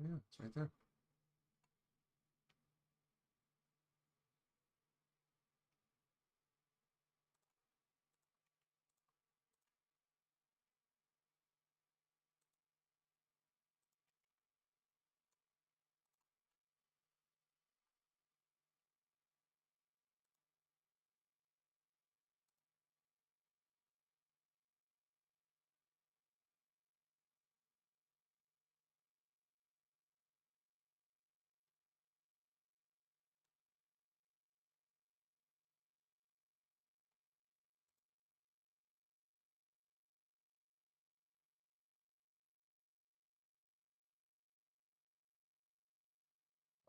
Oh yeah, it's right there.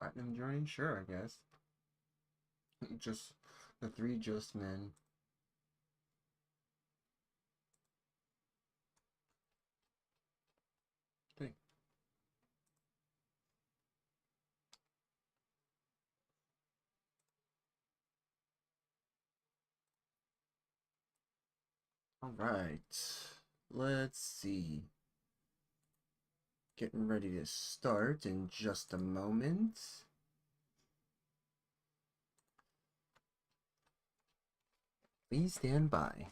Platinum journey? Sure, I guess. Just the three just men. Hey. Alright. Let's see. Getting ready to start in just a moment. Please stand by.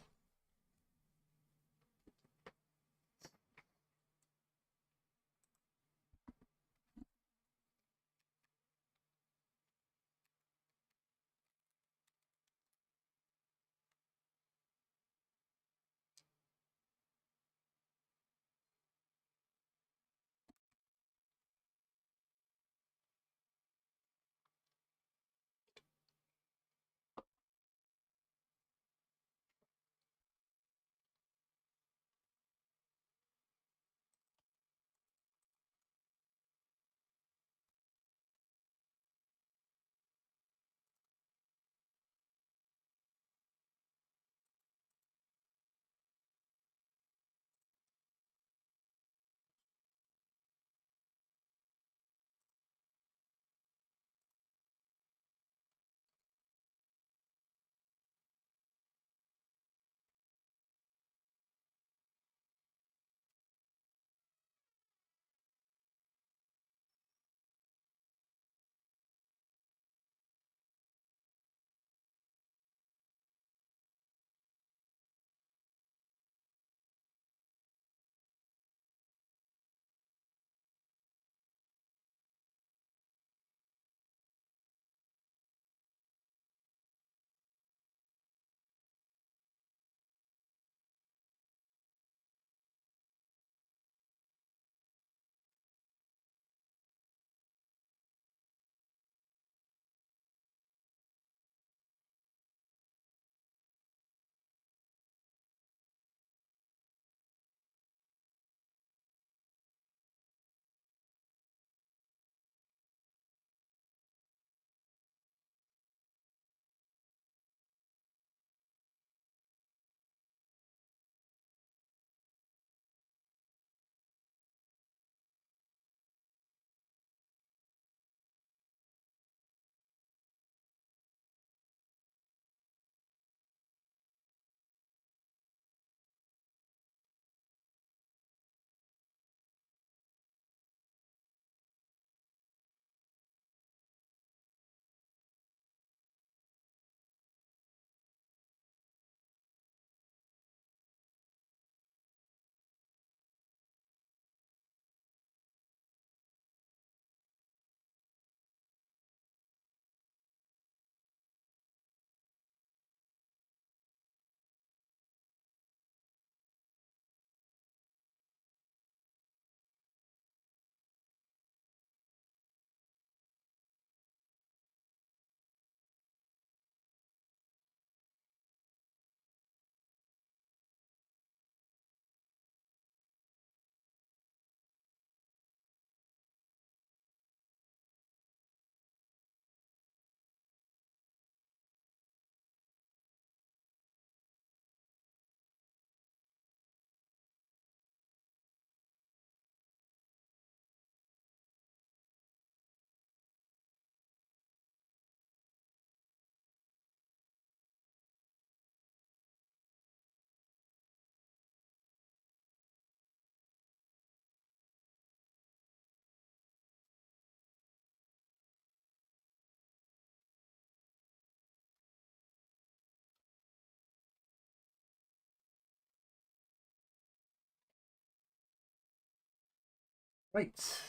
Right.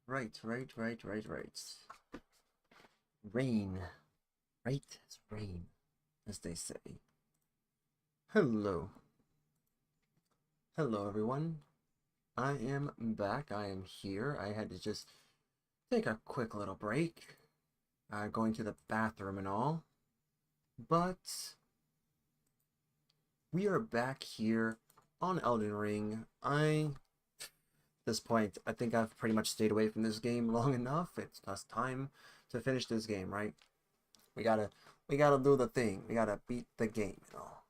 Right. Rain. Right as rain, as they say. Hello. Hello, everyone. I am back. I am here. I had to just take a quick little break, going to the bathroom and all. But we are back here on Elden Ring. At this point, I think I've pretty much stayed away from this game long enough. It's time to finish this game, right? We gotta do the thing. We gotta beat the game and all.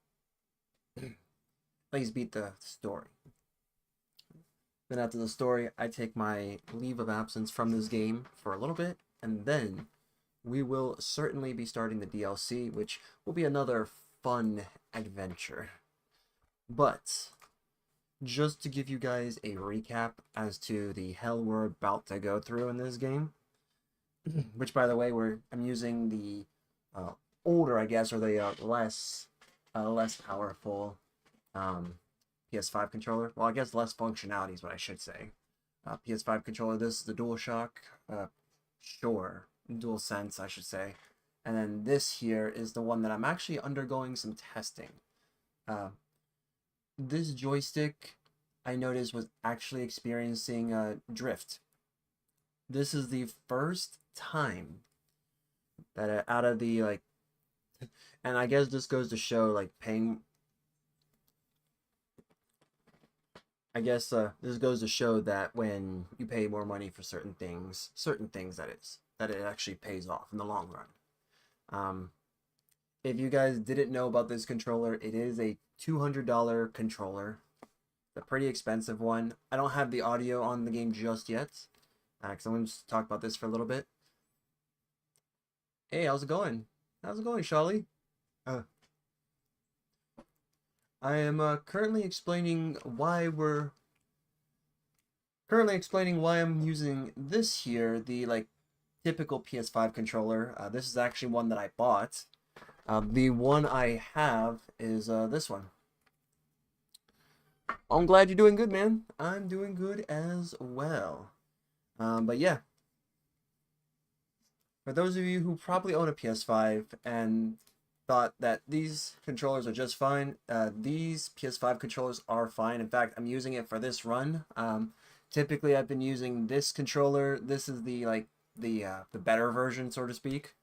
Please beat the story. Then after the story, I take my leave of absence from this game for a little bit, and then we will certainly be starting the DLC, which will be another fun adventure. But just to give you guys a recap as to the hell we're about to go through in this game, which by the way, I'm using the older, I guess, or the less powerful PS5 controller. Well, I guess less functionality is what I should say. PS5 controller. This is the DualShock. Sure, DualSense, I should say. And then this here is the one that I'm actually undergoing some testing. This joystick, I noticed, was actually experiencing drift. This is the first time that out of the and I guess this goes to show paying. I guess this goes to show that when you pay more money for certain things that it actually pays off in the long run. If you guys didn't know about this controller, it is a $200 controller. It's a pretty expensive one. I don't have the audio on the game just yet, because I'm going to talk about this for a little bit. Hey, how's it going? How's it going, Charlie? I am currently explaining why I'm using this here, the typical PS5 controller. This is actually one that I bought. The one I have is this one. I'm glad you're doing good, man. I'm doing good as well. But yeah, for those of you who probably own a PS5 and thought that these controllers are just fine, these PS5 controllers are fine. In fact, I'm using it for this run. Typically, I've been using this controller. This is the better version, so to speak.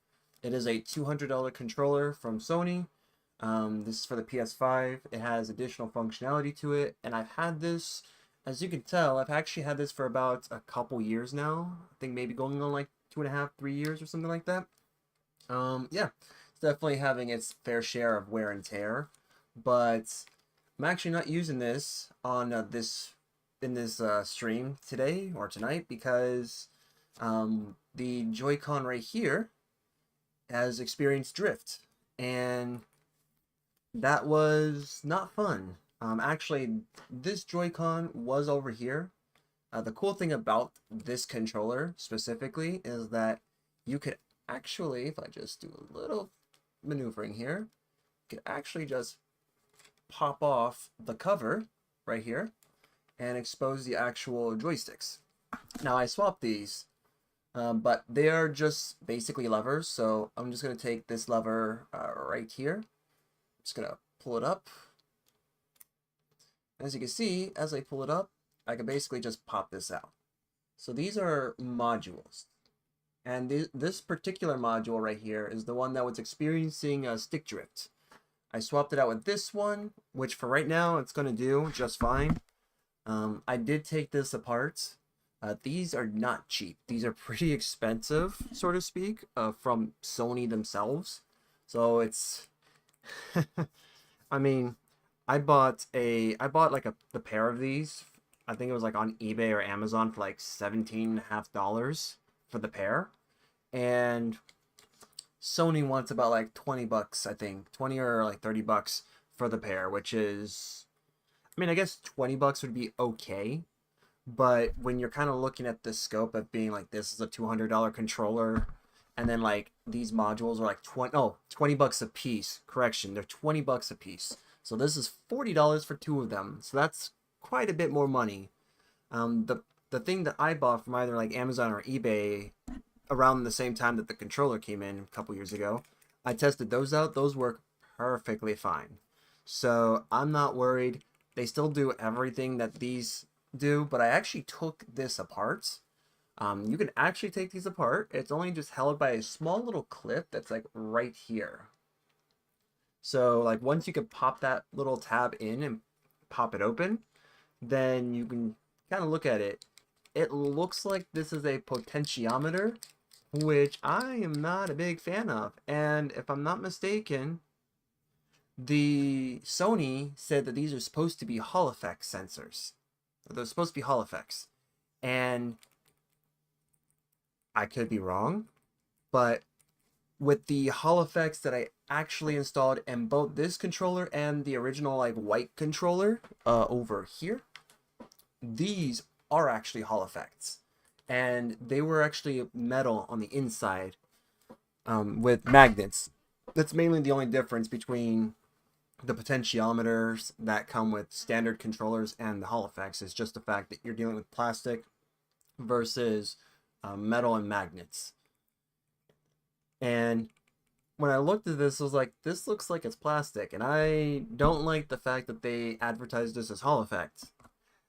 It is a $200 controller from Sony. This is for the PS5. It has additional functionality to it, and I've had this, as you can tell, I've actually had this for about a couple years now. I think maybe going on 2.5, 3 years or something like that. Yeah, it's definitely having its fair share of wear and tear, but I'm actually not using this on in this stream today or tonight because the Joy-Con right here has experienced drift, and that was not fun. Actually, this Joy-Con was over here. The cool thing about this controller specifically is that you could actually, if I just do a little maneuvering here, you could actually just pop off the cover right here and expose the actual joysticks. Now, I swapped these, but they are just basically levers, so I'm just going to take this lever right here. I'm just going to pull it up. As you can see, as I pull it up, I can basically just pop this out. So these are modules. And this particular module right here is the one that was experiencing stick drift. I swapped it out with this one, which for right now, it's going to do just fine. I did take this apart. These are not cheap. These are pretty expensive, so to speak, from Sony themselves. So it's, I mean, I bought the pair of these. I think it was on eBay or Amazon for $17.50 for the pair. And Sony wants about 20 bucks, I think. 20 or 30 bucks for the pair, which is, I mean, I guess 20 bucks would be okay. But when you're kind of looking at the scope of being this is a $200 controller, and then these modules are 20 bucks a piece. Correction, they're 20 bucks a piece. So this is $40 for two of them. So that's quite a bit more money. The the thing that I bought from either like Amazon or eBay around the same time that the controller came in a couple years ago, I tested those out. Those work perfectly fine. So I'm not worried. They still do everything that these do, but I actually took this apart. You can actually take these apart. It's only just held by a small little clip that's like right here. So like once you can pop that little tab in and pop it open, then you can kind of look at it. It looks like this is a potentiometer, which I am not a big fan of. And if I'm not mistaken, the Sony said that these are supposed to be Hall effect sensors. They're supposed to be Hall effects. And I could be wrong, but with the Hall effects that I actually installed in both this controller and the original like white controller over here, these are actually Hall effects. And they were actually metal on the inside with magnets. That's mainly the only difference between the potentiometers that come with standard controllers and the Hall effects is just the fact that you're dealing with plastic versus metal and magnets. And when I looked at this, I was like, this looks like it's plastic, and I don't like the fact that they advertised this as Hall effects.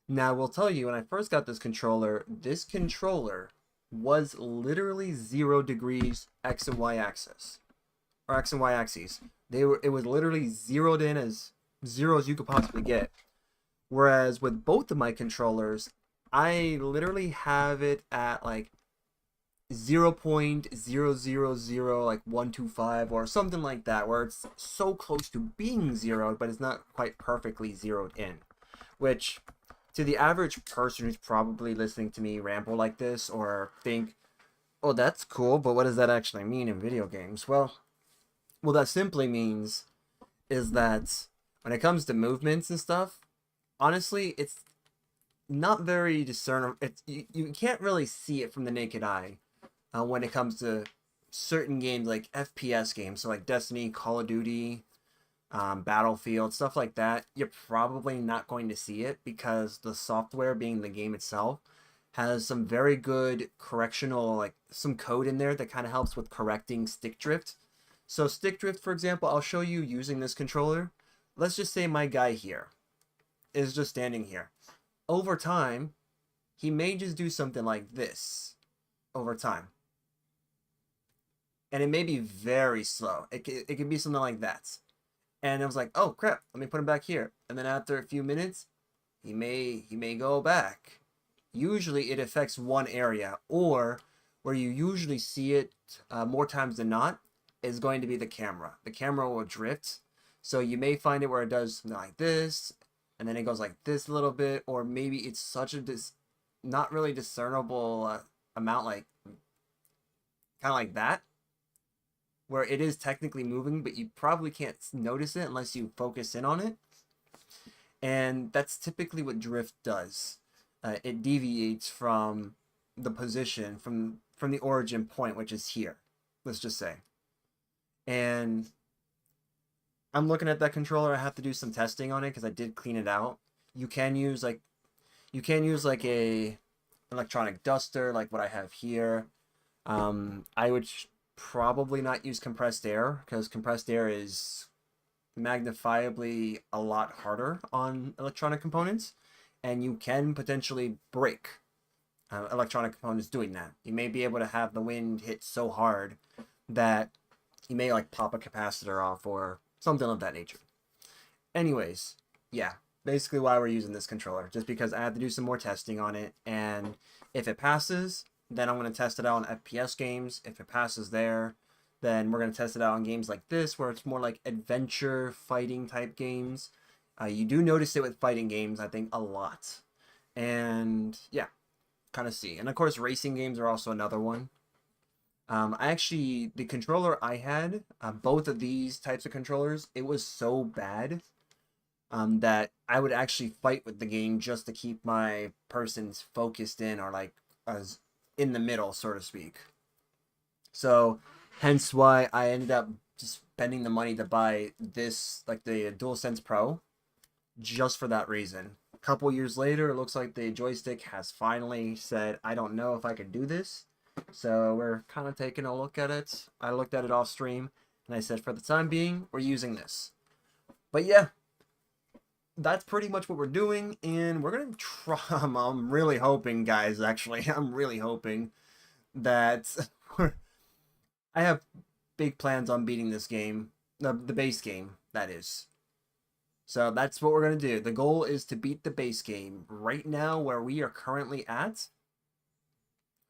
Now, I will tell you, when I first got this controller was literally 0 degrees X and Y axis, or X and Y axes. It was literally zeroed in as zero as you could possibly get. Whereas with both of my controllers, I literally have it at like 0.000 like 125 or something like that, where it's so close to being zeroed, but it's not quite perfectly zeroed in. Which, to the average person who's probably listening to me ramble like this or think, oh, that's cool, but what does that actually mean in video games? Well, that simply means is that when it comes to movements and stuff, honestly, it's not very discernible. You can't really see it from the naked eye when it comes to certain games like FPS games, so like Destiny, Call of Duty, Battlefield, stuff like that. You're probably not going to see it because the software, being the game itself, has some very good correctional, like some code in there that kind of helps with correcting stick drift. So stick drift, for example, I'll show you using this controller. Let's just say my guy here is just standing here. Over time, he may just do something like this over time. And it may be very slow. It can be something like that. And I was like, oh crap, let me put him back here. And then after a few minutes, he may go back. Usually it affects one area, or where you usually see it more times than not is going to be the camera. The camera will drift. So you may find it where it does something like this, and then it goes like this a little bit, or maybe it's such a not really discernible amount, like kind of like that, where it is technically moving, but you probably can't notice it unless you focus in on it. And that's typically what drift does. It deviates from the position, from the origin point, which is here, let's just say. And I'm looking at that controller. I have to do some testing on it because I did clean it out. You can use like a electronic duster, like what I have here. I would probably not use compressed air because compressed air is magnifiably a lot harder on electronic components, and you can potentially break electronic components doing that. You may be able to have the wind hit so hard that you may like pop a capacitor off or something of that nature. Anyways, yeah, basically why we're using this controller, just because I have to do some more testing on it, and if it passes, then I'm going to test it out on FPS games. If it passes there, then we're going to test it out on games like this, where it's more like adventure fighting type games. You do notice it with fighting games, I think, a lot. And yeah, kind of see. And of course, racing games are also another one. The controller I had, both of these types of controllers, it was so bad that I would actually fight with the game just to keep my persons focused in, or like as in the middle, so to speak. So hence why I ended up just spending the money to buy this, like the DualSense Pro, just for that reason. couple years later, it looks like the joystick has finally said, I don't know if I can do this. So we're kind of taking a look at it. I looked at it off stream, and I said, for the time being, we're using this. But yeah, that's pretty much what we're doing, and we're going to try. I'm really hoping, guys, actually, I'm really hoping that I have big plans on beating this game, the base game, that is. So that's what we're going to do. The goal is to beat the base game. Right now, where we are currently at...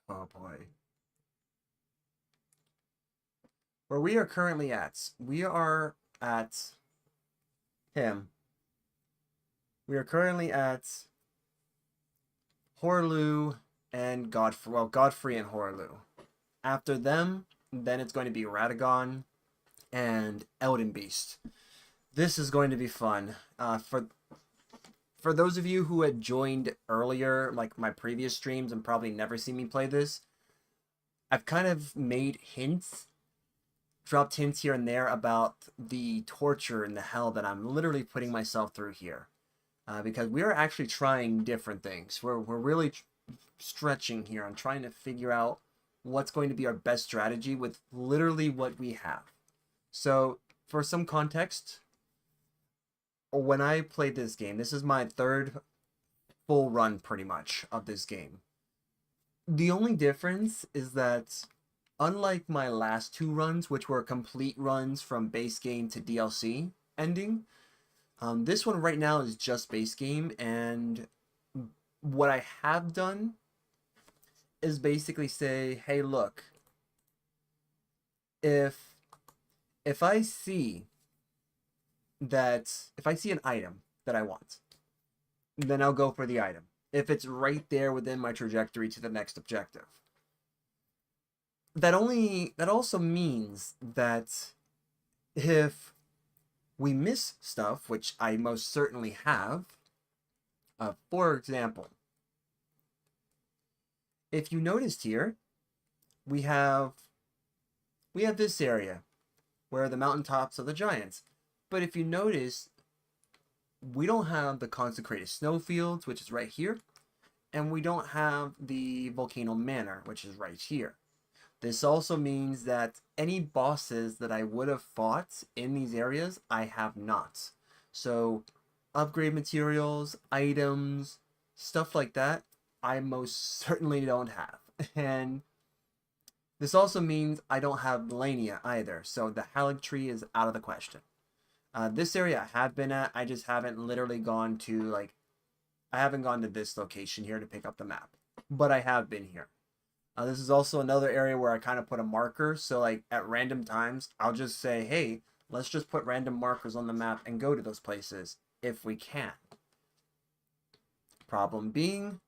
Oh, boy. Where we are currently at, we are at him. We are currently at Horlu and Godfrey. Well, Godfrey and Horlu. After them, then it's going to be Radagon and Elden Beast. This is going to be fun. For those of you who had joined earlier, like my previous streams, and probably never seen me play this, I've kind of made hints, dropped hints here and there about the torture and the hell that I'm literally putting myself through here. Because we are actually trying different things. We're really stretching here on trying to figure out what's going to be our best strategy with literally what we have. So, for some context, when I played this game, this is my third full run pretty much of this game. The only difference is that unlike my last two runs, which were complete runs from base game to DLC ending, this one right now is just base game, and what I have done is basically say, hey, look, if I see an item that I want, then I'll go for the item. If it's right there within my trajectory to the next objective. That also means that if we miss stuff, which I most certainly have, for example, if you noticed here, we have this area where the mountaintops of the giants. But if you notice, we don't have the consecrated snowfields, which is right here, and we don't have the volcano manor, which is right here. This also means that any bosses that I would have fought in these areas, I have not. So, upgrade materials, items, stuff like that, I most certainly don't have. And this also means I don't have Melania either, so the Halleck tree is out of the question. This area I have been at, I just haven't literally gone to, like, I haven't gone to this location here to pick up the map. But I have been here. This is also another area where I kind of put a marker, so like at random times, I'll just say, hey, let's just put random markers on the map and go to those places if we can. Problem being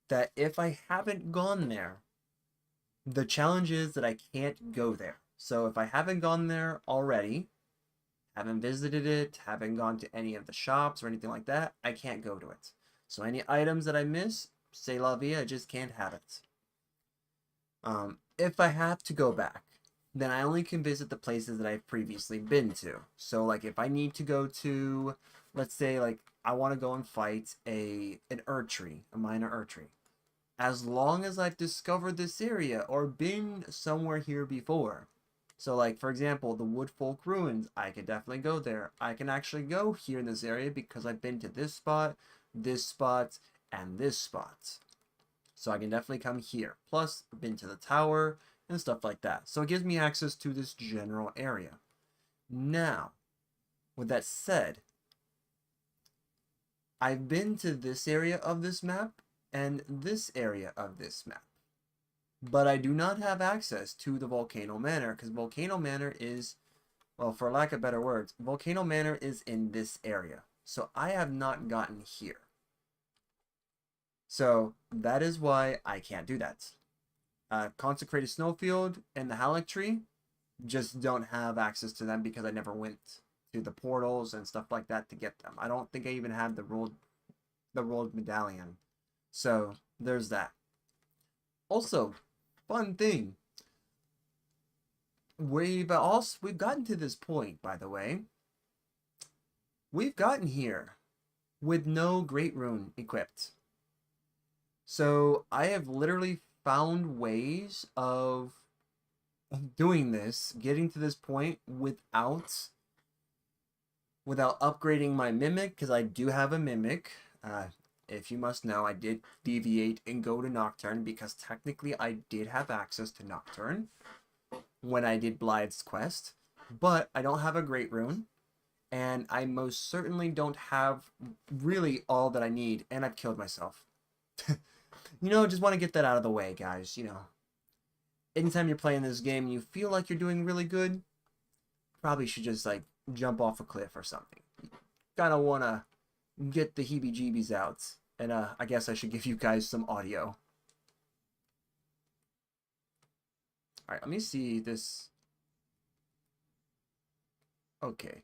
that if I haven't gone there, the challenge is that I can't go there. So if I haven't gone there already, haven't visited it, haven't gone to any of the shops or anything like that, I can't go to it. So any items that I miss, c'est la vie, I just can't have it. If I have to go back, then I only can visit the places that I've previously been to. So like if I need to go to, let's say like I want to go and fight an Erdtree, a minor Erdtree. As long as I've discovered this area or been somewhere here before. So like for example, the Woodfolk Ruins, I can definitely go there. I can actually go here in this area because I've been to this spot, and this spot. So I can definitely come here. Plus, I've been to the tower and stuff like that. So it gives me access to this general area. Now, with that said, I've been to this area of this map and this area of this map. But I do not have access to the Volcano Manor because Volcano Manor is, well, for lack of better words, Volcano Manor is in this area. So I have not gotten here. So that is why I can't do that. Consecrated Snowfield and the Halleck tree, just don't have access to them because I never went to the portals and stuff like that to get them. I don't think I even had the rolled medallion. So there's that. Also, fun thing. We've gotten to this point, by the way, we've gotten here with no Great Rune equipped. So I have literally found ways of doing this, getting to this point without upgrading my Mimic, because I do have a Mimic. If you must know, I did deviate and go to Nocturne because technically I did have access to Nocturne when I did Blythe's quest, but I don't have a Great Rune, and I most certainly don't have really all that I need, and I've killed myself. Just want to get that out of the way, guys. Anytime you're playing this game and you feel like you're doing really good, probably should just like jump off a cliff or something. Kind of want to get the heebie-jeebies out. And I guess I should give you guys some audio. Alright, let me see this. Okay.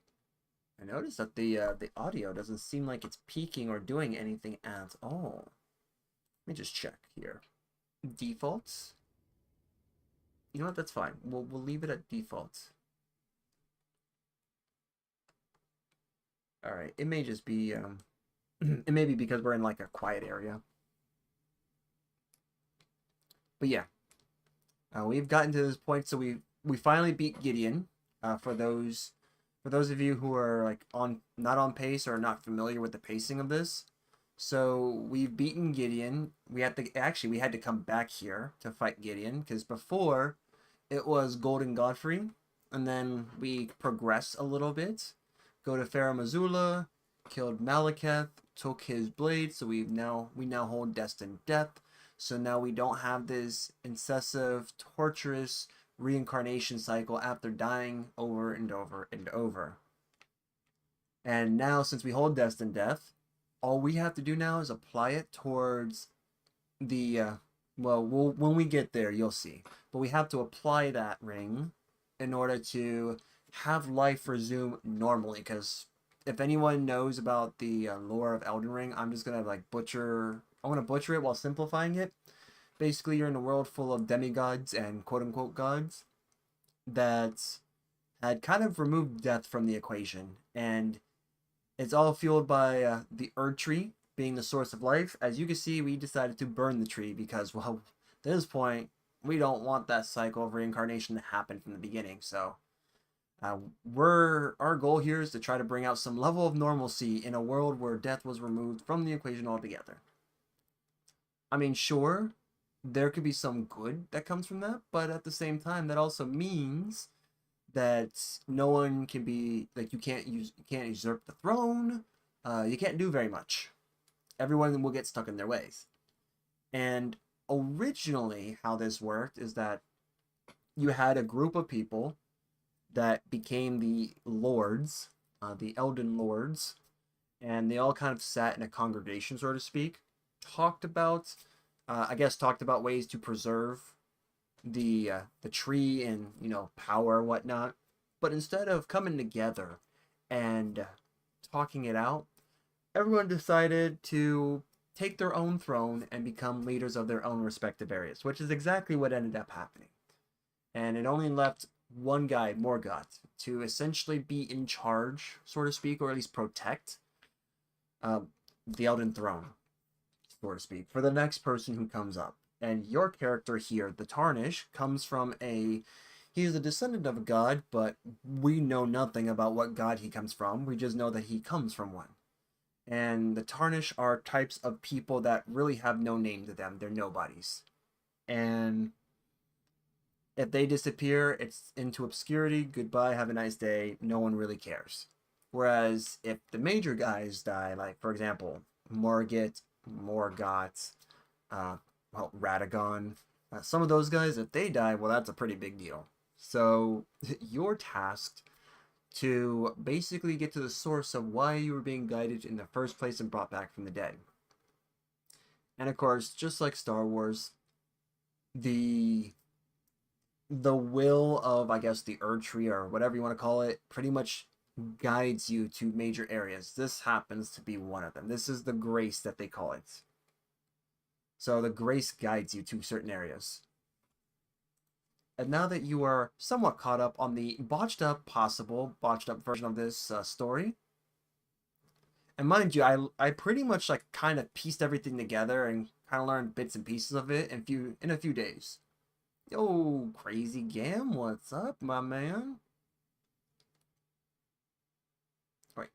I noticed that the audio doesn't seem like it's peaking or doing anything at all. Let me just check here. Defaults? You know what? That's fine. We'll leave it at default. Alright, it may just be it may be because we're in like a quiet area. But yeah. We've gotten to this point, so we finally beat Gideon. For those of you who are like not on pace or not familiar with the pacing of this. So we've beaten Gideon. We had to come back here to fight Gideon, because before it was Golden Godfrey, and then we progress a little bit. Go to Farum Azula, killed Malekith, took his blade, so we now hold Destined Death. So now we don't have this incessive, torturous reincarnation cycle after dying over and over and over. And now, since we hold Destined Death, all we have to do now is apply it towards the, when we get there, you'll see. But we have to apply that ring in order to have life resume normally, because if anyone knows about the lore of Elden Ring, I'm just gonna like butcher it while simplifying it. Basically, you're in a world full of demigods and quote-unquote gods that had kind of removed death from the equation, and it's all fueled by the Erd tree being the source of life. As you can see, we decided to burn the tree because, well, at this point, we don't want that cycle of reincarnation to happen from the beginning. So our goal here is to try to bring out some level of normalcy in a world where death was removed from the equation altogether. I mean, sure, there could be some good that comes from that, but at the same time, that also means that no one can be like, you can't usurp the throne. You can't do very much. Everyone will get stuck in their ways. And originally, how this worked is that you had a group of people that became the lords, the Elden Lords, and they all kind of sat in a congregation, so to speak, talked about ways to preserve the tree and power and whatnot. But instead of coming together and talking it out, everyone decided to take their own throne and become leaders of their own respective areas, which is exactly what ended up happening. And it only left one guy, Morgoth, to essentially be in charge, so to speak, or at least protect the Elden Throne, so to speak, for the next person who comes up. And your character here, the Tarnish, comes from he is a descendant of a god, but we know nothing about what god he comes from. We just know that he comes from one. And the Tarnish are types of people that really have no name to them. They're nobodies. And if they disappear, it's into obscurity. Goodbye, have a nice day. No one really cares. Whereas if the major guys die, like, for example, Morgoth, Radagon, some of those guys, if they die, well, that's a pretty big deal. So you're tasked to basically get to the source of why you were being guided in the first place and brought back from the dead. And of course, just like Star Wars, the will of, I guess, the Erd tree, or whatever you want to call it, pretty much guides you to major areas. This happens to be one of them. This is the grace that they call it. So the grace guides you to certain areas. And now that you are somewhat caught up on the botched up version of this story, And mind you, I pretty much like kind of pieced everything together and kind of learned bits and pieces of it in a few days. Yo, Crazy Gam, what's up, my man? Wait,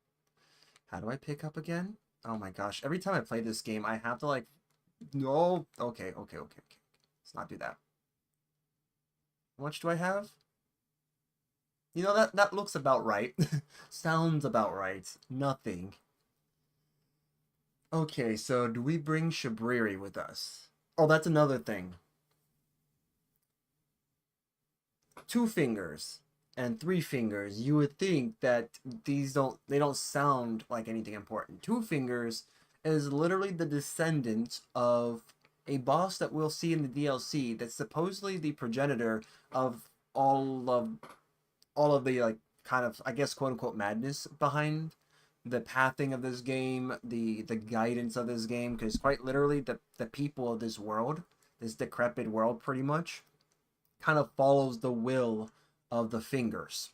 how do I pick up again? Oh my gosh, every time I play this game, I have to like, no, okay. Let's not do that. How much do I have? You know, that looks about right. Sounds about right. Nothing. Okay, so do we bring Shabriri with us? Oh, that's another thing. Two fingers and three fingers. You would think that they don't sound like anything important. Two fingers is literally the descendant of a boss that we'll see in the DLC that's supposedly the progenitor of all of all of the like kind of I guess quote unquote madness behind the pathing of this game, the guidance of this game, because quite literally the people of this world, this decrepit world, pretty much kind of follows the will of the fingers.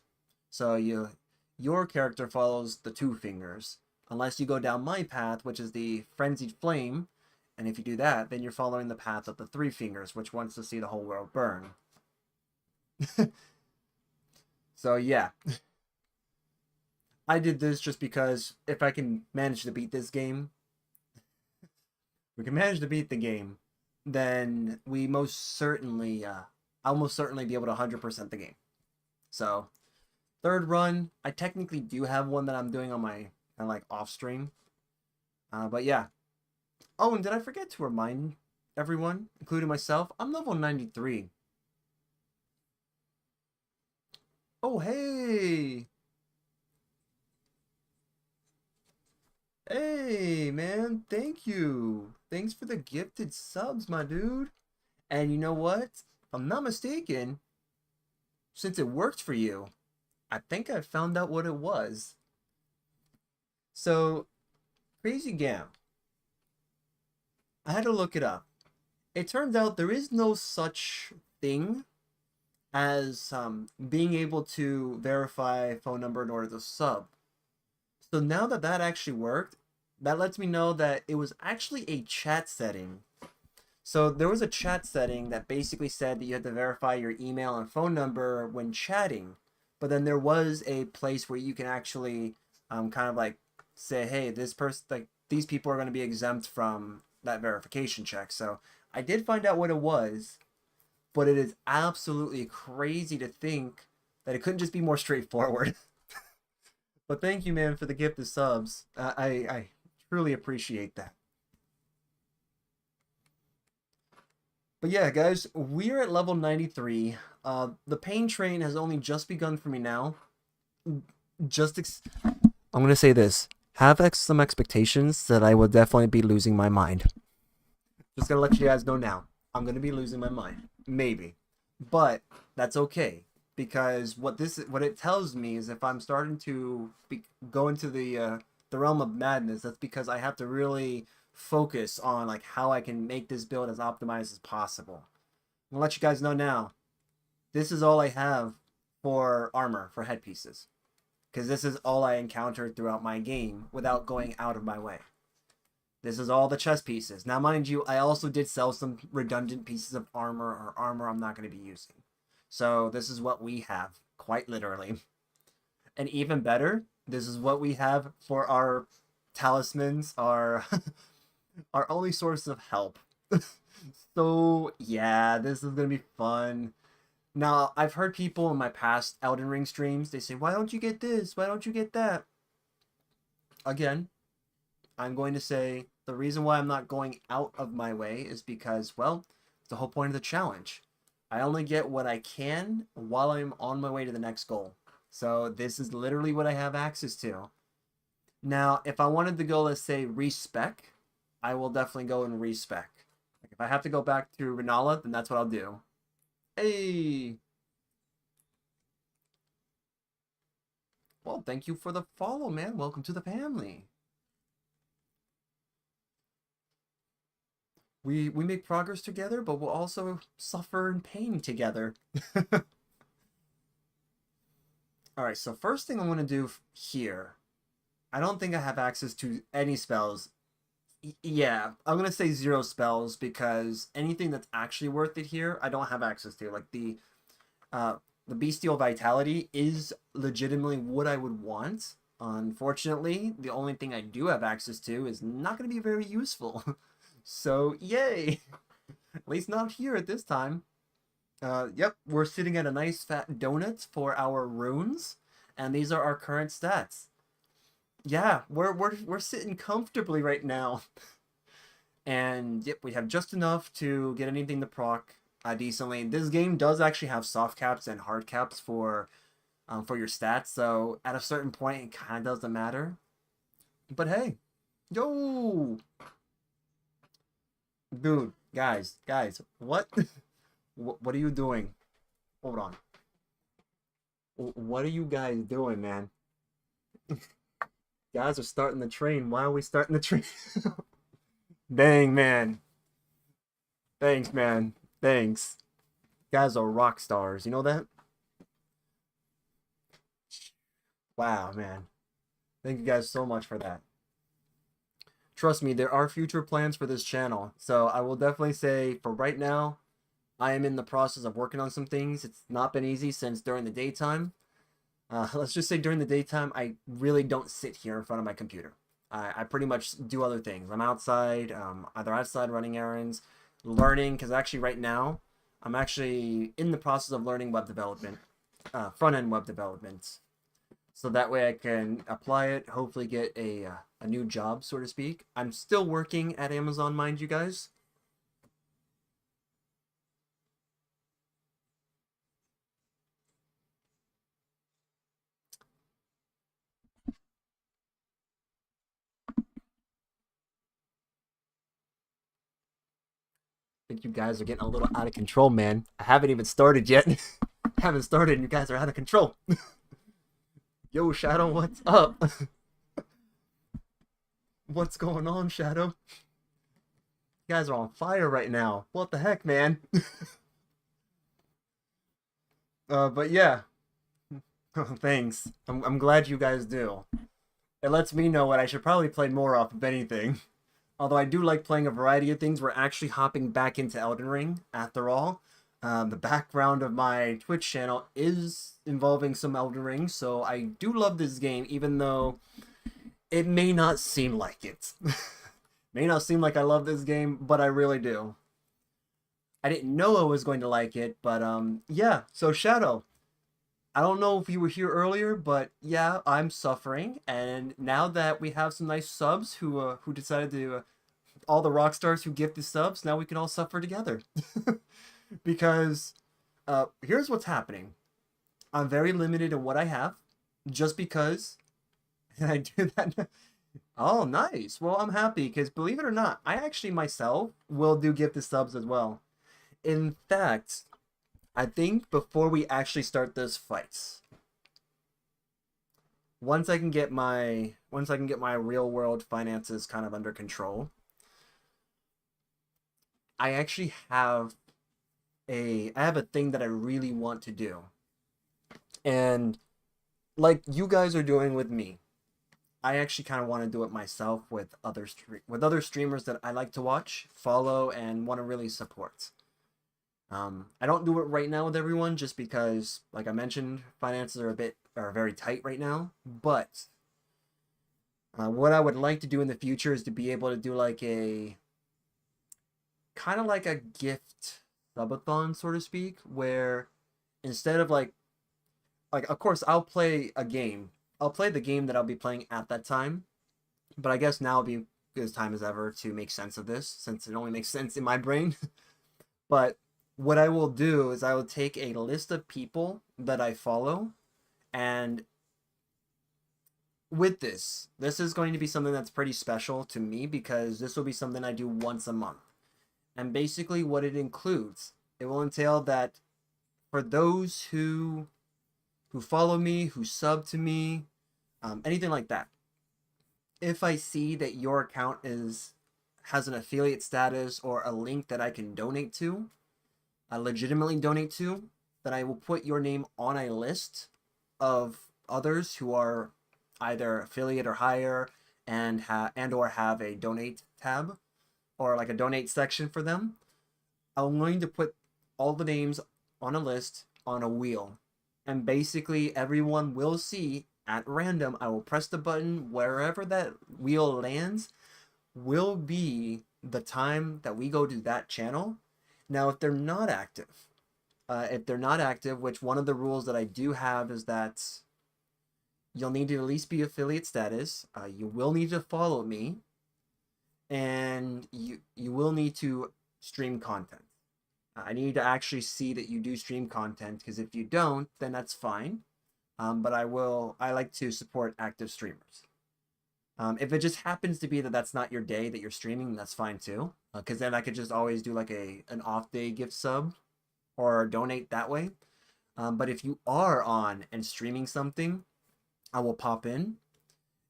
So your character follows the two fingers, unless you go down my path, which is the frenzied flame, and if you do that, then you're following the path of the three fingers, which wants to see the whole world burn. So yeah, I did this just because if I can manage to beat this game, we can manage to beat the game, then we most certainly, I'll most certainly be able to 100% the game. So, third run, I technically do have one that I'm doing on my kind of like off stream. But yeah. Oh, and did I forget to remind everyone, including myself, I'm level 93. Oh, hey! Hey, man, thank you. Thanks for the gifted subs, my dude. And you know what? If I'm not mistaken, since it worked for you, I think I found out what it was. So, Crazy Gam, I had to look it up. It turns out there is no such thing as being able to verify phone number in order to sub. So now that that actually worked, that lets me know that it was actually a chat setting. So there was a chat setting that basically said that you had to verify your email and phone number when chatting. But then there was a place where you can actually kind of like say, hey, this person, like these people are going to be exempt from that verification check. So I did find out what it was, but it is absolutely crazy to think that it couldn't just be more straightforward. But thank you, man, for the gift of subs. I truly appreciate that. But yeah, guys, we're at level 93. The pain train has only just begun for me now. I'm gonna say this: have some expectations that I will definitely be losing my mind. Just gonna let you guys know now. I'm gonna be losing my mind, maybe, but that's okay because what it tells me is if I'm starting to go into the realm of madness, that's because I have to really focus on like how I can make this build as optimized as possible. I'm gonna let you guys know now. This is all I have for armor for headpieces because this is all I encountered throughout my game without going out of my way. This is all the chest pieces. Now, mind you, I also did sell some redundant pieces of armor or armor I'm not going to be using. So this is what we have, quite literally. And even better, this is what we have for our talismans, our our only source of help. So yeah, this is gonna be fun. Now, I've heard people in my past Elden Ring streams, they say, why don't you get this? Why don't you get that? Again, I'm going to say the reason why I'm not going out of my way is because, well, it's the whole point of the challenge. I only get what I can while I'm on my way to the next goal. So this is literally what I have access to. Now, if I wanted to go, let's say, respec, I will definitely go and respec. Like if I have to go back to Renala, then that's what I'll do. Hey! Well, thank you for the follow, man. Welcome to the family. We make progress together, but we'll also suffer in pain together. All right, so first thing I want to do here I don't think I have access to any spells. Yeah, I'm gonna say zero spells because anything that's actually worth it here, I don't have access to. Like uh, the bestial vitality is legitimately what I would want. Unfortunately, the only thing I do have access to is not gonna be very useful. So yay! At least not here at this time. Yep, we're sitting at a nice fat donut for our runes, and these are our current stats. Yeah, we're sitting comfortably right now. And yep, we have just enough to get anything to proc decently. This game does actually have soft caps and hard caps for your stats, so at a certain point it kind of doesn't matter. But hey, yo, dude, guys, what, what are you doing? Hold on, what are you guys doing, man? Guys are starting the train. Why are we starting the train? Dang, man. Thanks, man. Thanks. Guys are rock stars. You know that? Wow, man. Thank you guys so much for that. Trust me, there are future plans for this channel. So I will definitely say for right now, I am in the process of working on some things. It's not been easy since during the daytime. Let's just say during the daytime, I really don't sit here in front of my computer. I pretty much do other things. I'm outside, either outside running errands, learning, because actually right now, I'm actually in the process of learning web development, front-end web development. So that way I can apply it, hopefully get a new job, so to speak. I'm still working at Amazon, mind you guys. I think you guys are getting a little out of control, man. I haven't even started yet. Haven't started and you guys are out of control. Yo, Shadow, what's up? What's going on, Shadow? You guys are on fire right now. What the heck, man? But yeah. Thanks. I'm glad you guys do. It lets me know what I should probably play more of, if anything. Although I do like playing a variety of things, we're actually hopping back into Elden Ring, after all. The background of my Twitch channel is involving some Elden Ring, so I do love this game, even though it may not seem like it. May not seem like I love this game, but I really do. I didn't know I was going to like it, but yeah. So Shadow, I don't know if you were here earlier, but yeah, I'm suffering, and now that we have some nice subs who decided to all the rock stars who gift the subs, now we can all suffer together. Because here's what's happening. I'm very limited in what I have, just because I do that. Oh, nice. Well, I'm happy because believe it or not, I actually myself will do gift the subs as well. In fact, I think before we actually start this fight, once I can get my real world finances kind of under control, I actually have I have a thing that I really want to do. And like you guys are doing with me, I actually kind of want to do it myself with with other streamers that I like to watch, follow, and want to really support. I don't do it right now with everyone just because, like I mentioned, finances are very tight right now. But what I would like to do in the future is to be able to do like a kind of like a gift subathon, so to speak, where instead of like of course I'll play a game. I'll play the game that I'll be playing at that time. But I guess now will be as time as ever to make sense of this, since it only makes sense in my brain. But what I will do is I will take a list of people that I follow, and with this is going to be something that's pretty special to me because this will be something I do once a month. And basically what it includes, it will entail that for those who follow me, who sub to me, anything like that. If I see that your account has an affiliate status or a link that I can donate to, legitimately donate to, then I will put your name on a list of others who are either affiliate or higher, and or have a donate tab or like a donate section for them. I'm going to put all the names on a list on a wheel. And basically, everyone will see at random. I will press the button wherever that wheel lands, will be the time that we go to that channel. Now, if they're not active, which one of the rules that I do have is that you'll need to at least be affiliate status. You will need to follow me, and you will need to stream content. I need to actually see that you do stream content, because if you don't, then that's fine. But I like to support active streamers. If it just happens to be that that's not your day that you're streaming, that's fine too. Because then I could just always do like an off day gift sub or donate that way. But if you are on and streaming something, I will pop in.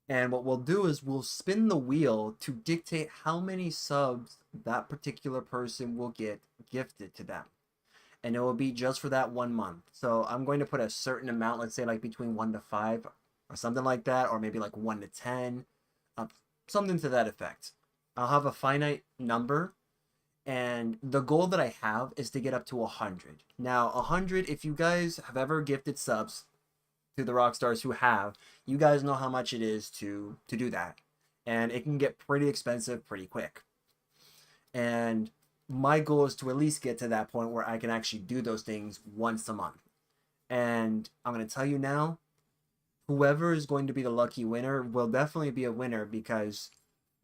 And what we'll do is we'll spin the wheel to dictate how many subs that particular person will get gifted to them. And it will be just for that 1 month. So I'm going to put a certain amount, let's say like between 1 to 5 or something like that, or maybe like 1 to 10, something to that effect. I'll have a finite number, and the goal that I have is to get up to 100. Now, 100, if you guys have ever gifted subs to the Rockstars who have, you guys know how much it is to do that. And it can get pretty expensive pretty quick. And my goal is to at least get to that point where I can actually do those things once a month. And I'm going to tell you now, whoever is going to be the lucky winner will definitely be a winner, because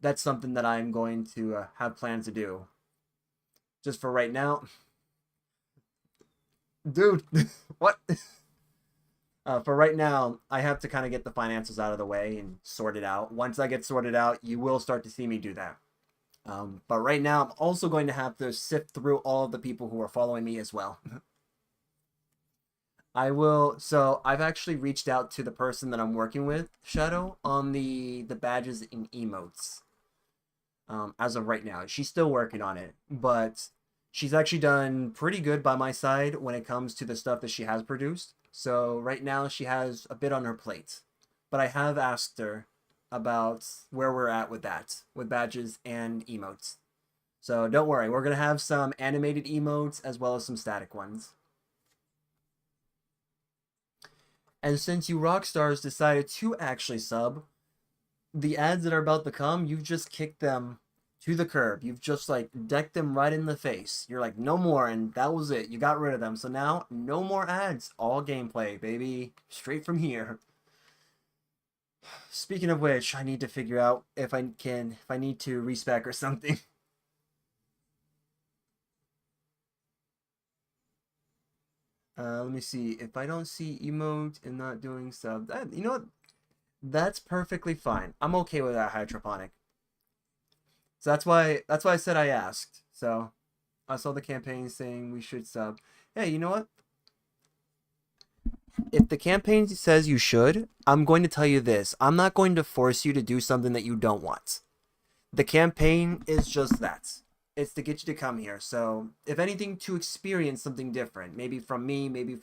that's something that I'm going to have plans to do. Just for right now. Dude, what? For right now, I have to kind of get the finances out of the way and sort it out. Once I get sorted out, you will start to see me do that. But right now, I'm also going to have to sift through all of the people who are following me as well. So I've actually reached out to the person that I'm working with, Shadow, on the badges and emotes. As of right now, she's still working on it, but she's actually done pretty good by my side when it comes to the stuff that she has produced. So right now she has a bit on her plate, but I have asked her about where we're at with that, with badges and emotes. So don't worry, we're gonna have some animated emotes as well as some static ones. And since you rock stars decided to actually sub, the ads that are about to come, you've just kicked them to the curb. You've just like decked them right in the face. You're like, no more, and that was it. You got rid of them. So now, no more ads. All gameplay, baby. Straight from here. Speaking of which, I need to figure out if I need to respec or something. Let me see. If I don't see emote and not doing sub, you know what? That's perfectly fine. I'm okay with that, hydroponic. So that's why I said I asked. So I saw the campaign saying we should sub. Hey, you know what? If the campaign says you should, I'm going to tell you this. I'm not going to force you to do something that you don't want. The campaign is just that. It's to get you to come here. So if anything, to experience something different, maybe from me, maybe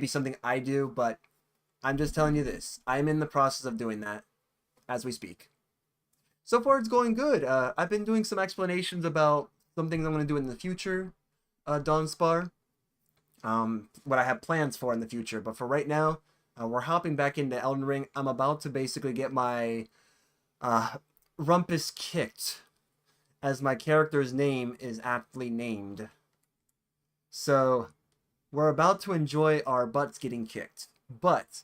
something I do, but I'm just telling you this. I'm in the process of doing that as we speak. So far, it's going good. I've been doing some explanations about some things I'm going to do in the future, Dawn Spar. What I have plans for in the future. But for right now, we're hopping back into Elden Ring. I'm about to basically get my rumpus kicked, as my character's name is aptly named. So we're about to enjoy our butts getting kicked. But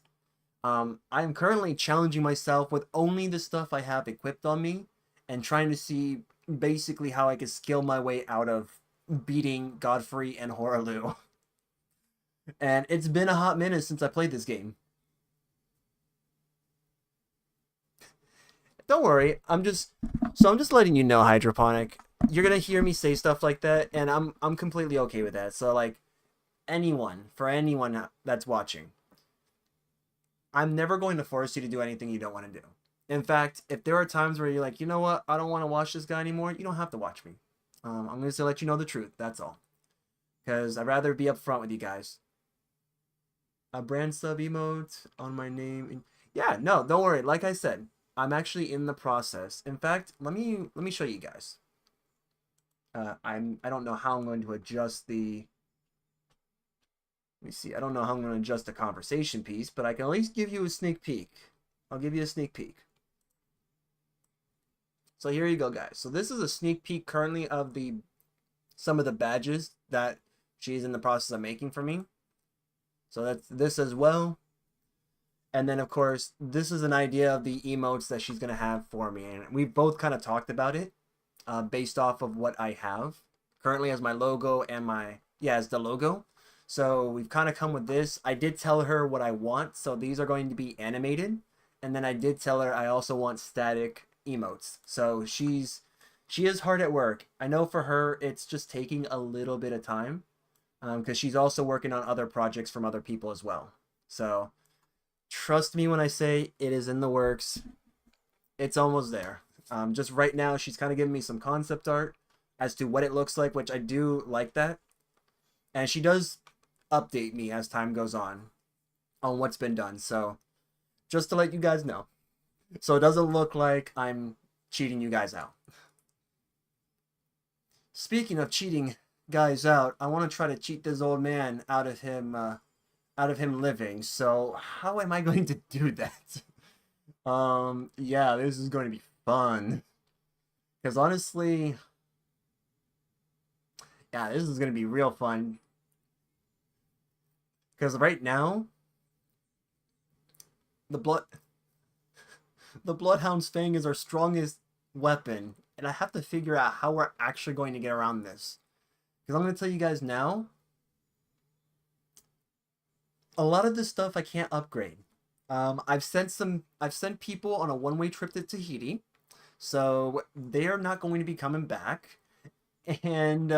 I'm currently challenging myself with only the stuff I have equipped on me, and trying to see basically how I can skill my way out of beating Godfrey and Horalu. And it's been a hot minute since I played this game. Don't worry, I'm just letting you know, hydroponic. You're gonna hear me say stuff like that, and I'm completely okay with that. So like, for anyone that's watching, I'm never going to force you to do anything you don't want to do. In fact, if there are times where you're like, you know what, I don't want to watch this guy anymore, you don't have to watch me. I'm going to let you know the truth, that's all. Because I'd rather be upfront with you guys. A brand sub emote on my name. Yeah, no, don't worry. Like I said, I'm actually in the process. In fact, let me show you guys. I don't know how I'm going to adjust the. Let me see. I don't know how I'm going to adjust the conversation piece, but I can at least give you a sneak peek. I'll give you a sneak peek. So here you go, guys. So this is a sneak peek currently of the some of the badges that she's in the process of making for me. So that's this as well. And then, of course, this is an idea of the emotes that she's going to have for me. And we've both kind of talked about it based off of what I have currently as my logo and my, yeah, as the logo. So we've kind of come with this. I did tell her what I want. So these are going to be animated. And then I did tell her I also want static emotes. So she is hard at work. I know for her, it's just taking a little bit of time because she's also working on other projects from other people as well. So trust me when I say it is in the works. It's almost there. Just right now, she's kind of giving me some concept art as to what it looks like, which I do like that. And she does update me as time goes on what's been done. So just to let you guys know. So it doesn't look like I'm cheating you guys out. Speaking of cheating guys out, I want to try to cheat this old man out of him living. So how am I going to do that? Yeah, this is going to be fun. Because honestly, yeah, this is going to be real fun. Because right now, the blood the Bloodhound's Fang is our strongest weapon, and I have to figure out how we're actually going to get around this. Because I'm going to tell you guys now, a lot of this stuff I can't upgrade. I've sent people on a one-way trip to Tahiti, so they are not going to be coming back, and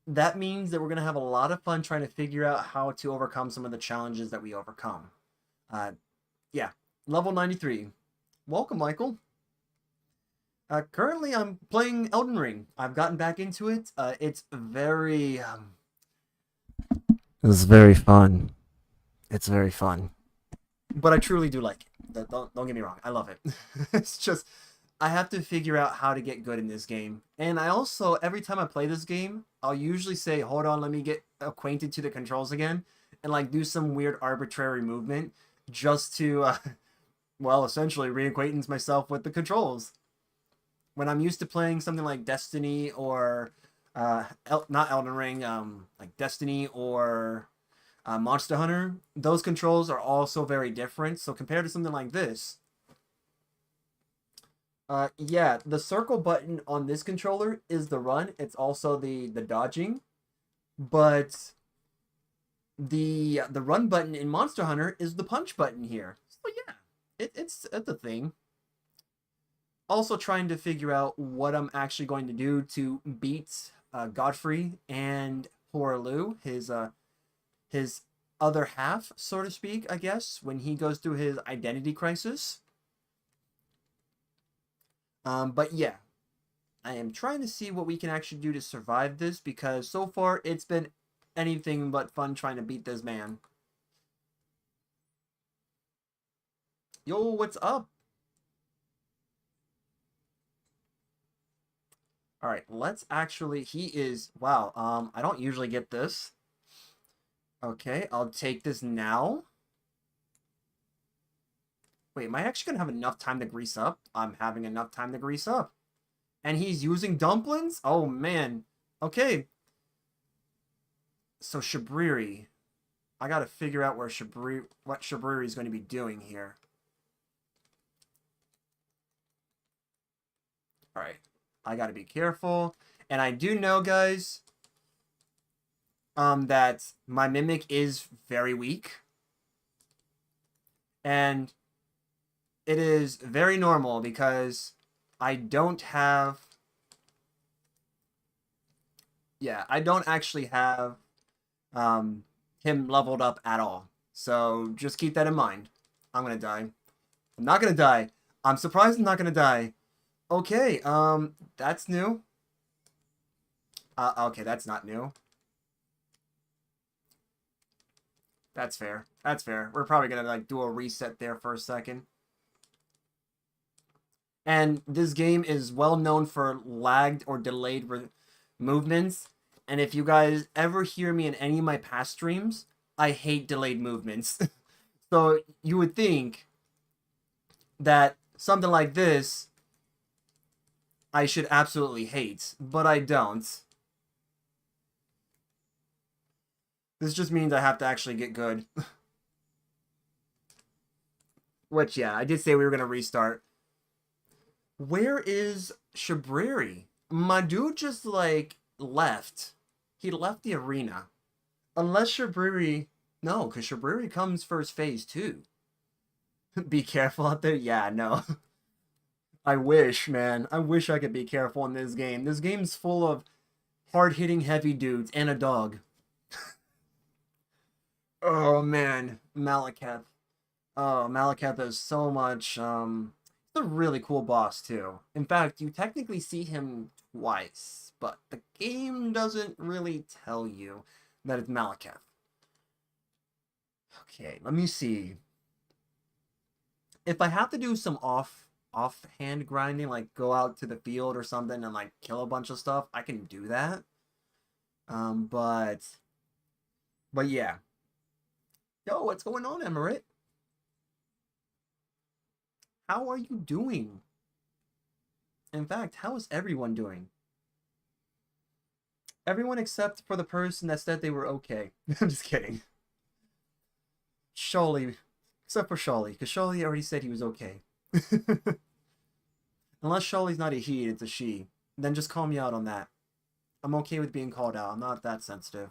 that means that we're going to have a lot of fun trying to figure out how to overcome some of the challenges that we overcome. Yeah, level 93. Welcome, Michael. Currently, I'm playing Elden Ring. I've gotten back into it. It's very fun. It's very fun. But I truly do like it. Don't get me wrong. I love it. It's just I have to figure out how to get good in this game. And I also every time I play this game, I'll usually say, "Hold on, let me get acquainted to the controls again," and like do some weird arbitrary movement just to well, essentially reacquaintance myself with the controls. When I'm used to playing something like Destiny or not Elden Ring, like Destiny or Monster Hunter, those controls are also very different. So compared to something like this, yeah, the circle button on this controller is the run. It's also the dodging, but the run button in Monster Hunter is the punch button here. So yeah, it's a thing. Also trying to figure out what I'm actually going to do to beat Godfrey and Hoarlu, his other half, so to speak, I guess, when he goes through his identity crisis. But yeah, I am trying to see what we can actually do to survive this because so far it's been anything but fun trying to beat this man. Yo, what's up? All right, let's actually. He is wow. I don't usually get this. Okay, I'll take this now. Wait, am I actually gonna have enough time to grease up? I'm having enough time to grease up. And he's using dumplings? Oh man. Okay. So Shabriri. I gotta figure out where what Shabriri is going to be doing here. Alright. I gotta be careful. And I do know, guys, that my Mimic is very weak. And it is very normal because I don't have... Yeah, I don't actually have him leveled up at all. So just keep that in mind. I'm gonna die. I'm not gonna die. I'm surprised I'm not gonna die. Okay, that's new. Okay, that's not new. That's fair. That's fair. We're probably gonna like do a reset there for a second. And this game is well known for lagged or delayed movements. And if you guys ever hear me in any of my past streams, I hate delayed movements. So you would think that something like this I should absolutely hate, but I don't. This just means I have to actually get good. Which, yeah, I did say we were going to restart. Where is Shabriri? My dude just, like, left. He left the arena. Unless Shabriri... No, because Shabriri comes first phase, too. Be careful out there? Yeah, no. I wish, man. I wish I could be careful in this game. This game's full of hard-hitting heavy dudes and a dog. Oh, man. Malekith. Oh, Malekith is so much, It's a really cool boss, too. In fact, you technically see him twice, but the game doesn't really tell you that it's Malekith. Okay, let me see. If I have to do some offhand grinding, like go out to the field or something and like kill a bunch of stuff, I can do that. But yeah. Yo, what's going on, Emerit? How are you doing? In fact, how is everyone doing? Everyone except for the person that said they were okay. I'm just kidding. Sholly. Except for Sholly, because Sholly already said he was okay. Unless Sholly's not a he, it's a she. Then just call me out on that. I'm okay with being called out. I'm not that sensitive.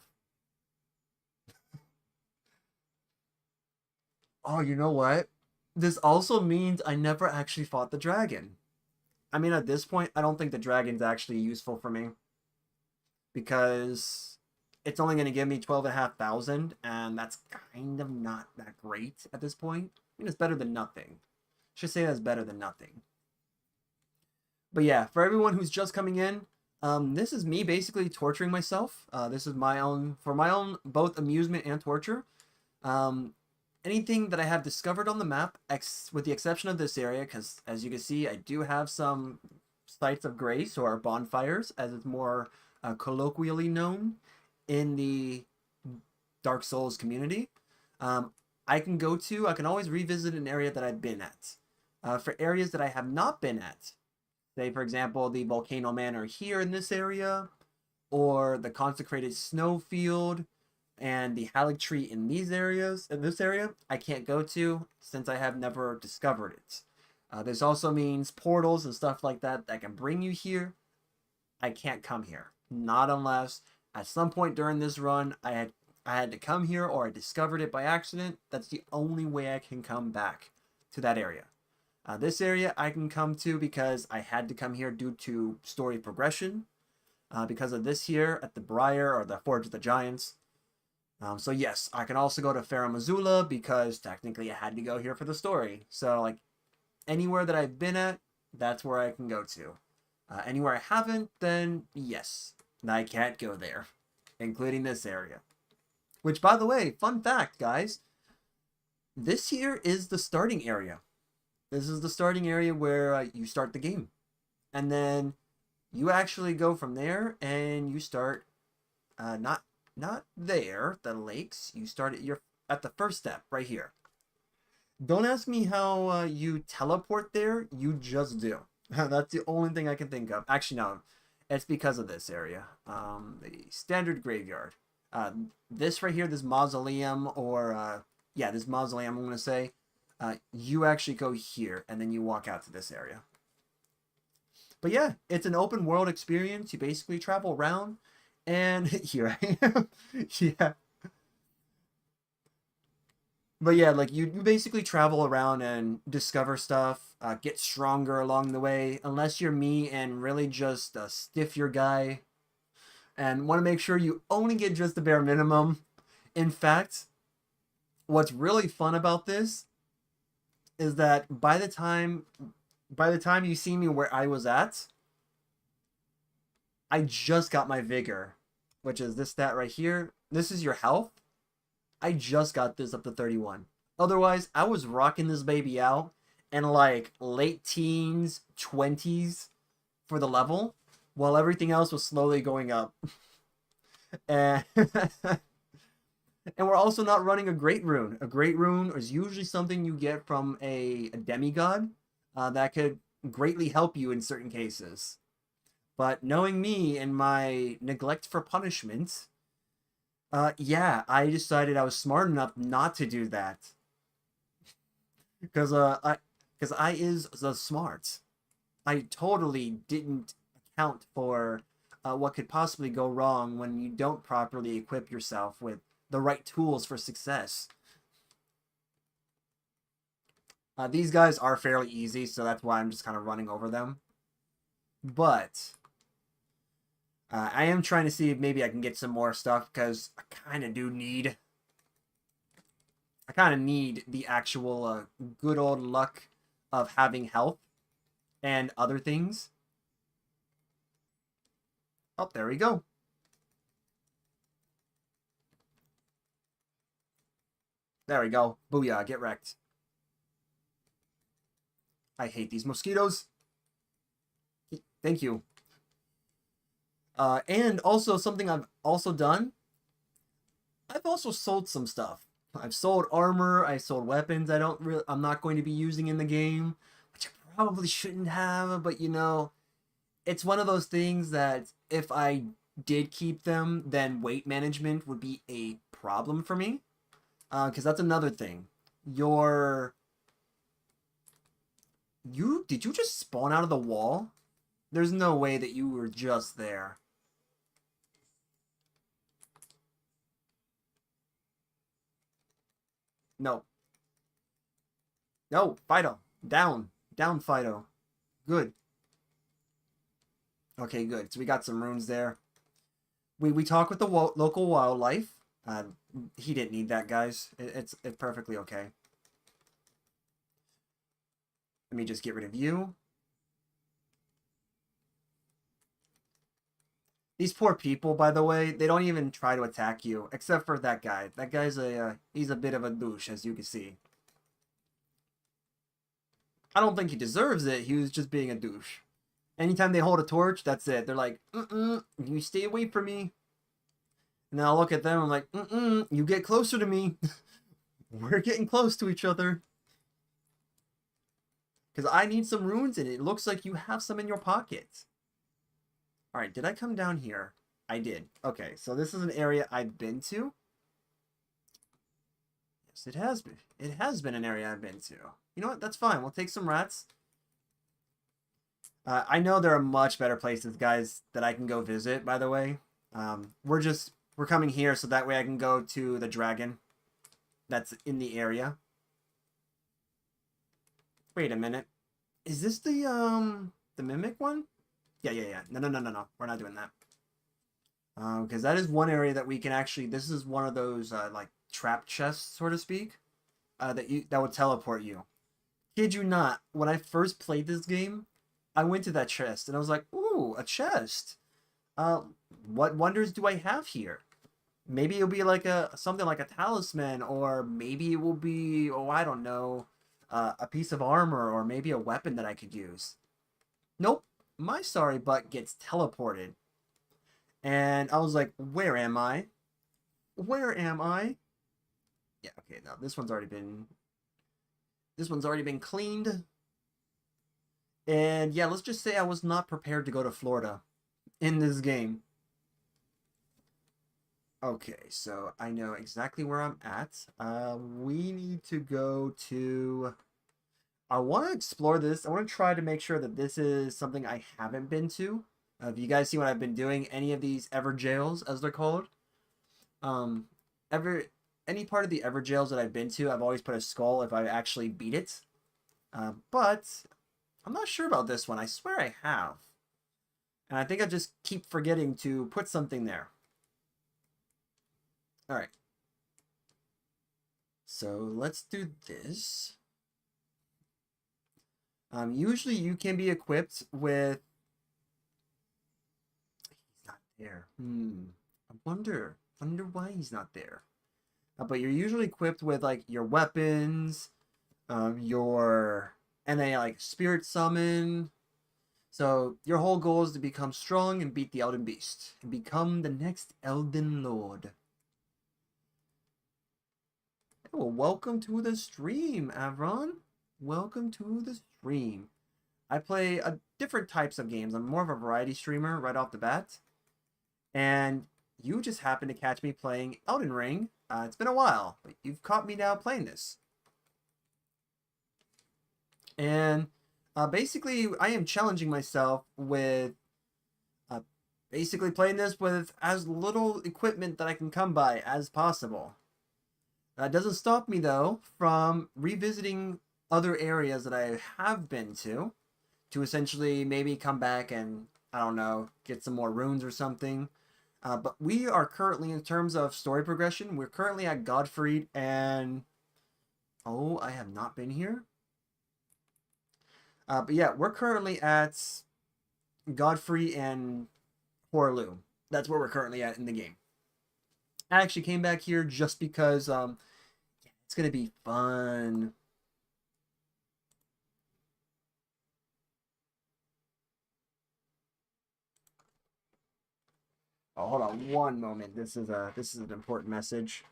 Oh, you know what? This also means I never actually fought the dragon. I mean, at this point, I don't think the dragon's actually useful for me. Because it's only going to give me 12,500, and that's kind of not that great at this point. I mean, it's better than nothing. Should say that's better than nothing. But yeah, for everyone who's just coming in, this is me basically torturing myself. This is for my own both amusement and torture. Anything that I have discovered on the map, with the exception of this area, because as you can see, I do have some sites of grace, or bonfires, as it's more colloquially known in the Dark Souls community. I can always revisit an area that I've been at. For areas that I have not been at, say for example the Volcano Manor here in this area, or the Consecrated Snowfield and the Halleck Tree in this area, I can't go to since I have never discovered it. This also means portals and stuff like that can bring you here. I can't come here. Not unless at some point during this run I had to come here, or I discovered it by accident. That's the only way I can come back to that area. This area I can come to because I had to come here due to story progression. Because of this here at the Briar, or the Forge of the Giants. So yes, I can also go to Farum Azula because technically I had to go here for the story. So like anywhere that I've been at, that's where I can go to. Anywhere I haven't, then yes, I can't go there, including this area. Which, by the way, fun fact, guys, this here is the starting area. This is the starting area where you start the game. And then you actually go from there and you start, not there, the lakes. You start at the first step right here. Don't ask me how you teleport there. You just do. That's the only thing I can think of. Actually, no. It's because of this area. The standard graveyard. This right here, this mausoleum, or this mausoleum, I'm going to say, you actually go here, and then you walk out to this area. But yeah, it's an open world experience. You basically travel around, and here I am. Yeah. But yeah, like you basically travel around and discover stuff, get stronger along the way, unless you're me and really just stiff your guy and want to make sure you only get just the bare minimum. In fact, what's really fun about this is that by the time you see me where I was at, I just got my vigor, which is this stat right here. This is your health. I just got this up to 31. Otherwise, I was rocking this baby out in like late teens, 20s for the level, while everything else was slowly going up. And and we're also not running a great rune. A great rune is usually something you get from a demigod that could greatly help you in certain cases. But knowing me and my neglect for punishment, yeah, I decided I was smart enough not to do that because I is the smart. I totally didn't account for what could possibly go wrong when you don't properly equip yourself with the right tools for success. These guys are fairly easy, so that's why I'm just kind of running over them. But I am trying to see if maybe I can get some more stuff because I kind of do need. I kind of need the actual good old luck of having health and other things. Oh, there we go. There we go. Booyah, get wrecked. I hate these mosquitoes. Thank you. And also something I've also done, I've also sold some stuff. I've sold armor, I sold weapons I'm not going to be using in the game, which I probably shouldn't have, but you know, it's one of those things that if I did keep them, then weight management would be a problem for me. Because that's another thing. Did you just spawn out of the wall? There's no way that you were just there. No. No, Fido. Down. Down, Fido. Good. Okay, good. So we got some runes there. We talk with the local wildlife. He didn't need that, guys. It's perfectly okay. Let me just get rid of you. These poor people, by the way, they don't even try to attack you, except for that guy. That guy's he's a bit of a douche, as you can see. I don't think he deserves it. He was just being a douche. Anytime they hold a torch, that's it. They're like, you stay away from me. And then I'll look at them, I'm like, you get closer to me. We're getting close to each other. Because I need some runes, and it looks like you have some in your pocket. Alright, did I come down here? I did. Okay, so this is an area I've been to. Yes, it has been. It has been an area I've been to. You know what? That's fine. We'll take some rats. I know there are much better places, guys, that I can go visit, by the way. We're coming here so that way I can go to the dragon that's in the area. Wait a minute. Is this the mimic one? Yeah. No. We're not doing that. Because that is one area that we can actually. This is one of those like trap chests, so to speak, that would teleport you. Kid you not, when I first played this game, I went to that chest and I was like, "Ooh, a chest. What wonders do I have here? Maybe it'll be like something like a talisman, or maybe it will be, oh, I don't know, a piece of armor, or maybe a weapon that I could use." Nope, my sorry butt gets teleported. And I was like, where am I? Where am I? Yeah, okay, now this one's already been cleaned. And yeah, let's just say I was not prepared to go to Florida in this game. Okay, so I know exactly where I'm at. We need to go to... I want to explore this. I want to try to make sure that this is something I haven't been to. If you guys see what I've been doing, any of these ever jails, as they're called, um, any part of the ever jails that I've been to, I've always put a skull if I actually beat it. But I'm not sure about this one. I swear I have, and I think I just keep forgetting to put something there. All right. So let's do this. Usually you can be equipped with... He's not there. I wonder why he's not there. but you're usually equipped with like your weapons, your and they like spirit summon. So your whole goal is to become strong and beat the Elden Beast and become the next Elden Lord. Well, welcome to the stream, Avron. Welcome to the stream. I play different types of games. I'm more of a variety streamer right off the bat. And you just happened to catch me playing Elden Ring. It's been a while, but you've caught me now playing this. And basically, I am challenging myself with basically playing this with as little equipment that I can come by as possible. That doesn't stop me, though, from revisiting other areas that I have been to essentially maybe come back and, I don't know, get some more runes or something. But we are currently, in terms of story progression, we're currently at Godfrey and... Oh, I have not been here? But yeah, we're currently at Godfrey and Horlu. That's where we're currently at in the game. I actually came back here just because it's going to be fun. Oh, hold on one moment. This is an important message.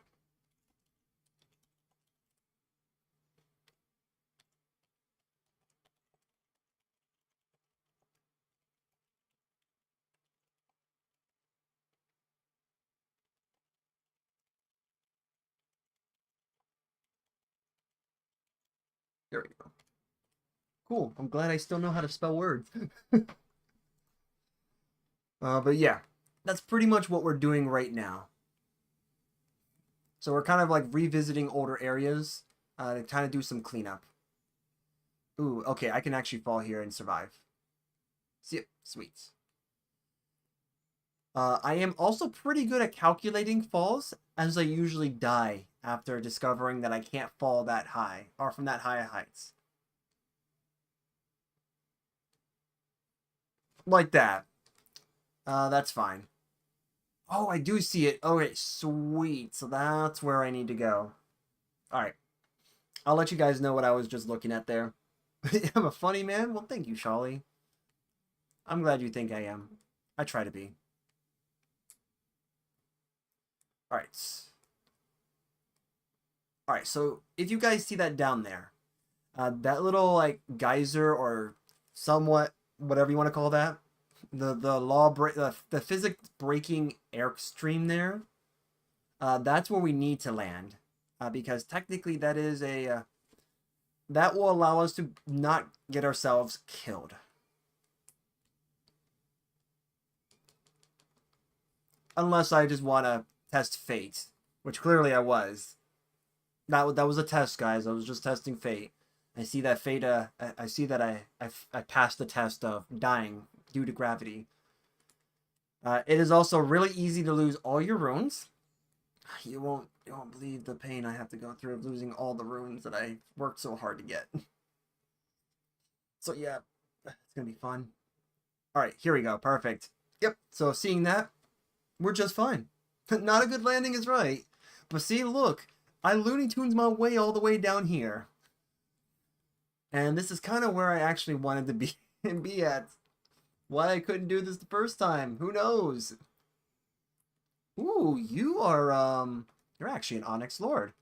There we go. Cool. I'm glad I still know how to spell words. But yeah, that's pretty much what we're doing right now. So we're kind of like revisiting older areas to kind of do some cleanup. Ooh, okay, I can actually fall here and survive. See, sweet. I am also pretty good at calculating falls, as I usually die after discovering that I can't fall that high, or from that high heights. Like that. That's fine. Oh, I do see it. Okay, sweet. So that's where I need to go. Alright. I'll let you guys know what I was just looking at there. I'm a funny man? Well, thank you, Charlie. I'm glad you think I am. I try to be. Alright. Alright, so if you guys see that down there, that little, like, geyser or somewhat, whatever you want to call that, the physics breaking airstream there, that's where we need to land, because technically that is that will allow us to not get ourselves killed. Unless I just want to test fate, which clearly I was. That was a test, guys. I was just testing fate. I see that fate. I see that I passed the test of dying due to gravity. It is also really easy to lose all your runes. You won't believe the pain I have to go through of losing all the runes that I worked so hard to get. So yeah, it's gonna be fun. All right, here we go. Perfect. Yep. So seeing that, we're just fine. Not a good landing is right. But see, look, I Looney Tunes my way all the way down here. And this is kind of where I actually wanted to be at. Why I couldn't do this the first time, who knows? Ooh, you're actually an Onyx Lord.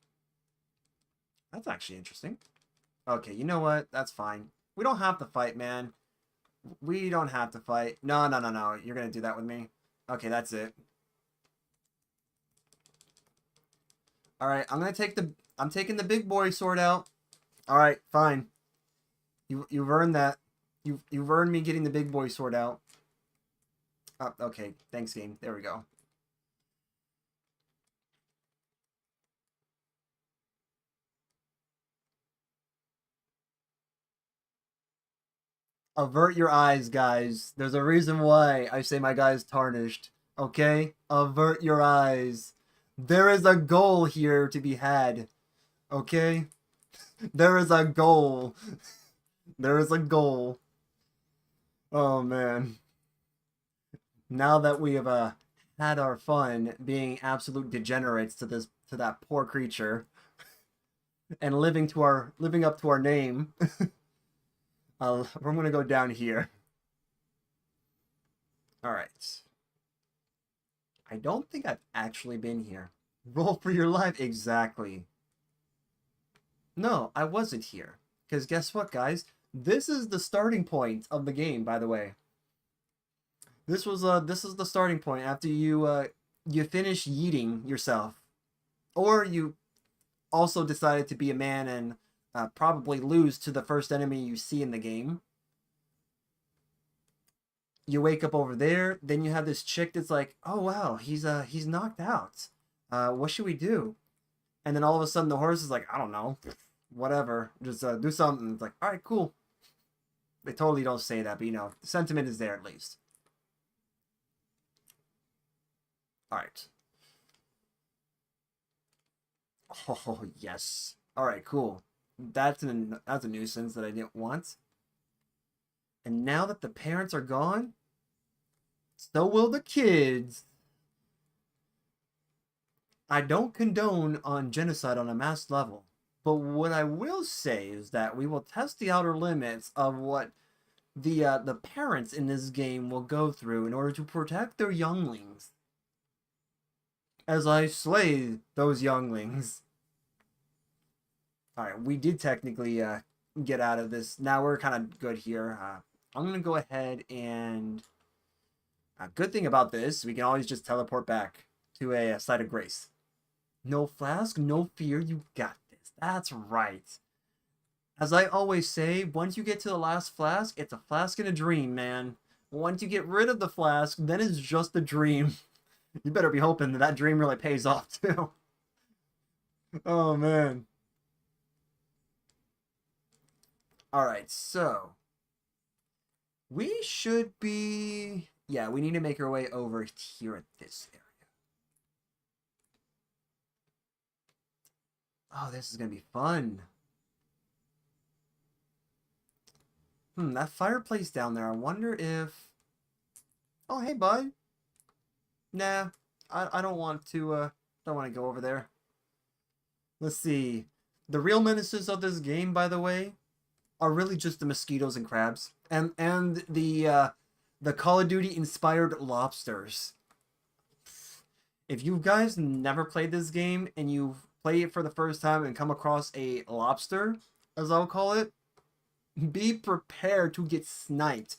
That's actually interesting. Okay, you know what? That's fine. We don't have to fight, man. We don't have to fight. No, no, no, no. You're gonna do that with me. Okay, that's it. Alright, I'm taking the big boy sword out. Alright, fine. You've earned that. You've earned me getting the big boy sword out. Oh, okay, thanks, game. There we go. Avert your eyes, guys. There's a reason why I say my guy's tarnished. Okay? Avert your eyes. There is a goal here to be had. Okay? There is a goal. There is a goal. Oh, man. Now that we have had our fun being absolute degenerates to this to that poor creature and living up to our name. We're gonna go down here. All right. I don't think I've actually been here. Roll for your life. Exactly. No, I wasn't here. Because guess what, guys? This is the starting point of the game, by the way. This is the starting point after you finish yeeting yourself. Or you also decided to be a man and probably lose to the first enemy you see in the game. You wake up over there, then you have this chick that's like, "Oh wow, he's knocked out. What should we do?" And then all of a sudden the horse is like, "I don't know, whatever, just do something." It's like, "All right, cool." They totally don't say that, but you know, the sentiment is there at least. All right. Oh yes. All right, cool. That's a nuisance that I didn't want. And now that the parents are gone, so will the kids. I don't condone on genocide on a mass level, but what I will say is that we will test the outer limits of what the parents in this game will go through in order to protect their younglings. As I slay those younglings. All right, we did technically get out of this. Now we're kind of good here. I'm gonna go ahead and. A good thing about this, we can always just teleport back to a site of grace. No flask, no fear, you got this. That's right. As I always say, once you get to the last flask, it's a flask in a dream, man. Once you get rid of the flask, then it's just a dream. You better be hoping that that dream really pays off, too. Oh, man. Alright, so. We should be... Yeah, we need to make our way over here at this area. Oh, this is going to be fun. That fireplace down there, I wonder if... Oh, hey, bud. Nah, I don't want to go over there. Let's see. The real menaces of this game, by the way, are really just the mosquitoes and crabs. And the Call of Duty inspired lobsters. If you guys never played this game and you play it for the first time and come across a lobster, as I'll call it, be prepared to get sniped.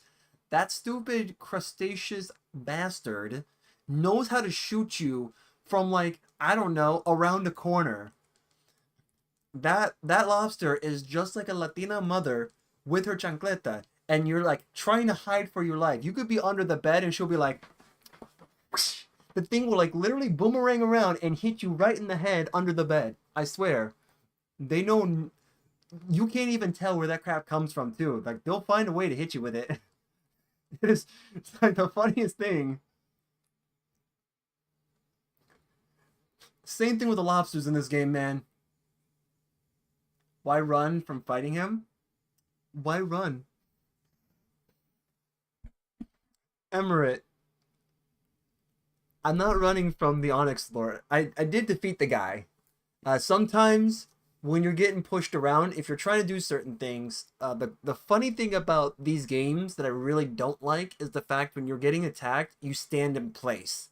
That stupid crustaceous bastard knows how to shoot you from, like, I don't know, around the corner. That lobster is just like a Latina mother with her chancleta, and you're like trying to hide for your life. You could be under the bed and she'll be like, whoosh. The thing will like literally boomerang around and hit you right in the head under the bed. I swear. They know you can't even tell where that crap comes from too. Like they'll find a way to hit you with it. It's like the funniest thing. Same thing with the lobsters in this game, man. Why run from fighting him? Why run? Emirate. I'm not running from the Onyx Lord. I did defeat the guy. Sometimes when you're getting pushed around, if you're trying to do certain things, the funny thing about these games that I really don't like is the fact when you're getting attacked, you stand in place.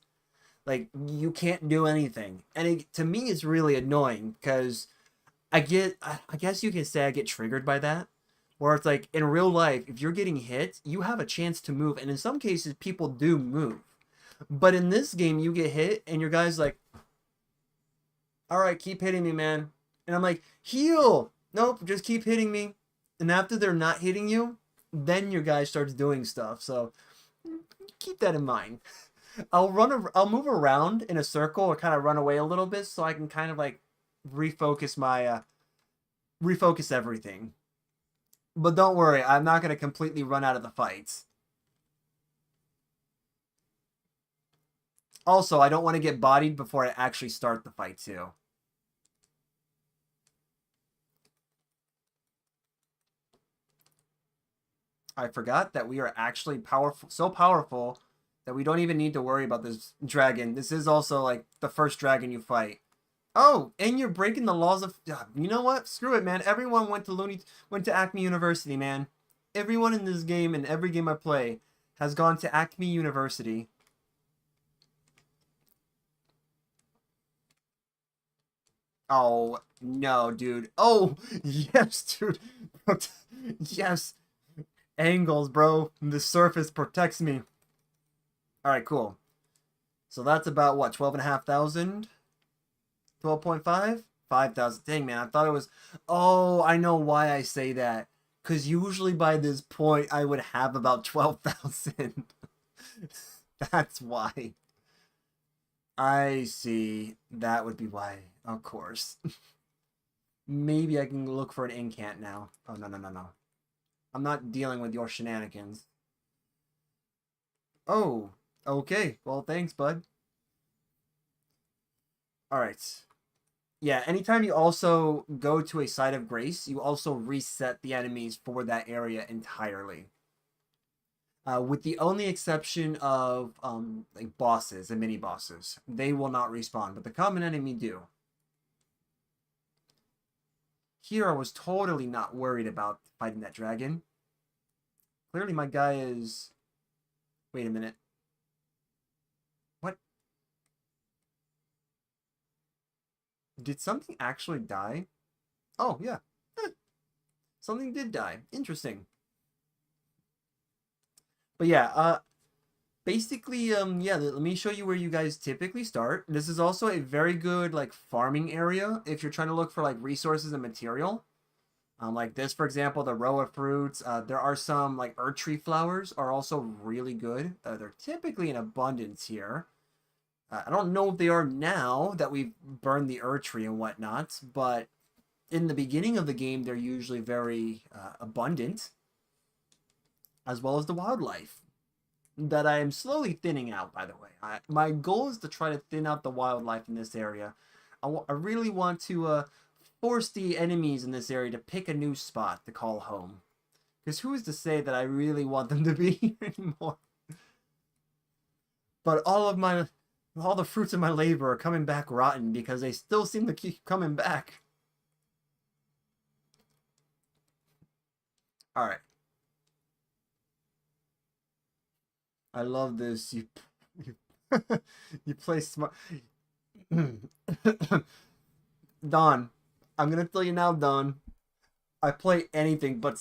Like, you can't do anything. And it, to me, it's really annoying because I guess you can say I get triggered by that. Where it's like, in real life, if you're getting hit, you have a chance to move. And in some cases, people do move. But in this game, you get hit, and your guy's like, all right, keep hitting me, man. And I'm like, heal! Nope, just keep hitting me. And after they're not hitting you, then your guy starts doing stuff. So keep that in mind. I'll move around in a circle or kind of run away a little bit so I can kind of like refocus my refocus everything. But don't worry, I'm not going to completely run out of the fights. Also, I don't want to get bodied before I actually start the fight too. I forgot that we are actually powerful, so powerful that we don't even need to worry about this dragon. This is also like the first dragon you fight. Oh, and you're breaking the laws of. You know what? Screw it, man. Everyone went to Acme University, man. Everyone in this game and every game I play has gone to Acme University. Oh no, dude. Oh yes, dude. Yes, angles, bro. The surface protects me. All right, cool. So that's about what, 12,500? 12.5? 5,000. Dang, man, I thought it was. Oh, I know why I say that. Because usually by this point, I would have about 12,000. That's why. I see. That would be why. Of course. Maybe I can look for an incant now. Oh, no, no, no, no. I'm not dealing with your shenanigans. Oh, okay. Well, thanks, bud. All right. Yeah, anytime you also go to a site of grace, you also reset the enemies for that area entirely. With the only exception of like bosses and mini bosses, they will not respawn, but the common enemy do. Here, I was totally not worried about fighting that dragon. Clearly, my guy is. Wait a minute. What? Did something actually die? Oh, yeah. Eh, something did die. Interesting. But yeah, basically, yeah, let me show you where you guys typically start. This is also a very good, like, farming area if you're trying to look for, like, resources and material. Like this, for example, the row of fruits. There are some, like, earth tree flowers are also really good. They're typically in abundance here. I don't know if they are now that we've burned the earth tree and whatnot, but in the beginning of the game, they're usually very abundant, as well as the wildlife that I am slowly thinning out, by the way. My goal is to try to thin out the wildlife in this area. I really want to force the enemies in this area to pick a new spot to call home. Because who is to say that I really want them to be here anymore? But all the fruits of my labor are coming back rotten because they still seem to keep coming back. All right. I love this. You, you play smart. Don, I'm gonna tell you now, Don. I play anything, but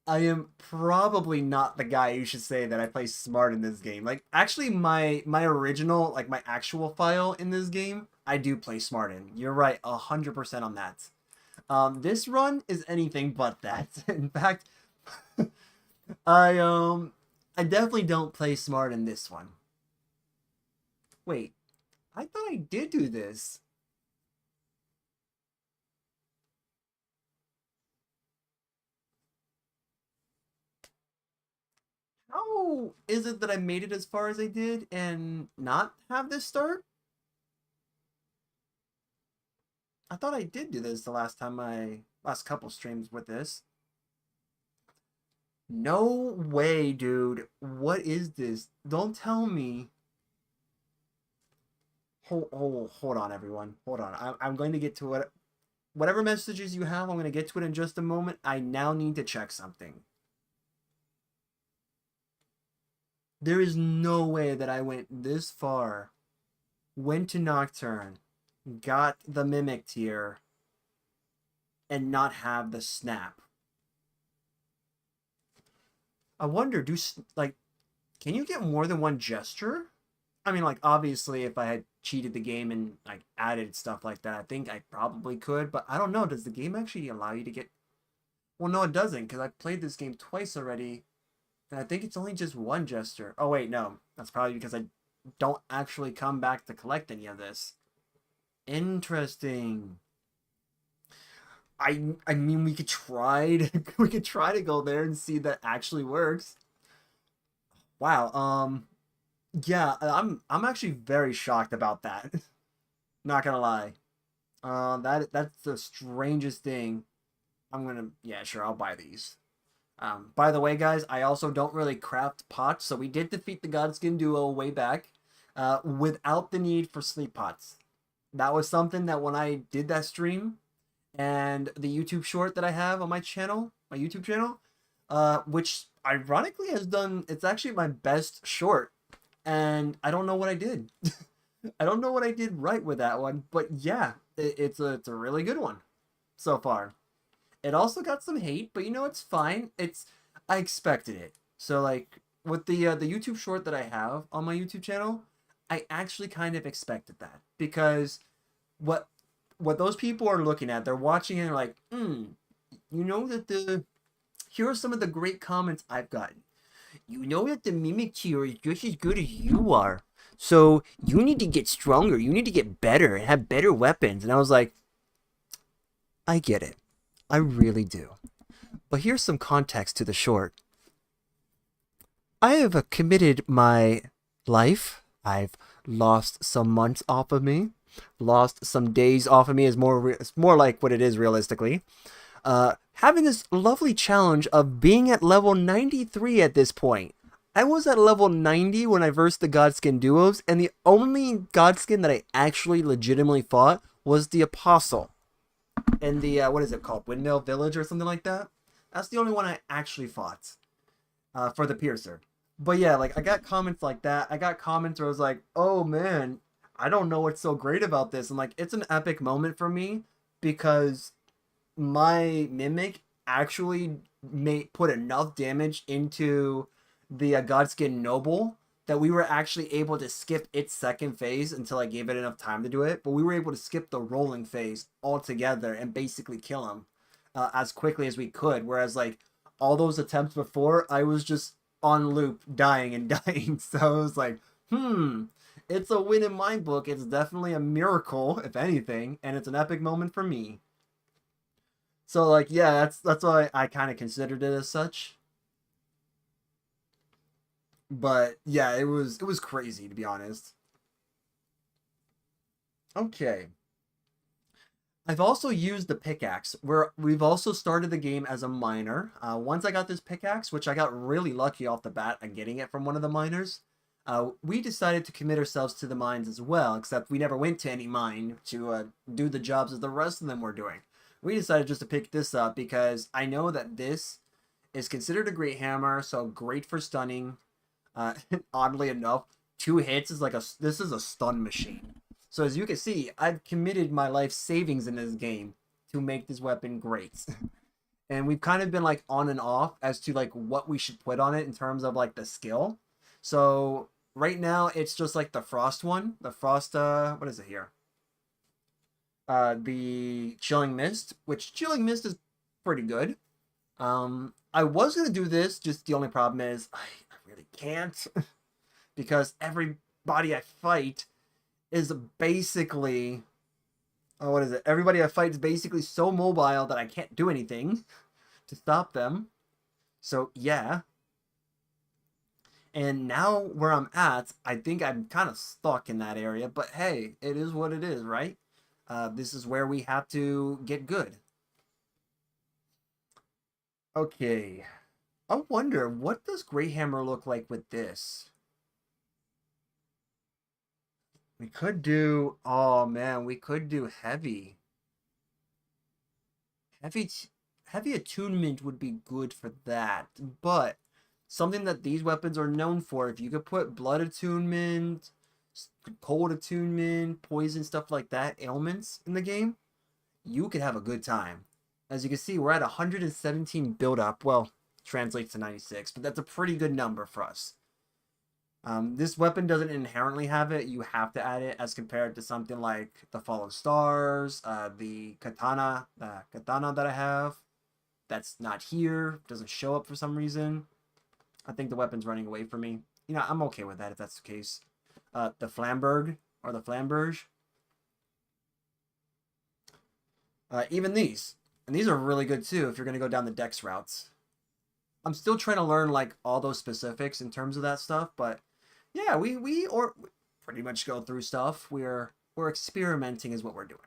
I am probably not the guy you should say that I play smart in this game. Like, actually, my original, like my actual file in this game, I do play smart in. You're right, 100% on that. This run is anything but that. In fact, I um, I definitely don't play smart in this one. Wait, I thought I did do this. How is it that I made it as far as I did and not have this start? I thought I did do this the last couple streams with this. No way, dude. What is this? Don't tell me. Hold on, everyone. Hold on. I'm going to get to it. Whatever messages you have, I'm going to get to it in just a moment. I now need to check something. There is no way that I went this far, went to Nocturne, got the Mimic tier, and not have the snap. I wonder, like, can you get more than one gesture? I mean, like, obviously, if I had cheated the game and like added stuff like that, I think I probably could. But I don't know. Does the game actually allow you to get? Well, no, it doesn't, because I've played this game twice already, and I think it's only just one gesture. Oh wait, no, that's probably because I don't actually come back to collect any of this. Interesting. I mean, we could try to we could try to go there and see if that actually works. Wow. Yeah, I'm actually very shocked about that. Not gonna lie. That's the strangest thing. I'm gonna, yeah, sure, I'll buy these. By the way, guys, I also don't really craft pots, so we did defeat the Godskin duo way back. without the need for sleep pots. That was something that when I did that stream and the YouTube short that I have on my channel, my YouTube channel, which ironically has done, it's actually my best short. And I don't know what I did. I don't know what I did right with that one, but yeah, it's a really good one so far. It also got some hate, but you know it's fine. It's I expected it. So like with the YouTube short that I have on my YouTube channel, I actually kind of expected that because what what those people are looking at, they're watching and they're like, you know that the here are some of the great comments I've gotten. You know that the mimic tier is just as good as you are. So you need to get stronger. You need to get better and have better weapons. And I was like, I get it. I really do. But here's some context to the short. I have committed my life. I've lost some months off of me. Lost some days off of me is it's more like what it is realistically. Having this lovely challenge of being at level 93 at this point. I was at level 90 when I versed the Godskin duos, and the only Godskin that I actually legitimately fought was the Apostle. In the, what is it called? Windmill Village or something like that? That's the only one I actually fought for the Piercer. But yeah, like, I got comments like that. I got comments where I was like, oh man, I don't know what's so great about this. And like, it's an epic moment for me because my Mimic actually put enough damage into the Godskin Noble that we were actually able to skip its second phase until I gave it enough time to do it. But we were able to skip the rolling phase altogether and basically kill him as quickly as we could. Whereas like all those attempts before, I was just on loop, dying and dying. So I was like, it's a win in my book. It's definitely a miracle, if anything, and it's an epic moment for me. So like, yeah, that's why I kind of considered it as such. But yeah, it was crazy to be honest. Okay. I've also used the pickaxe, where we've also started the game as a miner. Once I got this pickaxe, which I got really lucky off the bat at getting it from one of the miners, we decided to commit ourselves to the mines as well, except we never went to any mine to do the jobs as the rest of them were doing. We decided just to pick this up because I know that this is considered a great hammer, so great for stunning. Oddly enough, 2 hits is like this is a stun machine. So as you can see, I've committed my life savings in this game to make this weapon great. And we've kind of been like on and off as to like what we should put on it in terms of like the skill. So right now it's just like the frost one, the frost what is it here? The chilling mist, which chilling mist is pretty good. I was gonna do this, just the only problem is I really can't because everybody I fight is basically what is it? Everybody I fight is basically so mobile that I can't do anything to stop them. So yeah. And now where I'm at, I think I'm kind of stuck in that area. But hey, it is what it is, right? This is where we have to get good. Okay. I wonder, what does Greyhammer look like with this? We could do, oh man, we could do heavy. Heavy, heavy attunement would be good for that. But something that these weapons are known for, if you could put blood attunement, cold attunement, poison, stuff like that, ailments in the game, you could have a good time. As you can see, we're at 117 build up. Well, translates to 96, but that's a pretty good number for us. This weapon doesn't inherently have it. You have to add it as compared to something like the Fallen Stars, the katana that I have. That's not here. Doesn't show up for some reason. I think the weapon's running away from me. You know, I'm okay with that if that's the case. The Flamberg or the Flamberge. Even these. And these are really good too if you're going to go down the dex routes. I'm still trying to learn like all those specifics in terms of that stuff, but yeah, we pretty much go through stuff. We're experimenting is what we're doing.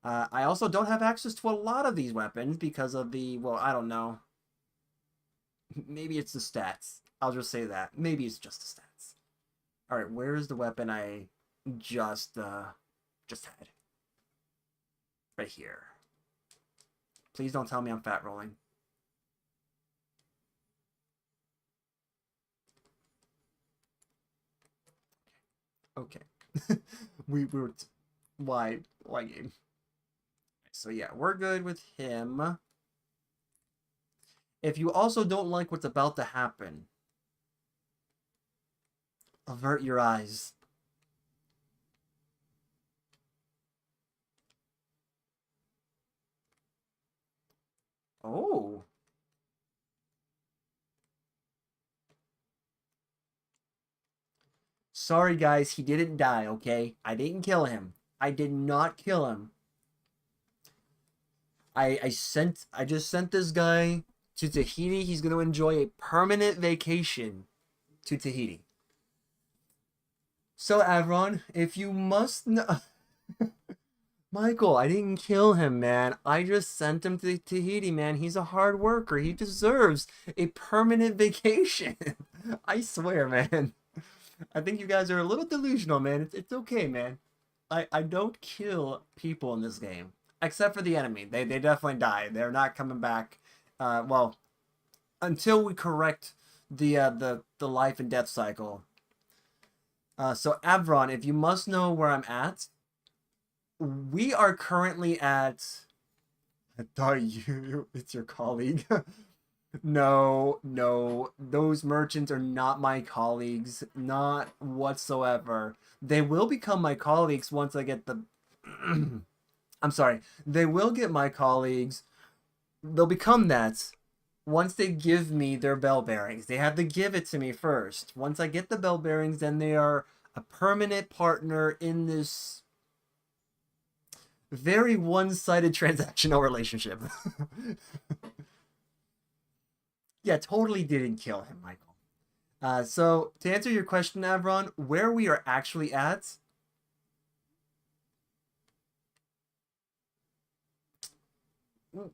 I also don't have access to a lot of these weapons because of the, well, I don't know. Maybe it's the stats. I'll just say that. Maybe it's just the stats. All right, where is the weapon I just had? Right here. Please don't tell me I'm fat rolling. Okay. we were why game? So yeah, we're good with him. If you also don't like what's about to happen, avert your eyes. Oh. Sorry guys, he didn't die, okay? I didn't kill him. I did not kill him. I just sent this guy to Tahiti. He's gonna enjoy a permanent vacation to Tahiti. So Avron, if you must know Michael, I didn't kill him, man. I just sent him to Tahiti, man. He's a hard worker. He deserves a permanent vacation. I swear, man. I think you guys are a little delusional, man. It's okay, man. I don't kill people in this game. Except for the enemy. They definitely die. They're not coming back. Well, until we correct the life and death cycle. So Avron, if you must know where I'm at, we are currently at. I thought it's your colleague. No, no, those merchants are not my colleagues, not whatsoever. They will become my colleagues once I get the. I'm sorry. They will get my colleagues. They'll become that once they give me their bell bearings. They have to give it to me first. Once I get the bell bearings, then they are a permanent partner in this very one-sided transactional relationship. Yeah, totally didn't kill him, Michael. So to answer your question, Avron, where we are actually at,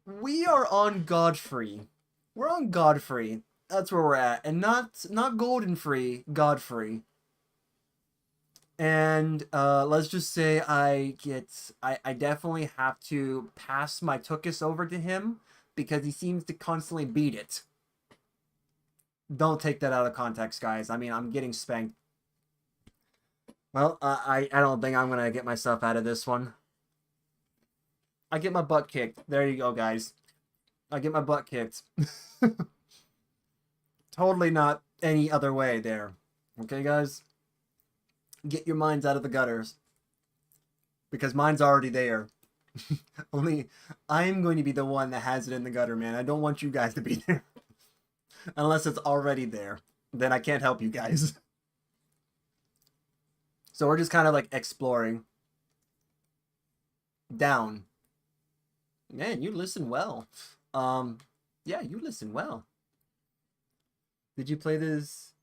we are on Godfrey. We're on Godfrey. That's where we're at, and not Golden Free, Godfrey. And let's just say I definitely have to pass my Tookus over to him because he seems to constantly beat it. Don't take that out of context, guys. I mean, I'm getting spanked. Well, I don't think I'm gonna get myself out of this one. I get my butt kicked. There you go, guys. I get my butt kicked. Totally not any other way there. Okay, guys? Get your minds out of the gutters. Because mine's already there. Only I'm going to be the one that has it in the gutter, man. I don't want you guys to be there. Unless it's already there. Then I can't help you guys. So we're just kind of like exploring. Down. Man, you listen well. Yeah, you listen well. Did you play this?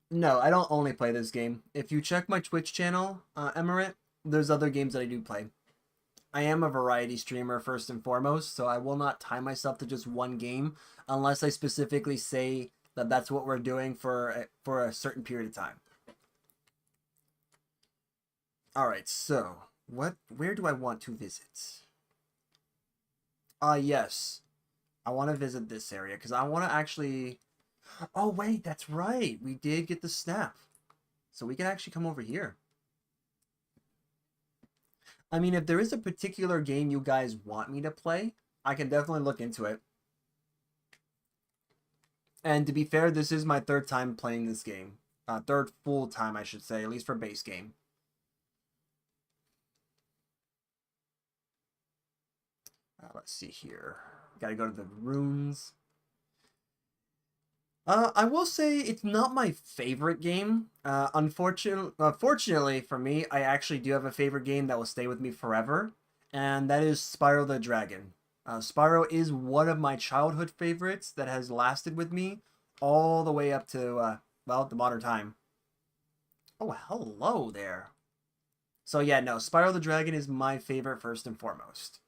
No, I don't only play this game. If you check my Twitch channel, Emirate, there's other games that I do play. I am a variety streamer first and foremost, so I will not tie myself to just one game unless I specifically say that that's what we're doing for a certain period of time. All right, so where do I want to visit? Yes. I want to visit this area because I want to actually. Oh wait, that's right. We did get the snap. So we can actually come over here. I mean, if there is a particular game you guys want me to play, I can definitely look into it. And to be fair, this is my third time playing this game. Third full time, I should say, at least for base game. Let's see here. Gotta go to the runes. I will say it's not my favorite game. Fortunately for me, I actually do have a favorite game that will stay with me forever, and that is Spyro the Dragon. Spyro is one of my childhood favorites that has lasted with me all the way up to, well, the modern time. Oh, hello there. So yeah, no, Spyro the Dragon is my favorite first and foremost.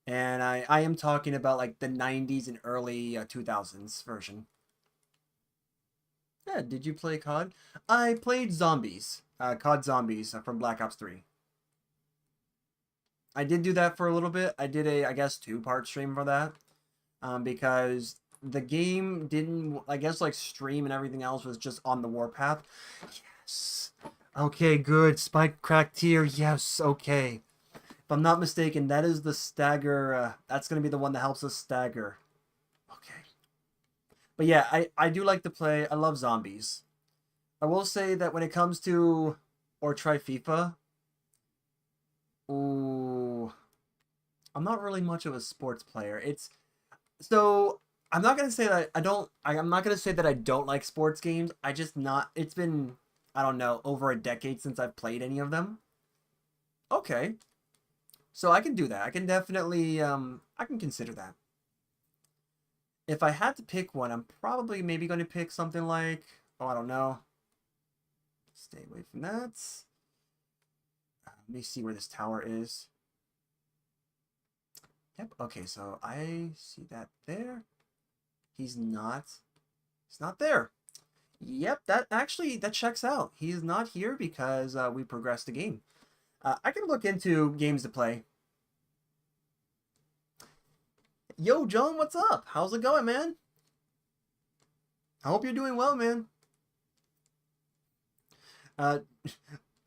And I am talking about like the 90s and early 2000s version. Yeah, did you play COD? I played Zombies. COD Zombies from Black Ops 3. I did do that for a little bit. I did a, I guess, two-part stream for that. Because the game didn't, I guess, like, stream and everything else was just on the warpath. Yes. Okay, good. Spike crack tier. Yes, okay. If I'm not mistaken, that is the stagger. That's going to be the one that helps us stagger. Okay. But yeah, I do like to play. I love zombies. I will say that when it comes to, or try FIFA, ooh, I'm not really much of a sports player. So I'm not gonna say that I don't. I'm not gonna say that I don't like sports games. I just not. It's been, I don't know, over a decade since I've played any of them. Okay, so I can do that. I can definitely I can consider that. If I had to pick one, I'm probably maybe going to pick something like, oh, I don't know. Stay away from that. Let me see where this tower is. Yep. Okay, so I see that there. He's not. He's not there. Yep, that checks out. He is not here because we progressed the game. I can look into games to play. Yo, John, what's up? How's it going, man? I hope you're doing well, man. Uh,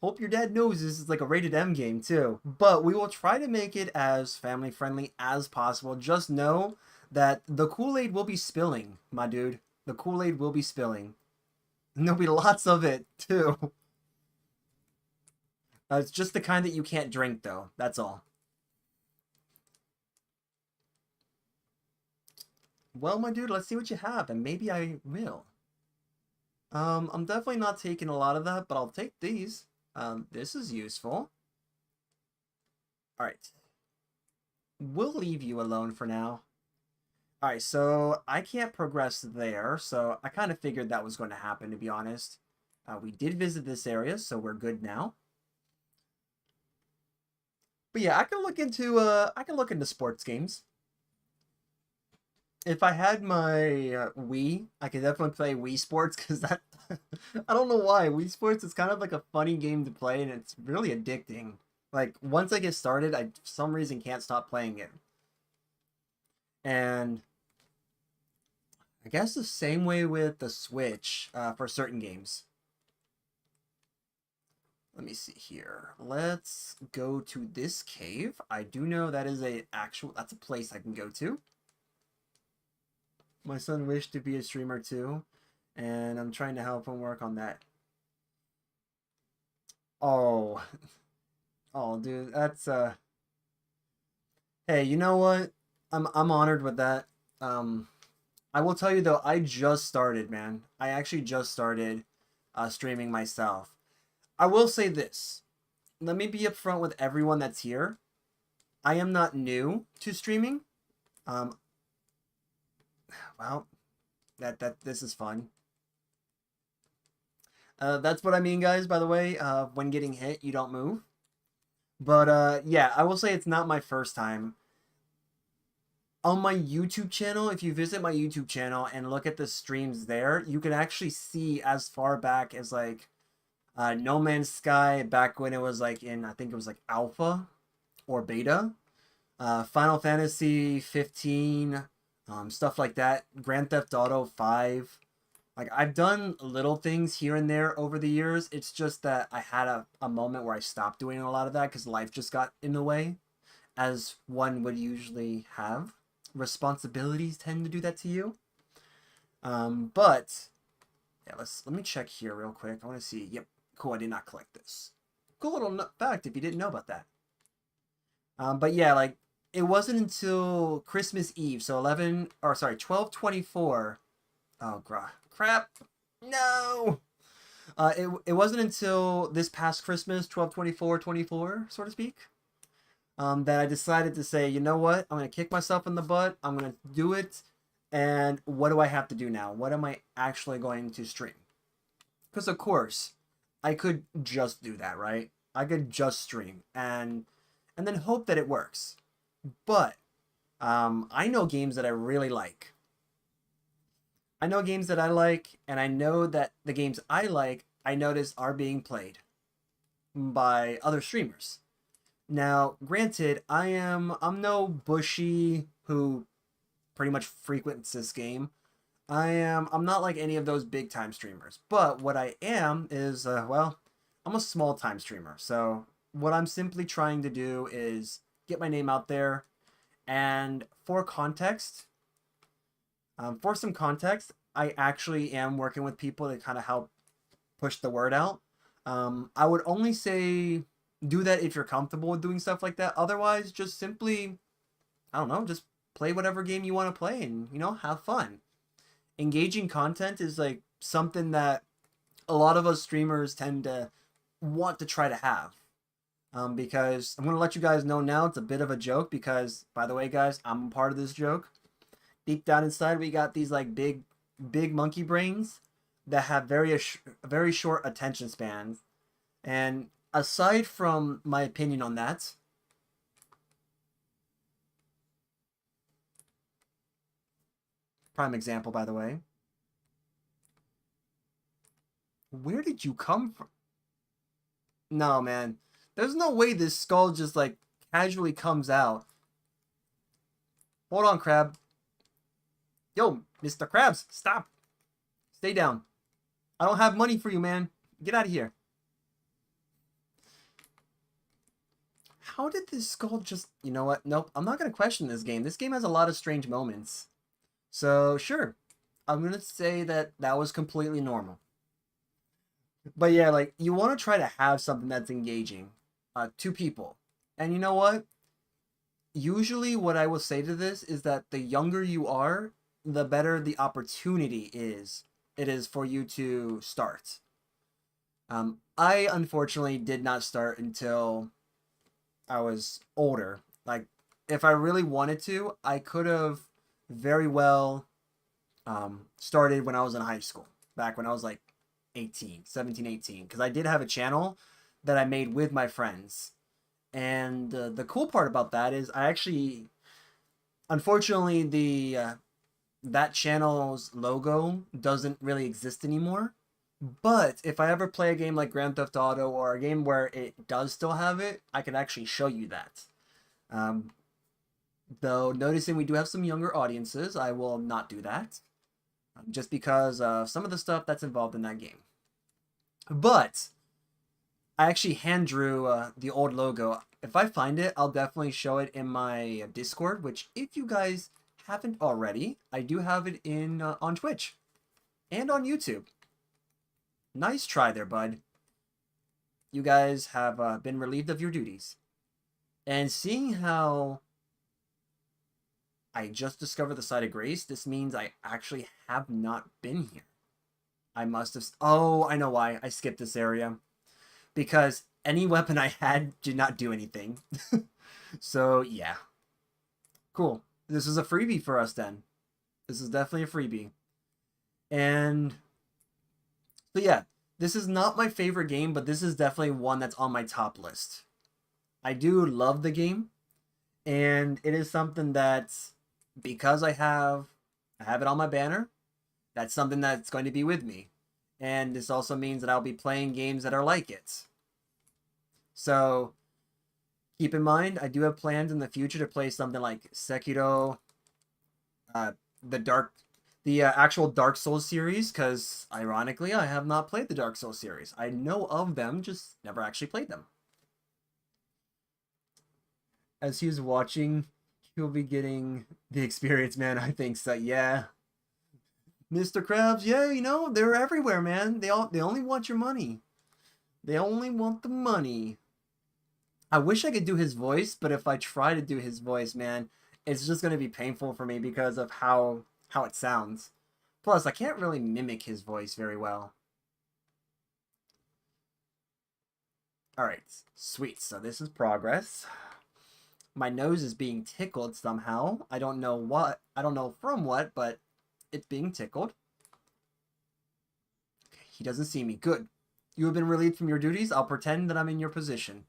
hope your dad knows this is like a rated M game too. But we will try to make it as family friendly as possible. Just know that the Kool-Aid will be spilling, my dude. The Kool-Aid will be spilling. And there'll be lots of it too. It's just the kind that you can't drink though. That's all. Well, my dude, let's see what you have, and maybe I will. I'm definitely not taking a lot of that, but I'll take these. This is useful. All right. We'll leave you alone for now. All right, so I can't progress there, so I kind of figured that was going to happen, to be honest. We did visit this area, so we're good now. But yeah, I can look into sports games. If I had my Wii, I could definitely play Wii Sports because that I don't know why Wii Sports is kind of like a funny game to play and it's really addicting. Like once I get started, I for some reason can't stop playing it. And I guess the same way with the Switch for certain games. Let me see here. Let's go to this cave. I do know that is that's a place I can go to. My son wished to be a streamer too, and I'm trying to help him work on that. Oh, oh, dude, that's Hey, you know what? I'm honored with that. Um, I will tell you though, I just started, man. I actually just started streaming myself. I will say this. Let me be upfront with everyone that's here. I am not new to streaming. Um, well, that this is fun. That's what I mean, guys, by the way. When getting hit, you don't move. But yeah, I will say it's not my first time. On my YouTube channel, if you visit my YouTube channel and look at the streams there, you can actually see as far back as like No Man's Sky back when it was like in, I think it was like alpha or beta. Final Fantasy 15, stuff like that. Grand Theft Auto 5. Like I've done little things here and there over the years. It's just that I had a moment where I stopped doing a lot of that because life just got in the way, as one would usually have. Responsibilities tend to do that to you. But yeah, let me check here real quick. I want to see. Yep, cool. I did not collect this. Cool little fact if you didn't know about that. But yeah, like it wasn't until Christmas Eve, so 12/24. Oh, crap. No. It wasn't until this past Christmas, 12/24/24, so to speak, that I decided to say, you know what? I'm gonna kick myself in the butt. I'm gonna do it. And what do I have to do now? What am I actually going to stream? Because of course, I could just do that, right? I could just stream and then hope that it works. But I know games that I really like. I know games that I like, and I know that the games I like, I notice are being played by other streamers. Now, granted, I'm no bushy who pretty much frequents this game. I'm not like any of those big time streamers. But what I am is well, I'm a small time streamer. So what I'm simply trying to do is get my name out there. And for some context, I actually am working with people to kind of help push the word out. I would only say do that if you're comfortable with doing stuff like that. Otherwise, just simply, I don't know, just play whatever game you want to play and, have fun. Engaging content is like something that a lot of us streamers tend to want to try to have. Because I'm going to let you guys know now, it's a bit of a joke because, by the way, guys, I'm a part of this joke. Deep down inside, we got these like big monkey brains that have very short attention spans. And aside from my opinion on that, prime example, by the way, where did you come from? No, man. There's no way this skull just like casually comes out. Hold on, Crab. Yo, Mr. Krabs, stop. Stay down. I don't have money for you, man. Get out of here. How did this skull just... You know what? Nope, I'm not going to question this game. This game has a lot of strange moments. So, sure. I'm going to say that that was completely normal. But yeah, like, you want to try to have something that's engaging to people. And you know what? Usually what I will say to this is that the younger you are, the better the opportunity it is for you to start. I unfortunately did not start until I was older. Like, if I really wanted to, I could have very well started when I was in high school, back when I was like 17, 18, because I did have a channel that I made with my friends. And the cool part about that is I actually, unfortunately, that channel's logo doesn't really exist anymore. But if I ever play a game like Grand Theft Auto or a game where it does still have it, I can actually show you that. Um, though noticing we do have some younger audiences, I will not do that. Just because of some of the stuff that's involved in that game. But I actually hand drew the old logo. If I find it, I'll definitely show it in my Discord, which if you guys haven't already, I do have it in on Twitch and on YouTube. Nice try there, bud. You guys have been relieved of your duties. And seeing how I just discovered the site of grace, this means I actually have not been here. I must have... Oh, I know why. I skipped this area. Because any weapon I had did not do anything. So, yeah. Cool. This is a freebie for us then. This is definitely a freebie. And... So, yeah. This is not my favorite game, but this is definitely one that's on my top list. I do love the game. And it is something that's... Because I have it on my banner, that's something that's going to be with me. And this also means that I'll be playing games that are like it. So, keep in mind, I do have plans in the future to play something like Sekiro, the actual Dark Souls series, because, ironically, I have not played the Dark Souls series. I know of them, just never actually played them. As he's watching, he'll be getting the experience, man. I think so, yeah. Mr. Krabs, yeah, they're everywhere, man. They only want your money. They only want the money. I wish I could do his voice, but if I try to do his voice, man, it's just gonna be painful for me because of how it sounds. Plus, I can't really mimic his voice very well. Alright, sweet. So this is progress. My nose is being tickled somehow. I don't know what. I don't know from what, but it's being tickled. Okay, he doesn't see me. Good. You have been relieved from your duties. I'll pretend that I'm in your position.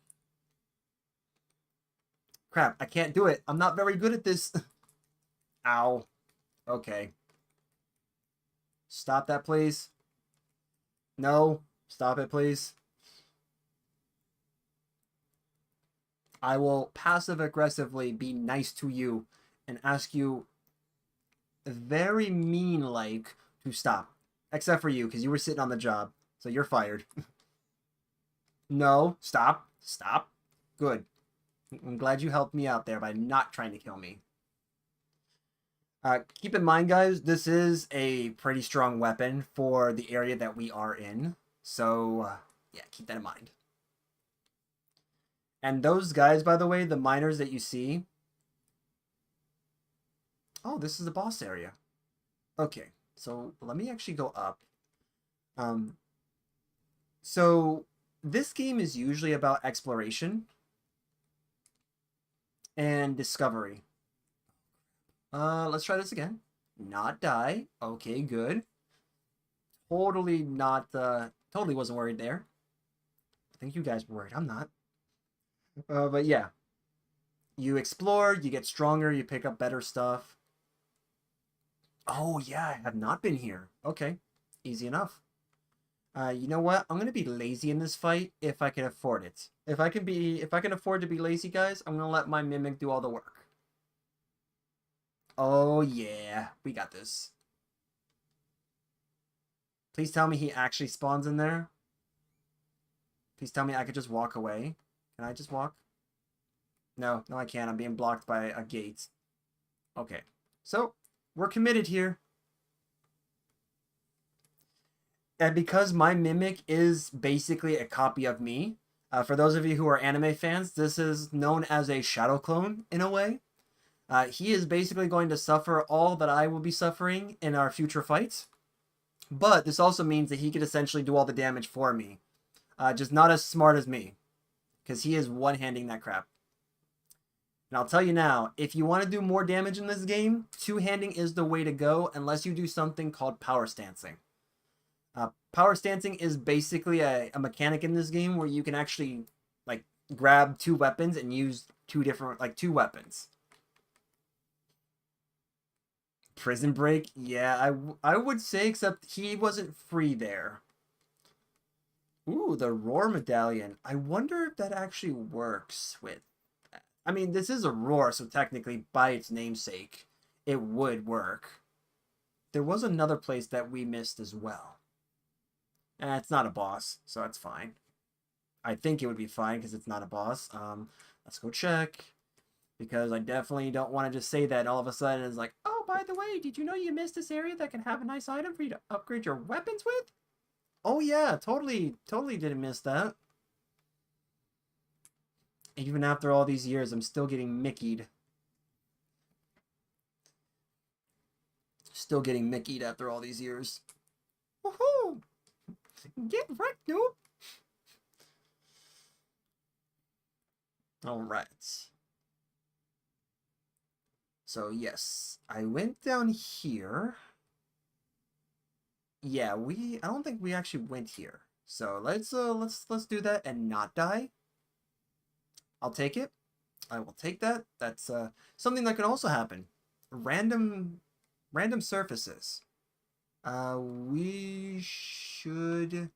Crap, I can't do it. I'm not very good at this. Ow. Okay. Stop that, please. No. Stop it, please. I will passive-aggressively be nice to you and ask you very mean-like to stop. Except for you, because you were sitting on the job. So you're fired. No. Stop. Stop. Good. I'm glad you helped me out there by not trying to kill me. Keep in mind, guys, this is a pretty strong weapon for the area that we are in. So, yeah, keep that in mind. And those guys, by the way, the miners that you see... Oh, this is the boss area. Okay, so let me actually go up. So, this game is usually about exploration and discovery. Let's try this again. Not die. Okay, good. Totally not, totally wasn't worried there. I think you guys were worried. I'm not. But yeah. You explore, you get stronger, you pick up better stuff. Oh, yeah, I have not been here. Okay, easy enough. You know what? I'm gonna be lazy in this fight if I can afford it. If I can afford to be lazy, guys, I'm gonna let my mimic do all the work. Oh, yeah. We got this. Please tell me he actually spawns in there. Please tell me I could just walk away. Can I just walk? No, no I can't. I'm being blocked by a gate. Okay. So, we're committed here. And because my mimic is basically a copy of me, for those of you who are anime fans, this is known as a shadow clone in a way. He is basically going to suffer all that I will be suffering in our future fights. But this also means that he could essentially do all the damage for me. Just not as smart as me. Because he is one-handing that crap. And I'll tell you now, if you want to do more damage in this game, two-handing is the way to go unless you do something called power stancing. Power stancing is basically a mechanic in this game where you can actually like grab two weapons and use two weapons. Prison Break? Yeah, I would say, except he wasn't free there. Ooh, the Roar Medallion. I wonder if that actually works with that. I mean, this is a Roar, so technically, by its namesake, it would work. There was another place that we missed as well. It's not a boss, so that's fine. I think it would be fine because it's not a boss. Let's go check. Because I definitely don't want to just say that and all of a sudden it's like, oh, by the way, did you know you missed this area that can have a nice item for you to upgrade your weapons with? Oh yeah, totally didn't miss that. Even after all these years, I'm still getting Mickeyed. Still getting Mickeyed after all these years. Woohoo! Get wrecked, noob! Alright. So yes, I went down here. Yeah, I don't think we actually went here. So let's do that and not die. I'll take it. I will take that. That's something that can also happen. Random surfaces. We should,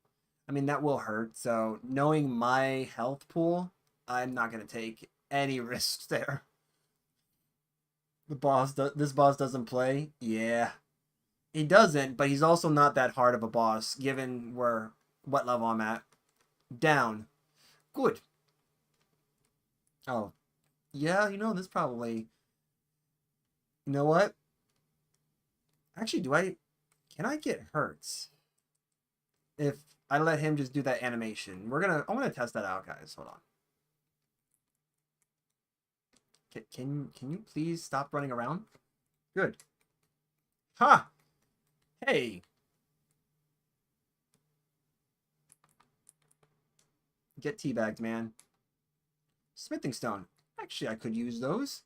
I mean, that will hurt. So knowing my health pool, I'm not going to take any risks there. This boss doesn't play. Yeah. He doesn't, but he's also not that hard of a boss, given what level I'm at. Down. Good. Oh. Yeah, this probably... You know what? Actually, can I get hurts? If I let him just do that animation. I'm gonna test that out, guys. Hold on. Can you please stop running around? Good. Ha! Hey! Get teabagged, man. Smithing stone. Actually, I could use those.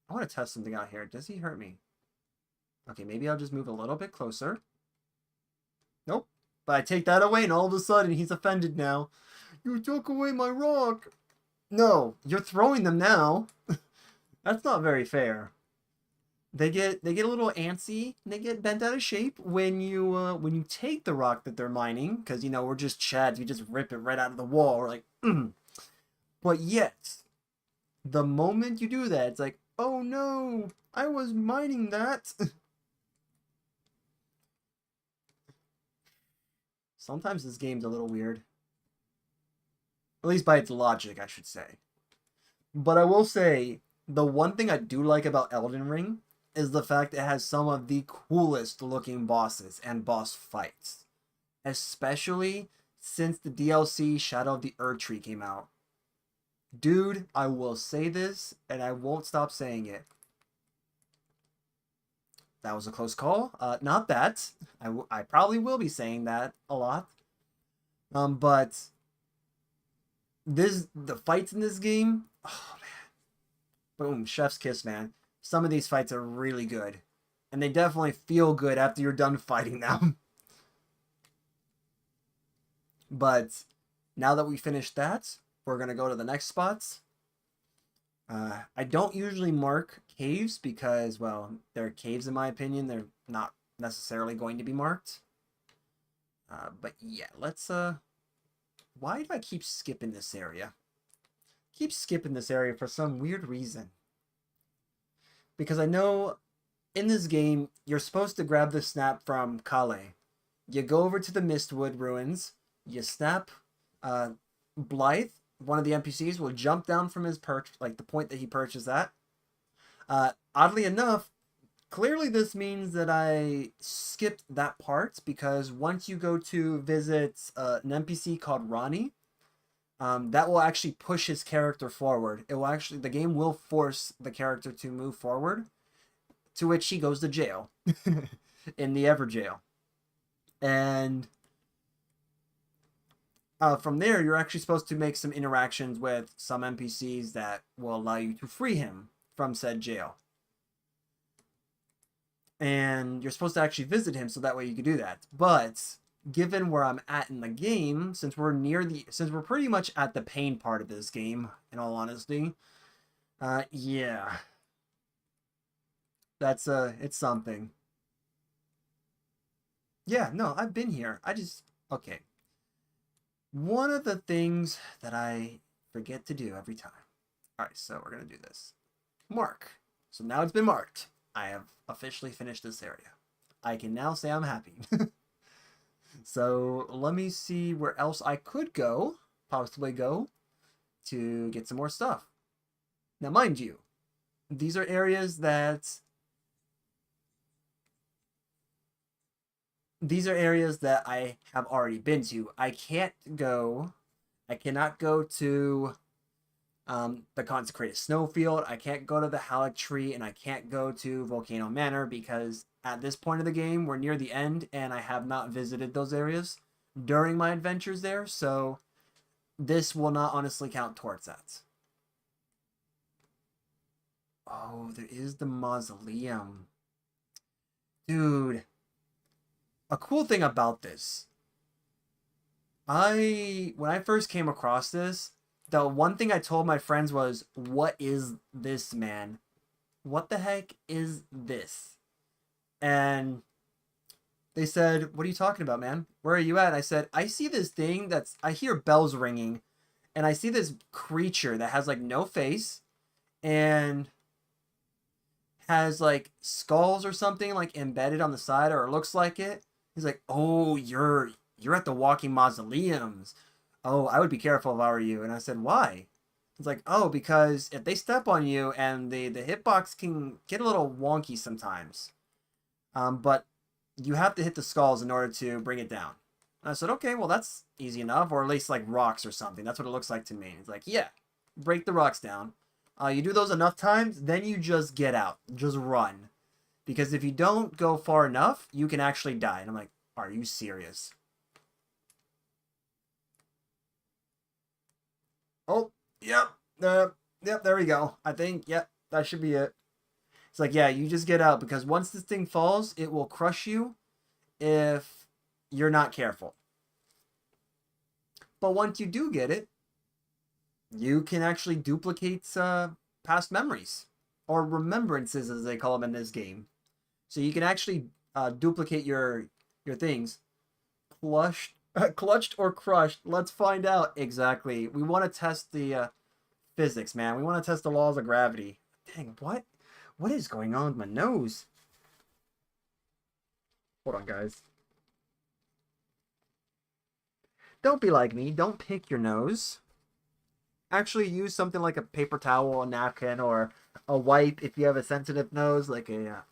I want to test something out here. Does he hurt me? Okay, maybe I'll just move a little bit closer. Nope. But I take that away and all of a sudden he's offended now. You took away my rock. No, you're throwing them now. That's not very fair. they get a little antsy. They get bent out of shape when you take the rock that they're mining, because we're just chads. We just rip it right out of the wall. We're like, mm. But yet, the moment you do that, it's like, oh no, I was mining that. Sometimes this game's a little weird, at least by its logic, I should say. But I will say, the one thing I do like about Elden Ring is the fact it has some of the coolest looking bosses and boss fights. Especially since the DLC Shadow of the Erdtree came out. Dude, I will say this, and I won't stop saying it. That was a close call. Not that. I probably will be saying that a lot. But the fights in this game, oh, boom, chef's kiss, man. Some of these fights are really good. And they definitely feel good after you're done fighting them. But now that we finished that, we're going to go to the next spots. I don't usually mark caves because, well, they're caves in my opinion. They're not necessarily going to be marked. But yeah, let's... Why do I keep skipping this area? Keep skipping this area for some weird reason. Because I know in this game, you're supposed to grab the snap from Kale. You go over to the Mistwood ruins, you snap Blythe, one of the NPCs, will jump down from his perch, like the point that he purchased at. Oddly enough, clearly this means that I skipped that part, because once you go to visit an NPC called Ronnie, that will actually push his character forward. The game will force the character to move forward, to which he goes to jail in the Ever Jail. And from there, you're actually supposed to make some interactions with some NPCs that will allow you to free him from said jail. And you're supposed to actually visit him so that way you can do that. But given where I'm at in the game, since we're pretty much at the pain part of this game, in all honesty, yeah, that's it's something. Yeah, no, I've been here. Okay. One of the things that I forget to do every time. All right, so we're gonna do this. Mark. So now it's been marked. I have officially finished this area. I can now say I'm happy. So let me see where else I could go, possibly go, to get some more stuff. Now, mind you, these are areas that I have already been to. I cannot go to the Consecrated Snowfield. I can't go to the Halleck Tree, and I can't go to Volcano Manor because at this point of the game, we're near the end, and I have not visited those areas during my adventures there, so this will not honestly count towards that. Oh, there is the mausoleum. Dude, a cool thing about this, when I first came across this, the one thing I told my friends was, what is this, man? What the heck is this? And they said, what are you talking about, man? Where are you at? I said, I see this thing I hear bells ringing, and I see this creature that has like no face and has like skulls or something like embedded on the side, or it looks like it. He's like, oh, you're at the walking mausoleums. Oh, I would be careful if I were you. And I said, why? It's like, oh, because if they step on you, and the hitbox can get a little wonky sometimes. But you have to hit the skulls in order to bring it down. And I said, okay, well, that's easy enough. Or at least like rocks or something. That's what it looks like to me. It's like, yeah, break the rocks down. You do those enough times, then you just get out. Just run. Because if you don't go far enough, you can actually die. And I'm like, are you serious? Oh, yep. Yep, there we go. I think, yep, that should be it. It's like, yeah, you just get out, because once this thing falls, it will crush you if you're not careful. But once you do get it, you can actually duplicate past memories. or remembrances as they call them in this game. So you can actually duplicate your things. Clutched or crushed? Let's find out exactly. We want to test the physics, man. We want to test the laws of gravity. Dang, what? What is going on with my nose? Hold on, guys. Don't be like me. Don't pick your nose. Actually, use something like a paper towel, a napkin, or a wipe if you have a sensitive nose, like a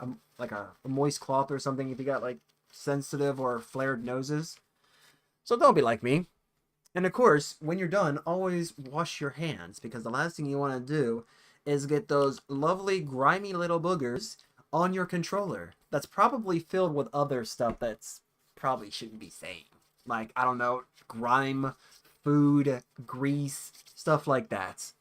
moist cloth or something. If you got like sensitive or flared noses. So don't be like me. And of course, when you're done, always wash your hands because the last thing you want to do is get those lovely grimy little boogers on your controller. That's probably filled with other stuff that's probably shouldn't be saying. Like, I don't know, grime, food, grease, stuff like that.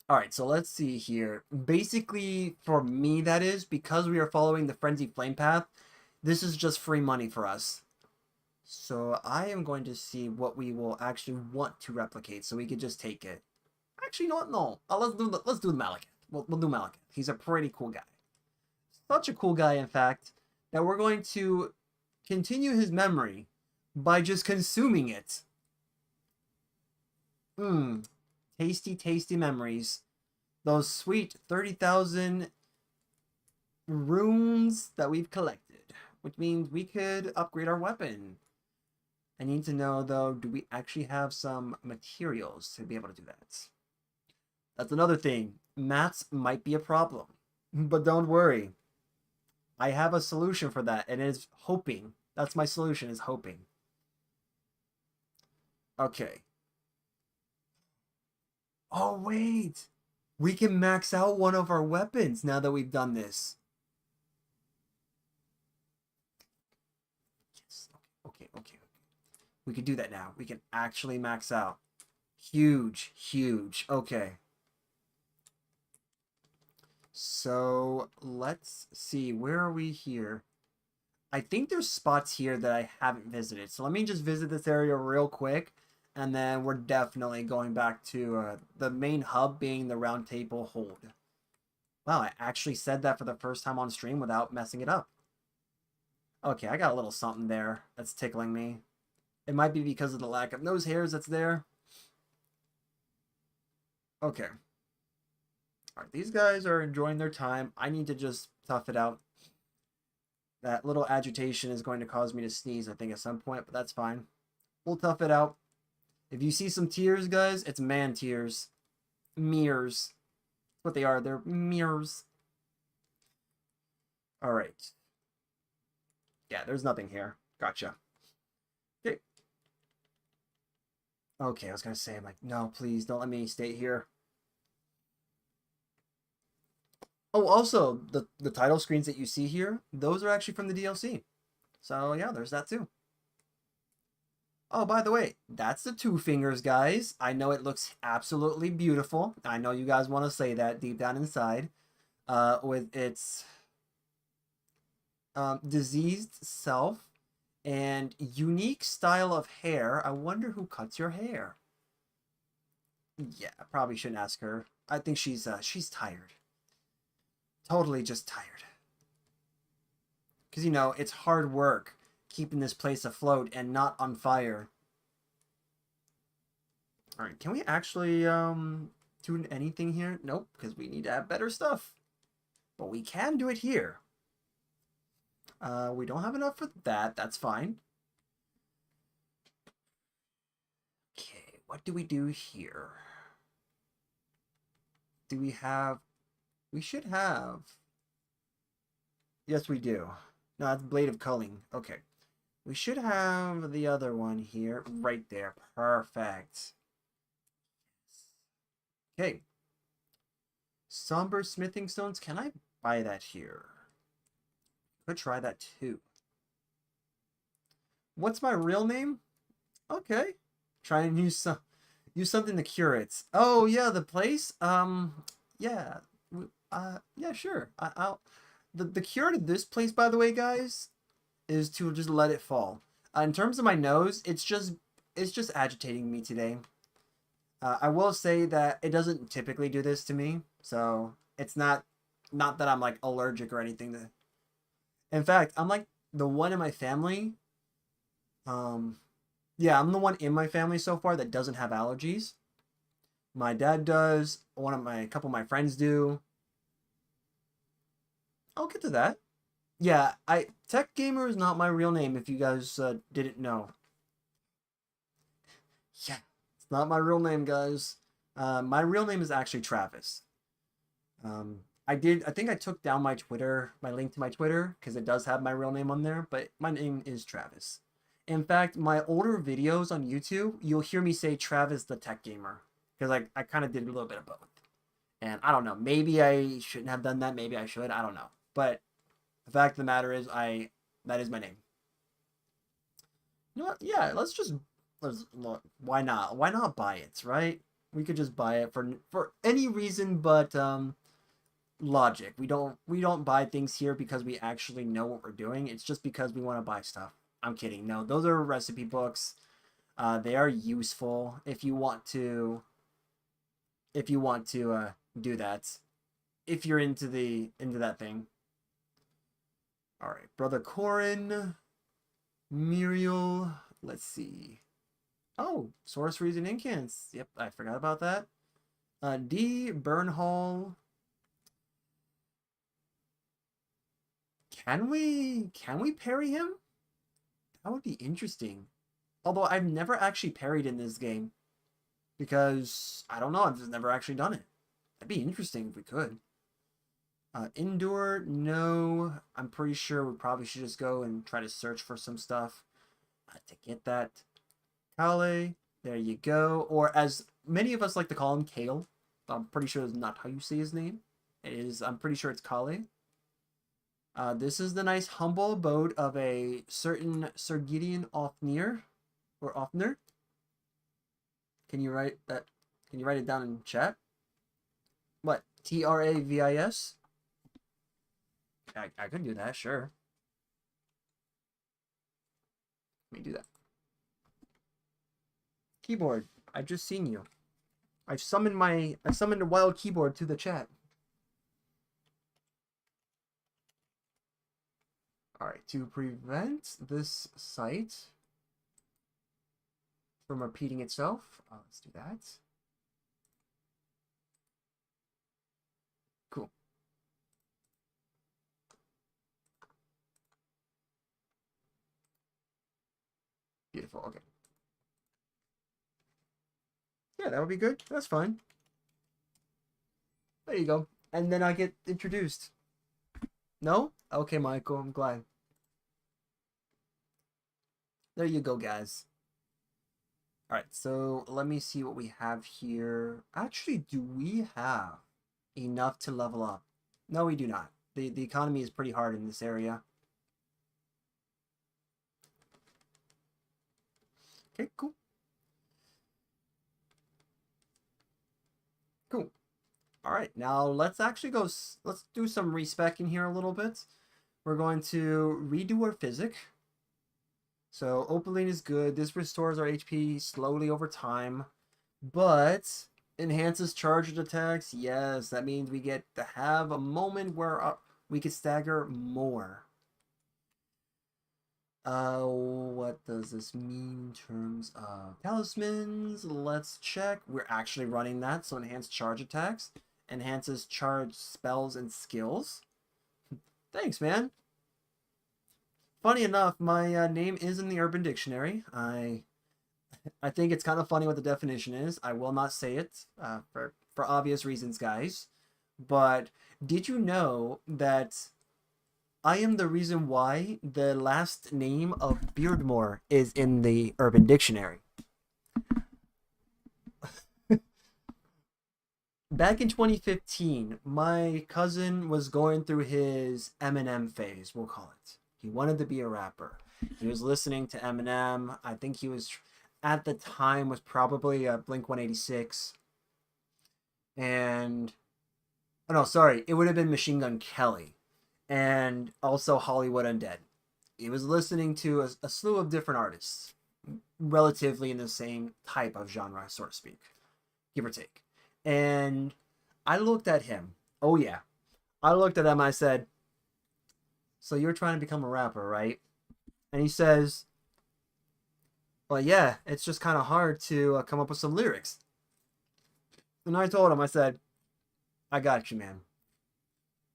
All right, so let's see here. Basically, for me, that is, because we are following the Frenzy Flame path, this is just free money for us. So I am going to see what we will actually want to replicate, so we could just take it. Actually, you know what? No. Let's do the Malekith. We'll do Malekith. He's a pretty cool guy. Such a cool guy, in fact, that we're going to continue his memory by just consuming it. Mmm. Tasty, tasty memories. Those sweet 30,000 runes that we've collected, which means we could upgrade our weapon. I need to know, though, do we actually have some materials to be able to do that? That's another thing. Mats might be a problem, but don't worry. I have a solution for that, and it is hoping. That's my solution, is hoping. Okay. Oh, wait. We can max out one of our weapons now that we've done this. Yes. Okay. We can do that now. We can actually max out. Huge, huge. Okay. So, let's see. Where are we here? I think there's spots here that I haven't visited. So let me just visit this area real quick. And then we're definitely going back to the main hub being the Round Table Hold. Wow, I actually said that for the first time on stream without messing it up. Okay, I got a little something there that's tickling me. It might be because of the lack of nose hairs that's there. Okay. Alright, these guys are enjoying their time. I need to just tough it out. That little agitation is going to cause me to sneeze, I think, at some point, but that's fine. We'll tough it out. If you see some tears, guys, it's man tears. Mirrors. That's what they are. They're mirrors. Alright. Yeah, there's nothing here. Gotcha. Okay. Okay, I was going to say, I'm like, no, please, don't let me stay here. Oh, also, the title screens that you see here, those are actually from the DLC. So, yeah, there's that too. Oh, by the way, that's the two fingers, guys. I know it looks absolutely beautiful. I know you guys want to say that deep down inside. With its diseased self and unique style of hair. I wonder who cuts your hair. Yeah, I probably shouldn't ask her. I think she's tired. Totally just tired. Because, you know, it's hard work keeping this place afloat and not on fire. Alright, can we actually do anything here? Nope, because we need to have better stuff. But we can do it here. We don't have enough for that. That's fine. Okay, what do we do here? Do we have... We should have... Yes, we do. No, that's Blade of Culling. Okay. We should have the other one here. Right there. Perfect. Okay. Somber Smithing Stones. Can I buy that here? Could try that too. What's my real name? Okay. Try and use something to cure it. Oh yeah, the place. Yeah. Yeah, sure. I'll. The cure to this place, by the way, guys, is to just let it fall. In terms of my nose, it's just agitating me today. I will say that it doesn't typically do this to me, so it's not that I'm like allergic or anything. In fact, I'm like the one in my family. Um, yeah, I'm the one in my family so far that doesn't have allergies. My dad does. A couple of my friends do. I'll get to that. Yeah, I Tech Gamer is not my real name. If you guys didn't know, yeah, it's not my real name, guys. My real name is actually Travis. I did. I think I took down my Twitter, my link to my Twitter, because it does have my real name on there. But my name is Travis. In fact, my older videos on YouTube, you'll hear me say Travis the Tech Gamer, because I kind of did a little bit of both. And I don't know. Maybe I shouldn't have done that. Maybe I should. I don't know. But the fact of the matter is, I that is my name. You know what? Yeah, let's look. Why not? Why not buy it? Right? We could just buy it for any reason, but logic. We don't buy things here because we actually know what we're doing. It's just because we want to buy stuff. I'm kidding. No, those are recipe books. They are useful if you want to do that. If you're into that thing. All right, brother Corin, Muriel. Let's see. Oh, sorceries and incants. Yep, I forgot about that. D Burnhall. Can we parry him? That would be interesting. Although I've never actually parried in this game because I don't know, I've just never actually done it. That'd be interesting if we could. Indoor, no. I'm pretty sure we probably should just go and try to search for some stuff to get that. Kale, there you go. Or as many of us like to call him, Kale. I'm pretty sure that's not how you say his name. It is. I'm pretty sure it's Kale. This is the nice humble abode of a certain Sir Gideon Ofnir or Ofner. Can you write that? Can you write it down in chat? What? Travis? I could do that, sure. Let me do that. Keyboard. I just seen you. I summoned a wild keyboard to the chat. Alright, to prevent this site from repeating itself, let's do that. Cool. Beautiful, okay. Yeah, that would be good. That's fine. There you go. And then I get introduced. No? Okay, Michael, I'm glad. There you go, guys. Alright, so let me see what we have here. Actually, do we have enough to level up? No, we do not. The economy is pretty hard in this area. Okay, cool. Cool. All right, now let's actually let's do some respec in here a little bit. We're going to redo our physic. So Opaline is good. This restores our HP slowly over time, but enhances charged attacks. Yes, that means we get to have a moment where we can stagger more. What does this mean in terms of talismans? Let's check. We're actually running that, so enhanced charge attacks. Enhances charge spells and skills. Thanks, man. Funny enough, my name is in the Urban Dictionary. I think it's kind of funny what the definition is. I will not say it for obvious reasons, guys. But did you know that I am the reason why the last name of Beardmore is in the Urban Dictionary? Back in 2015, my cousin was going through his Eminem phase, we'll call it. He wanted to be a rapper. He was listening to Eminem. I think he was, at the time, was probably Blink 186. And, oh no, sorry, it would have been Machine Gun Kelly. And also Hollywood Undead. He was listening to a slew of different artists, relatively in the same type of genre, so to speak. give or take. And I looked at him. Oh yeah, I looked at him. I said, "So you're trying to become a rapper, right?" And he says, "Well, yeah, it's just kind of hard to come up with some lyrics." And I told him, I said, "I got you, man."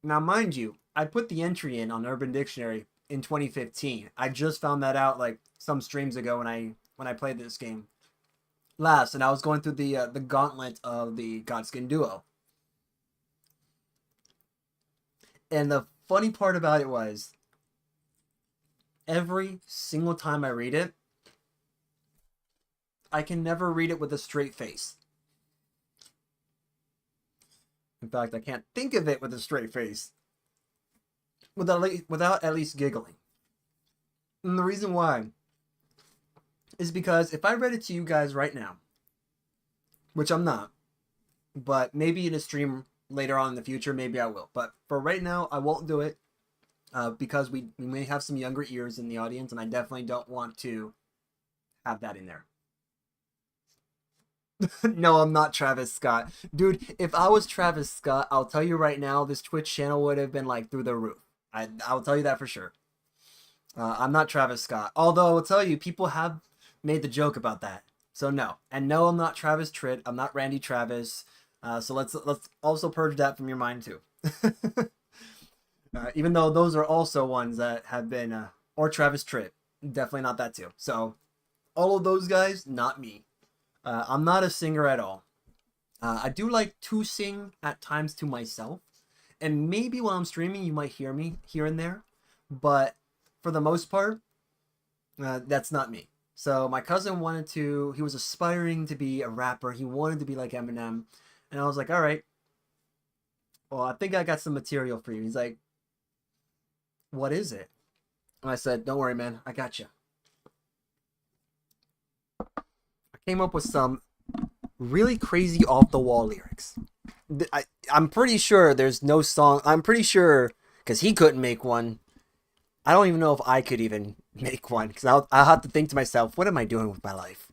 Now, mind you, I put the entry in on Urban Dictionary in 2015. I just found that out like some streams ago when I played this game last, and I was going through the gauntlet of the Godskin duo. And the funny part about it was, every single time I read it, I can never read it with a straight face. In fact, I can't think of it with a straight face without at least giggling. And the reason why is because if I read it to you guys right now, which I'm not, but maybe in a stream later on in the future, maybe I will. But for right now, I won't do it because we may have some younger ears in the audience, and I definitely don't want to have that in there. No, I'm not Travis Scott. Dude, if I was Travis Scott, I'll tell you right now, this Twitch channel would have been like through the roof. I'll tell you that for sure. I'm not Travis Scott. Although I will tell you, people have made the joke about that. So no. And no, I'm not Travis Tritt. I'm not Randy Travis. So let's also purge that from your mind too. Even though those are also ones that have been, or Travis Tritt. Definitely not that too. So all of those guys, not me. I'm not a singer at all. I do like to sing at times to myself. And maybe while I'm streaming, you might hear me here and there. But for the most part, that's not me. So my cousin he was aspiring to be a rapper. He wanted to be like Eminem. And I was like, all right, well, I think I got some material for you. He's like, what is it? And I said, don't worry, man. I got you. I came up with some really crazy off the wall lyrics. I'm pretty sure there's no song. I'm pretty sure because he couldn't make one. I don't even know if I could even make one because I'll have to think to myself, what am I doing with my life?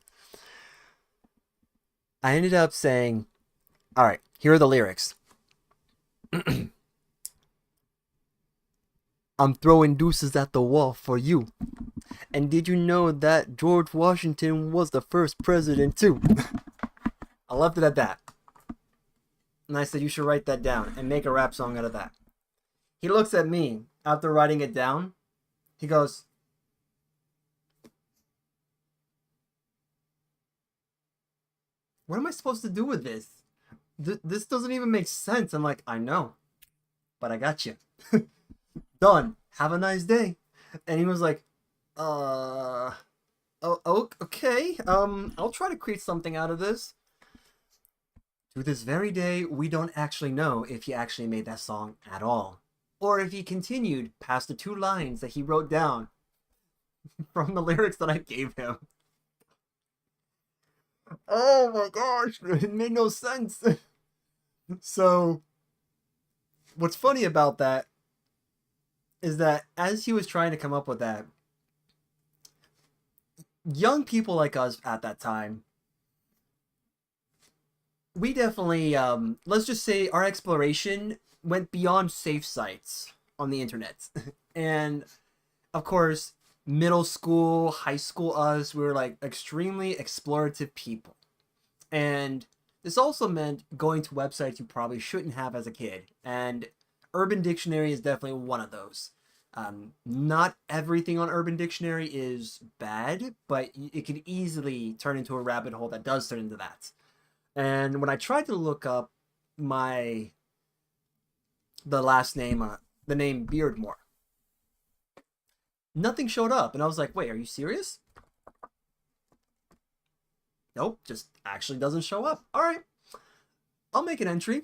I ended up saying, all right, here are the lyrics. I'm throwing deuces at the wall for you. And did you know that George Washington was the first president too? I left it at that. And I said, you should write that down and make a rap song out of that. He looks at me after writing it down. He goes, what am I supposed to do with this? This doesn't even make sense. I'm like, I know, but I got you. Done. Have a nice day. And he was like, oh, okay. I'll try to create something out of this. To this very day, we don't actually know if he actually made that song at all, or if he continued past the 2 lines that he wrote down from the lyrics that I gave him. Oh my gosh, it made no sense. So, what's funny about that is that as he was trying to come up with that, young people like us at that time, we definitely, let's just say our exploration went beyond safe sites on the internet. And, of course, middle school, high school us, we were like extremely explorative people. And this also meant going to websites you probably shouldn't have as a kid. And Urban Dictionary is definitely one of those. Not everything on Urban Dictionary is bad, but it could easily turn into a rabbit hole that does turn into that. And when I tried to look up the last name, the name Beardmore, nothing showed up. And I was like, wait, are you serious? Nope, just actually doesn't show up. All right, I'll make an entry.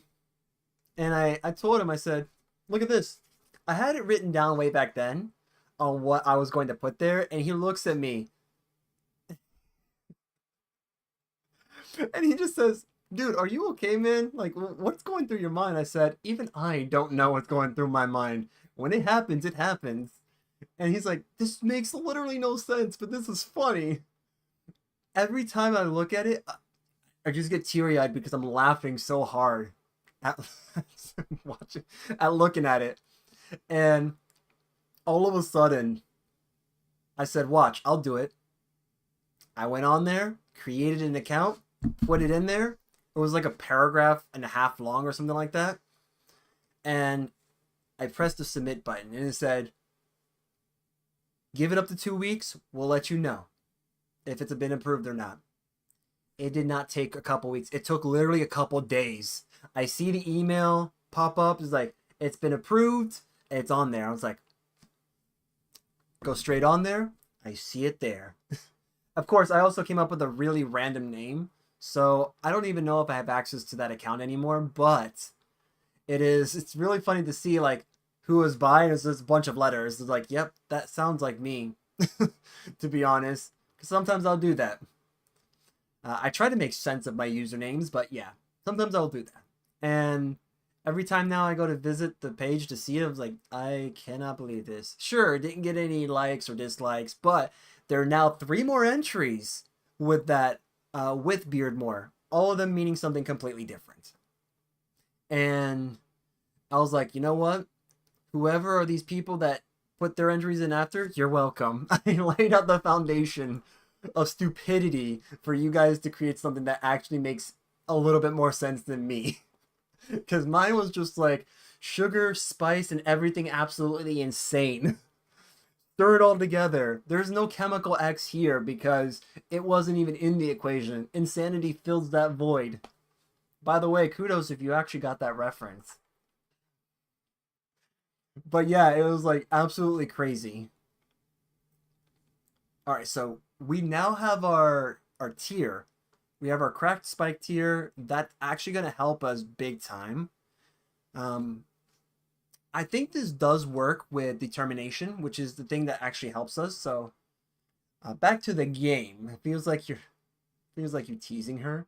And I told him, I said, look at this. I had it written down way back then on what I was going to put there. And he looks at me and he just says, dude, are you okay, man? Like, what's going through your mind? I said, even I don't know what's going through my mind. When it happens, it happens. And he's like, this makes literally no sense, but this is funny. Every time I look at it, I just get teary-eyed because I'm laughing so hard at watching, at looking at it. And all of a sudden, I said, watch, I'll do it. I went on there, created an account, put it in there. It was like a paragraph and a half long or something like that. And I pressed the submit button and it said, give it up to 2 weeks. We'll let you know if it's been approved or not. It did not take a couple weeks. It took literally a couple days. I see the email pop up. It's like, it's been approved. It's on there. I was like, go straight on there. I see it there. Of course, I also came up with a really random name. So I don't even know if I have access to that account anymore, but it's really funny to see like who was buying. It's just a bunch of letters. It's like, yep, that sounds like me, to be honest. Because sometimes I'll do that. I try to make sense of my usernames, but yeah, sometimes I'll do that. And every time now I go to visit the page to see it, I was like, I cannot believe this. Sure, it didn't get any likes or dislikes, but there are now 3 more entries with that, with Beardmore. All of them meaning something completely different. And I was like, you know what? Whoever are these people that put their entries in after, you're welcome. I laid out the foundation of stupidity for you guys to create something that actually makes a little bit more sense than me. Because mine was just like sugar, spice, and everything absolutely insane. Stir it all together. There's no chemical X here because it wasn't even in the equation. Insanity fills that void. By the way, kudos if you actually got that reference. But yeah, it was like absolutely crazy. All right, so we now have our tier. We have our cracked spike tier. That's actually going to help us big time. Um, I think this does work with determination, which is the thing that actually helps us. So back to the game. It feels like you're teasing her.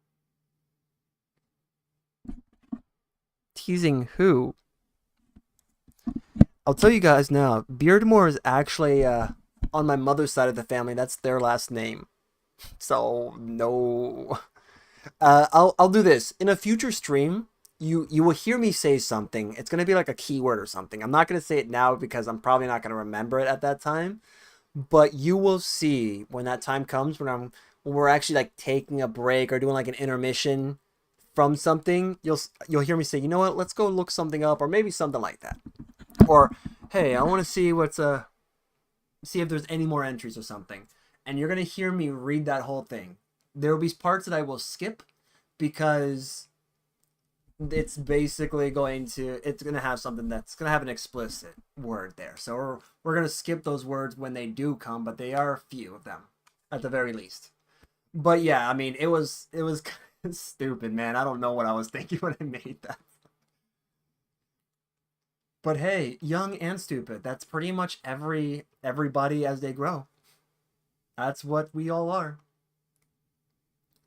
Teasing who? I'll tell you guys now. Beardmore is actually on my mother's side of the family. That's their last name. So no. I'll do this in a future stream. You will hear me say something. It's gonna be like a keyword or something. I'm not gonna say it now because I'm probably not gonna remember it at that time. But you will see when that time comes when we're actually like taking a break or doing like an intermission from something. You'll hear me say, you know what? Let's go look something up or maybe something like that. Or hey, I want to see see if there's any more entries or something. And you're gonna hear me read that whole thing. There will be parts that I will skip because it's basically it's gonna have something that's gonna have an explicit word there. So we're gonna skip those words when they do come, but they are a few of them at the very least. But yeah, I mean it was kind of stupid, man. I don't know what I was thinking when I made that. But hey, young and stupid. That's pretty much everybody as they grow. That's what we all are.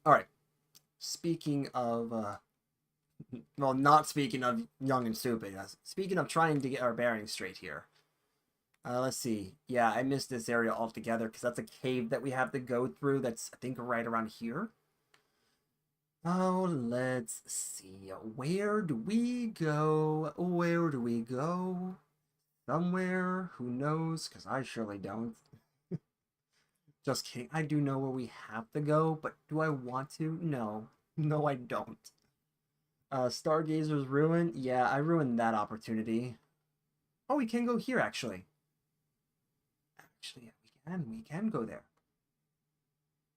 All right. Speaking of well, not speaking of young and stupid. Speaking of trying to get our bearings straight here. Let's see. Yeah, I missed this area altogether because that's a cave that we have to go through. That's, I think, right around here. Oh, let's see. Where do we go? Where do we go? Somewhere? Who knows? Because I surely don't. Just kidding. I do know where we have to go, but do I want to? No. No, I don't. Stargazer's Ruin? Yeah, I ruined that opportunity. Oh, we can go here, actually. Actually, we can go there.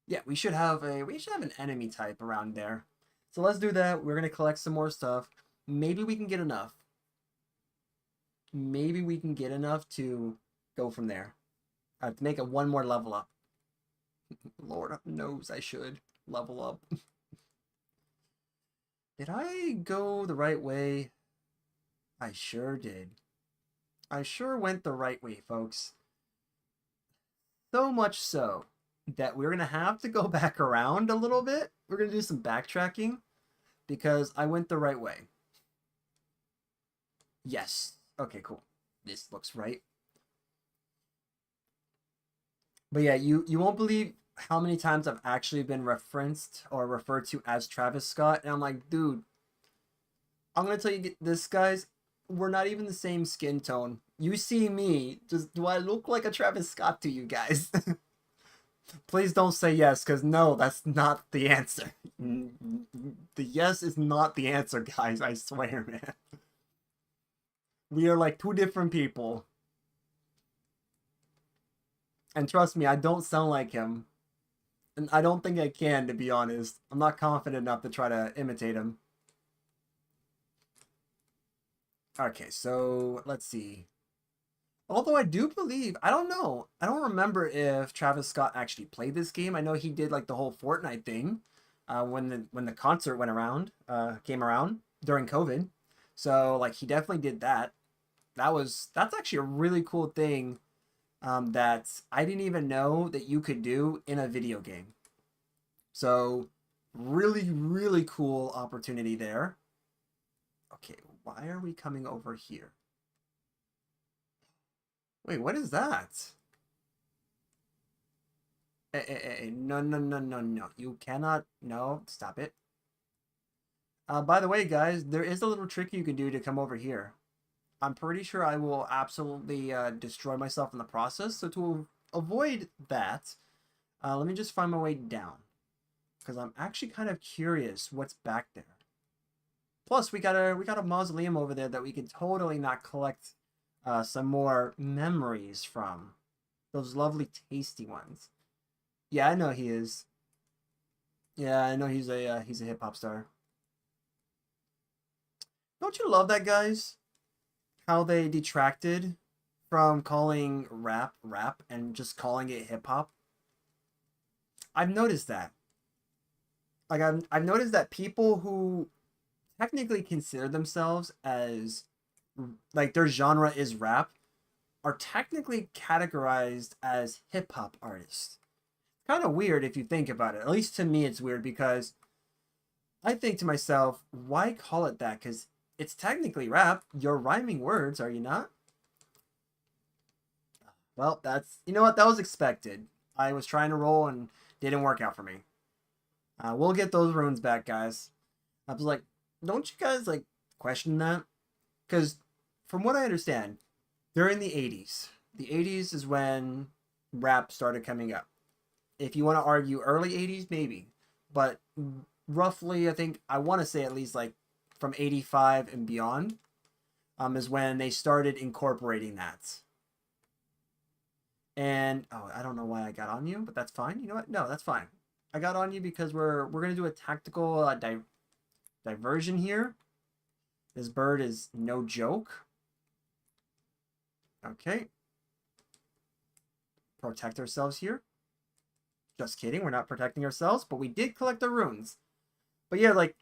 Yeah, we should have an enemy type around there. So let's do that. We're gonna collect some more stuff. Maybe we can get enough. Maybe we can get enough to go from there. To make it one more level up. Lord knows I should level up. Did I go the right way? I sure did. I sure went the right way, folks. So much so that we're going to have to go back around a little bit. We're going to do some backtracking because I went the right way. Yes. Okay, cool. This looks right. But yeah, you won't believe how many times I've actually been referenced or referred to as Travis Scott, and I'm like, dude, I'm gonna tell you this, guys. We're not even the same skin tone. You see me, just do I look like a Travis Scott to you guys? Please don't say yes, because no, that's not the answer. The yes is not the answer, guys. I swear, man. We are like two different people. And trust me, I don't sound like him. And I don't think I can, to be honest. I'm not confident enough to try to imitate him. Okay, so let's see. Although I do believe, I don't know. I don't remember if Travis Scott actually played this game. I know he did like the whole Fortnite thing when the concert went around, came around during COVID. So like he definitely did that. That's actually a really cool thing that I didn't even know that you could do in a video game. So really, really cool opportunity there. Okay, why are we coming over here? Wait, what is that? No, no, no, no, no. You cannot. No, stop it. By the way, guys, there is a little trick you can do to come over here. I'm pretty sure I will absolutely destroy myself in the process. So to avoid that, let me just find my way down. Because I'm actually kind of curious what's back there. Plus, we got a mausoleum over there that we can totally not collect some more memories from. Those lovely, tasty ones. Yeah, I know he is. Yeah, I know he's a hip hop star. Don't you love that, guys? How they detracted from calling rap rap and just calling it hip hop. I've noticed that. Like I've noticed that people who technically consider themselves as like their genre is rap are technically categorized as hip hop artists. Kind of weird if you think about it. At least to me, it's weird because I think to myself, why call it that? Because it's technically rap. You're rhyming words, are you not? Well, that's, you know what? That was expected. I was trying to roll and didn't work out for me. We'll get those runes back, guys. I was like, don't you guys like question that? Because from what I understand, they're in the 80s. The 80s is when rap started coming up. If you want to argue early 80s, maybe. But roughly, I think, I want to say at least like from 85 and beyond is when they started incorporating that. And, oh, I don't know why I got on you, but that's fine. You know what? No, that's fine. I got on you because we're going to do a tactical diversion here. This bird is no joke. Okay. Protect ourselves here. Just kidding, we're not protecting ourselves, but we did collect the runes. But yeah, like,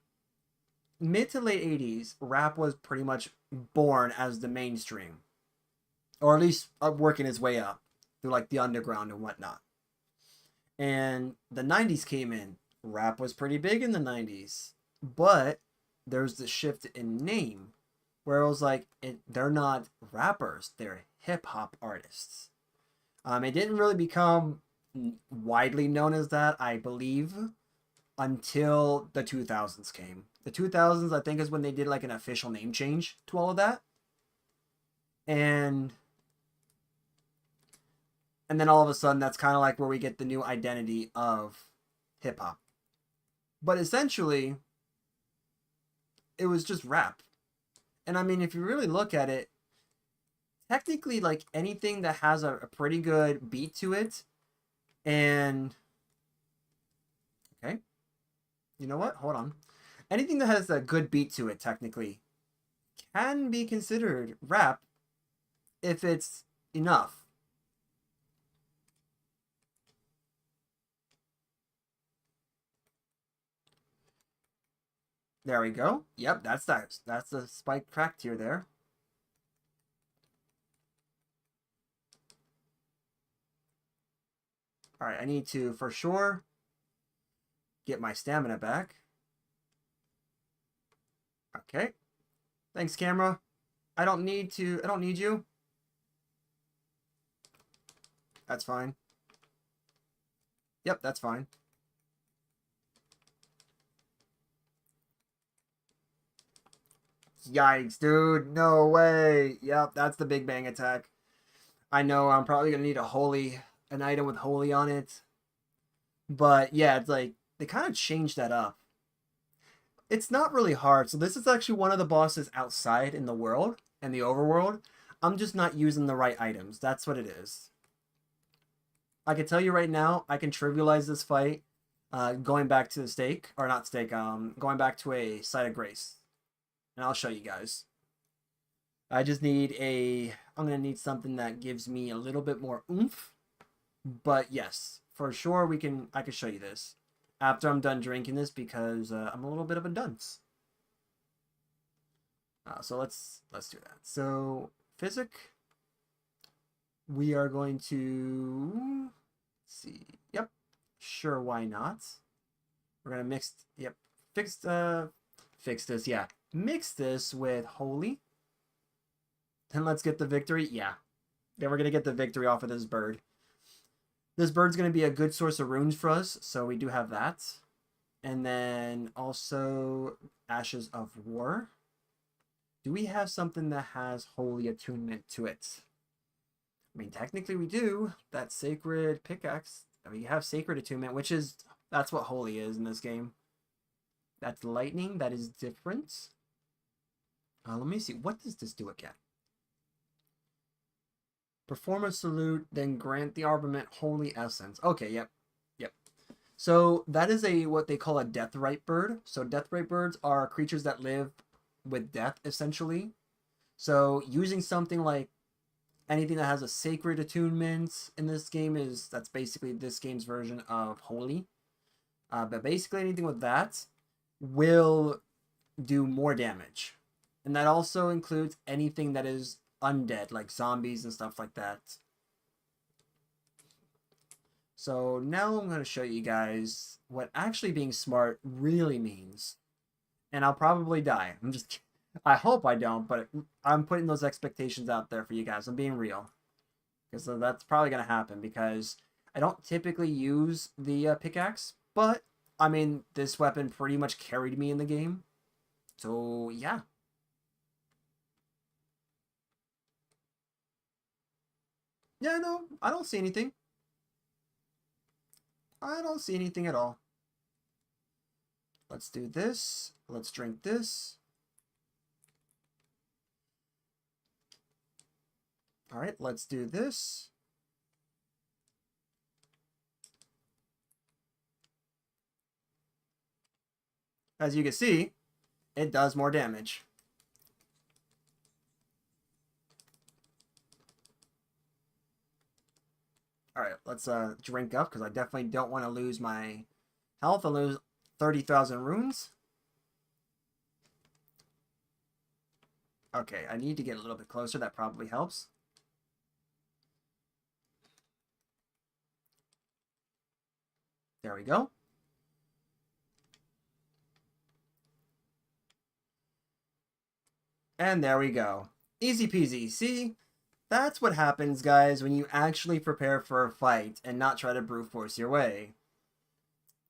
mid to late 80s, rap was pretty much born as the mainstream. Or at least working its way up through, like, the underground and whatnot. And the 90s came in. Rap was pretty big in the 90s. But there's the shift in name, where it was like, they're not rappers, they're hip-hop artists. It didn't really become widely known as that, I believe, until the 2000s came. The 2000s, I think, is when they did like an official name change to all of that. And then all of a sudden, that's kind of like where we get the new identity of hip hop. But essentially, it was just rap. And I mean, if you really look at it, technically, like anything that has a pretty good beat to it, and okay, you know what? Hold on. Anything that has a good beat to it, technically, can be considered rap if it's enough. There we go. Yep, that's that. That's the spike crack tier there. All right, I need to for sure get my stamina back. Okay. Thanks, camera. I don't need you. That's fine. Yep, that's fine. Yikes, dude. No way. Yep, that's the Big Bang attack. I know I'm probably going to need an item with holy on it. But yeah, it's like, they kind of changed that up. It's not really hard. So this is actually one of the bosses outside in the world and the overworld. I'm just not using the right items. That's what it is. I can tell you right now, I can trivialize this fight going back to the stake, or not stake, going back to a site of grace. And I'll show you guys. I just need I'm going to need something that gives me a little bit more oomph. But yes, for sure I can show you this after I'm done drinking this because I'm a little bit of a dunce. So let's do that. So physic, we are going to see. Yep, sure, why not? We're gonna fix this. Yeah, mix this with holy. Then let's get the victory. Yeah, then we're gonna get the victory off of this bird. This bird's gonna be a good source of runes for us, so we do have that. And then also Ashes of War. Do we have something that has holy attunement to it? I mean, technically we do. That sacred pickaxe. We have sacred attunement, that's what holy is in this game. That's lightning. That is different. Let me see. What does this do again? Perform a salute, then grant the armament holy essence. Okay, yep. So that is what they call a deathrite bird. So deathrite birds are creatures that live with death, essentially. So using something like anything that has a sacred attunement in this game that's basically this game's version of holy. But basically anything with that will do more damage. And that also includes anything that is undead, like zombies and stuff like that. So now I'm going to show you guys what actually being smart really means. And I'll probably die. I hope I don't, but I'm putting those expectations out there for you guys. I'm being real. Because that's probably going to happen because I don't typically use the pickaxe. But, I mean, this weapon pretty much carried me in the game. So, yeah. Yeah, no, I don't see anything. I don't see anything at all. Let's do this. Let's drink this. All right, let's do this. As you can see, it does more damage. All right, let's drink up because I definitely don't want to lose my health and lose 30,000 runes. Okay, I need to get a little bit closer. That probably helps. There we go. And there we go. Easy peasy. See? That's what happens, guys, when you actually prepare for a fight and not try to brute force your way.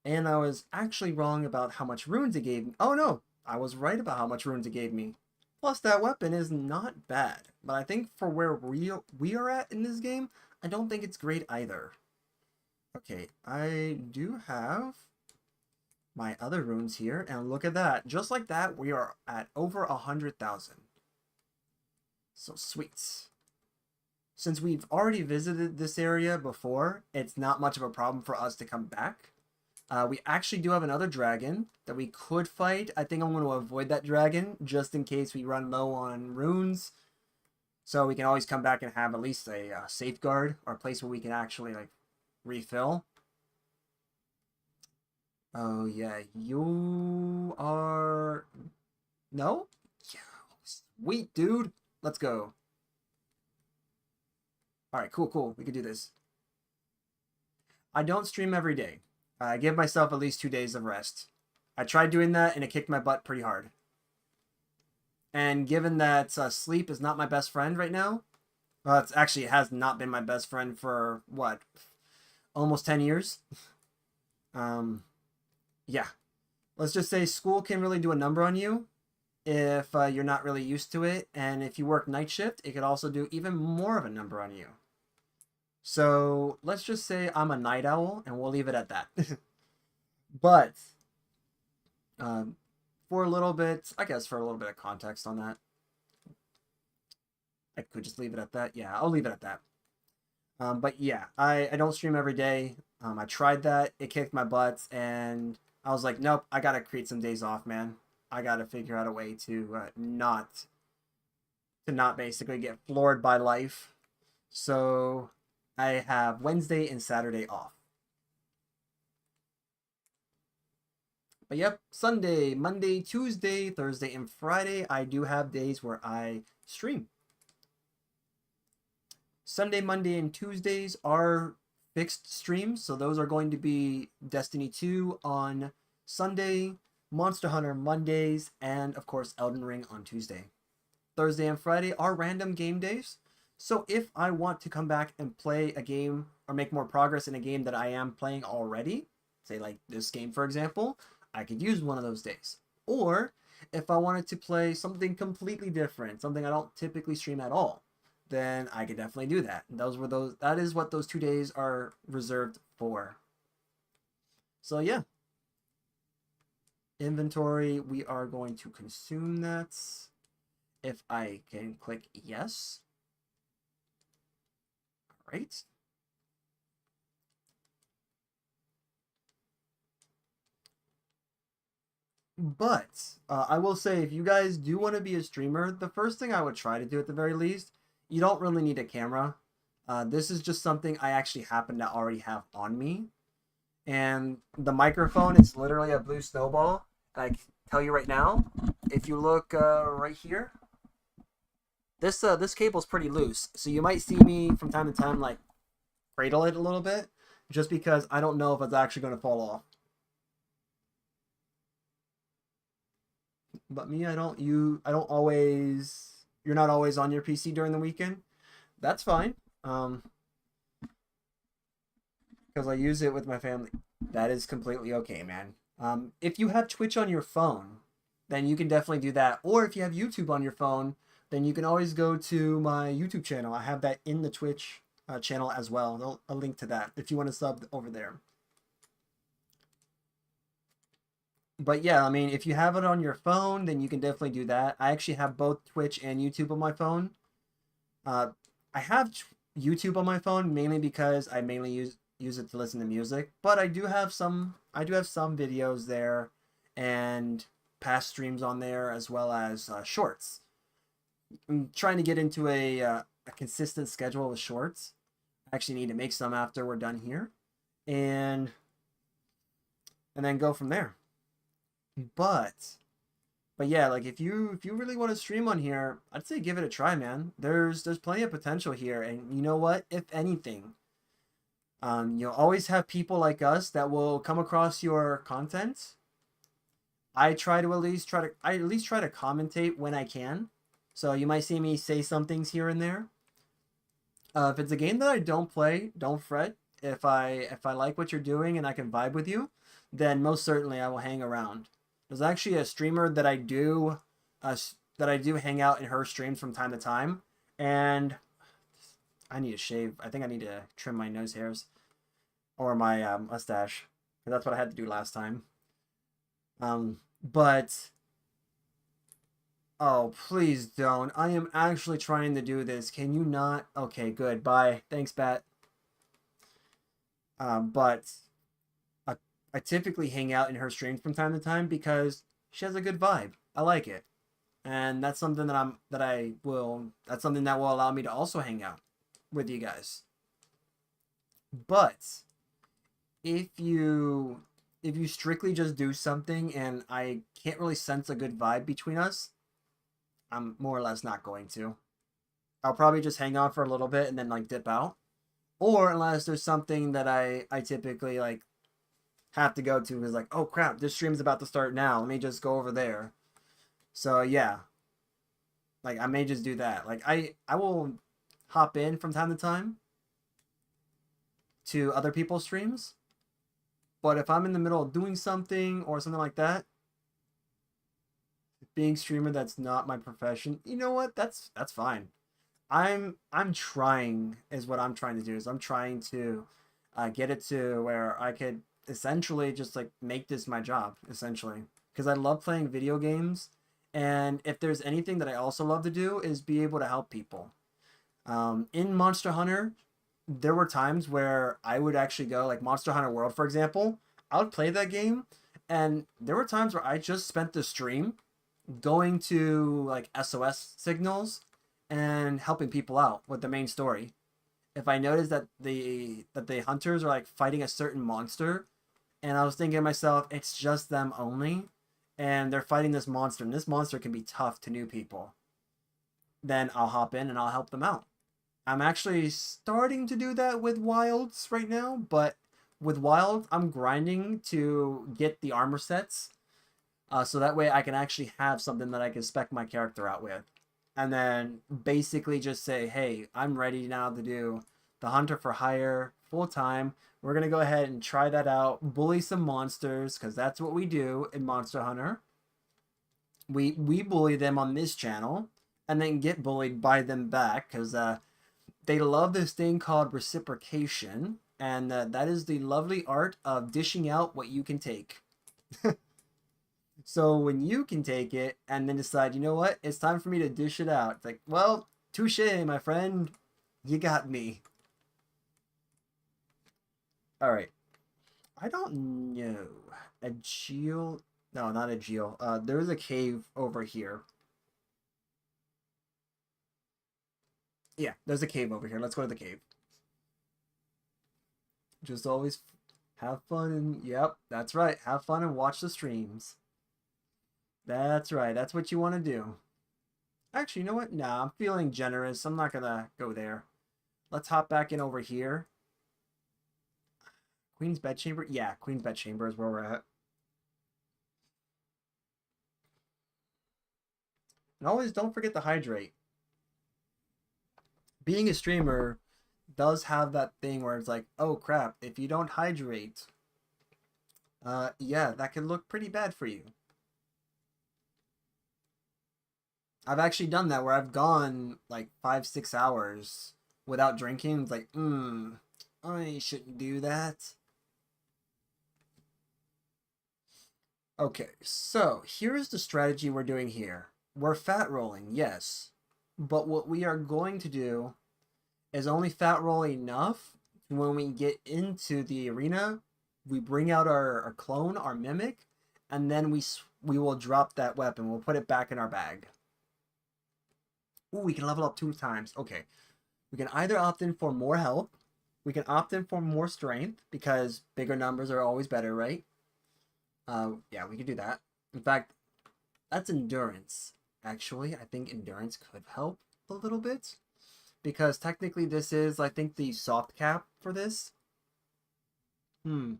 And I was actually wrong about how much runes it gave me. Oh no, I was right about how much runes it gave me. Plus, that weapon is not bad. But I think for where we are at in this game, I don't think it's great either. Okay, I do have my other runes here, and look at that. Just like that, we are at over 100,000. So sweet. Since we've already visited this area before, it's not much of a problem for us to come back. We actually do have another dragon that we could fight. I think I'm going to avoid that dragon just in case we run low on runes. So we can always come back and have at least a safeguard or a place where we can actually like refill. Oh yeah, you are... No? Yeah, sweet, dude. Let's go. Alright, cool. We can do this. I don't stream every day. I give myself at least 2 days of rest. I tried doing that and it kicked my butt pretty hard. And given that sleep is not my best friend right now, well, it has not been my best friend for, what, almost 10 years? Um, yeah, let's just say school can really do a number on you if you're not really used to it, and if you work night shift, it could also do even more of a number on you. So let's just say I'm a night owl, and we'll leave it at that. But um, for a little bit, I guess for a little bit of context on that, I could just leave it at that. Yeah, I'll leave it at that. But yeah, I don't stream every day. I tried that, it kicked my butts, and I was like, nope, I gotta create some days off, man. I gotta figure out a way to not basically get floored by life. So I have Wednesday and Saturday off. But yep, Sunday, Monday, Tuesday, Thursday, and Friday, I do have days where I stream. Sunday, Monday, and Tuesdays are fixed streams, so those are going to be Destiny 2 on Sunday, Monster Hunter Mondays, and of course Elden Ring on Tuesday. Thursday and Friday are random game days. So if I want to come back and play a game or make more progress in a game that I am playing already, say like this game for example, I could use one of those days. Or if I wanted to play something completely different, something I don't typically stream at all, then I could definitely do that. That is what those 2 days are reserved for. So yeah, inventory, we are going to consume that. If I can click yes. All right. But I will say, if you guys do want to be a streamer, the first thing I would try to do at the very least, you don't really need a camera. This is just something I actually happen to already have on me. And the microphone, it's literally a blue snowball. I can tell you right now, if you look right here, this cable's pretty loose. So you might see me from time to time like cradle it a little bit, just because I don't know if it's actually going to fall off. But me, I don't always. You're not always on your PC during the weekend. That's fine. Because I use it with my family. That is completely okay, man. If you have Twitch on your phone, then you can definitely do that. Or if you have YouTube on your phone, then you can always go to my YouTube channel. I have that in the Twitch channel as well. A link to that if you want to sub over there. But yeah, I mean, if you have it on your phone, then you can definitely do that. I actually have both Twitch and YouTube on my phone. Uh, I have YouTube on my phone mainly because I mainly use it to listen to music, but I do have some videos there and past streams on there as well as shorts. I'm trying to get into a consistent schedule with shorts. I actually need to make some after we're done here, and then go from there. But yeah, like if you really want to stream on here, I'd say give it a try, man. There's plenty of potential here, and you know what? If anything, you'll always have people like us that will come across your content. I at least try to commentate when I can. So you might see me say some things here and there. If it's a game that I don't play, don't fret. If I like what you're doing and I can vibe with you, then most certainly I will hang around. There's actually a streamer uh, that I do hang out in her streams from time to time, and I need to shave. I think I need to trim my nose hairs or my mustache, because that's what I had to do last time. But oh, please don't. I am actually trying to do this. Can you not? Okay, good. Bye. Thanks, Bat. But I, I typically hang out in her streams from time to time because she has a good vibe. I like it. And that's something that's something that will allow me to also hang out with you guys. But if you strictly just do something and I can't really sense a good vibe between us, I'm more or less not going to. I'll probably just hang on for a little bit and then like dip out. Or unless there's something that I typically like have to go to is like, oh crap, this stream's about to start now. Let me just go over there. So yeah, like I may just do that. Like I will hop in from time to time to other people's streams, But if I'm in the middle of doing something or something like that, being streamer that's not my profession, you know what? That's fine. I'm trying is what I'm trying to do is I'm trying to get it to where I could essentially just like make this my job essentially because I love playing video games, and if there's anything that I also love to do is be able to help people. In Monster Hunter, there were times where I would actually go like Monster Hunter World, for example. I would play that game, and there were times where I just spent the stream going to like SOS signals and helping people out with the main story. If I noticed that the hunters are like fighting a certain monster, and I was thinking to myself, it's just them only, and they're fighting this monster, and this monster can be tough to new people, then I'll hop in and I'll help them out. I'm actually starting to do that with Wilds right now, but with Wild, I'm grinding to get the armor sets, so that way I can actually have something that I can spec my character out with. And then basically just say, hey, I'm ready now to do the Hunter for Hire full time. We're going to go ahead and try that out, bully some monsters, because that's what we do in Monster Hunter. We bully them on this channel and then get bullied by them back because they love this thing called reciprocation, and that is the lovely art of dishing out what you can take. So when you can take it and then decide, you know what, it's time for me to dish it out. It's like, well, touche, my friend. You got me. All right. I don't know. A geo? No, not a geo. There is a cave over here. Yeah, there's a cave over here. Let's go to the cave. Just always have fun and yep, that's right. Have fun and watch the streams. That's right. That's what you want to do. Actually, you know what? Nah, I'm feeling generous. I'm not gonna go there. Let's hop back in over here. Queen's Bedchamber? Yeah, Queen's Bedchamber is where we're at. And always don't forget to hydrate. Being a streamer does have that thing where it's like, oh crap, if you don't hydrate, yeah, that can look pretty bad for you. I've actually done that where I've gone like 5, 6 hours without drinking. It's like, I shouldn't do that. Okay, so here's the strategy we're doing here. We're fat rolling, yes. But what we are going to do is only fat roll enough when we get into the arena, we bring out our clone, our mimic, and then we will drop that weapon. We'll put it back in our bag. Ooh, we can level up 2 times. Okay. We can either opt in for more health. We can opt in for more strength because bigger numbers are always better, right? Yeah, we could do that. In fact, that's endurance. Actually, I think endurance could help a little bit because technically this is, I think, the soft cap for this. Having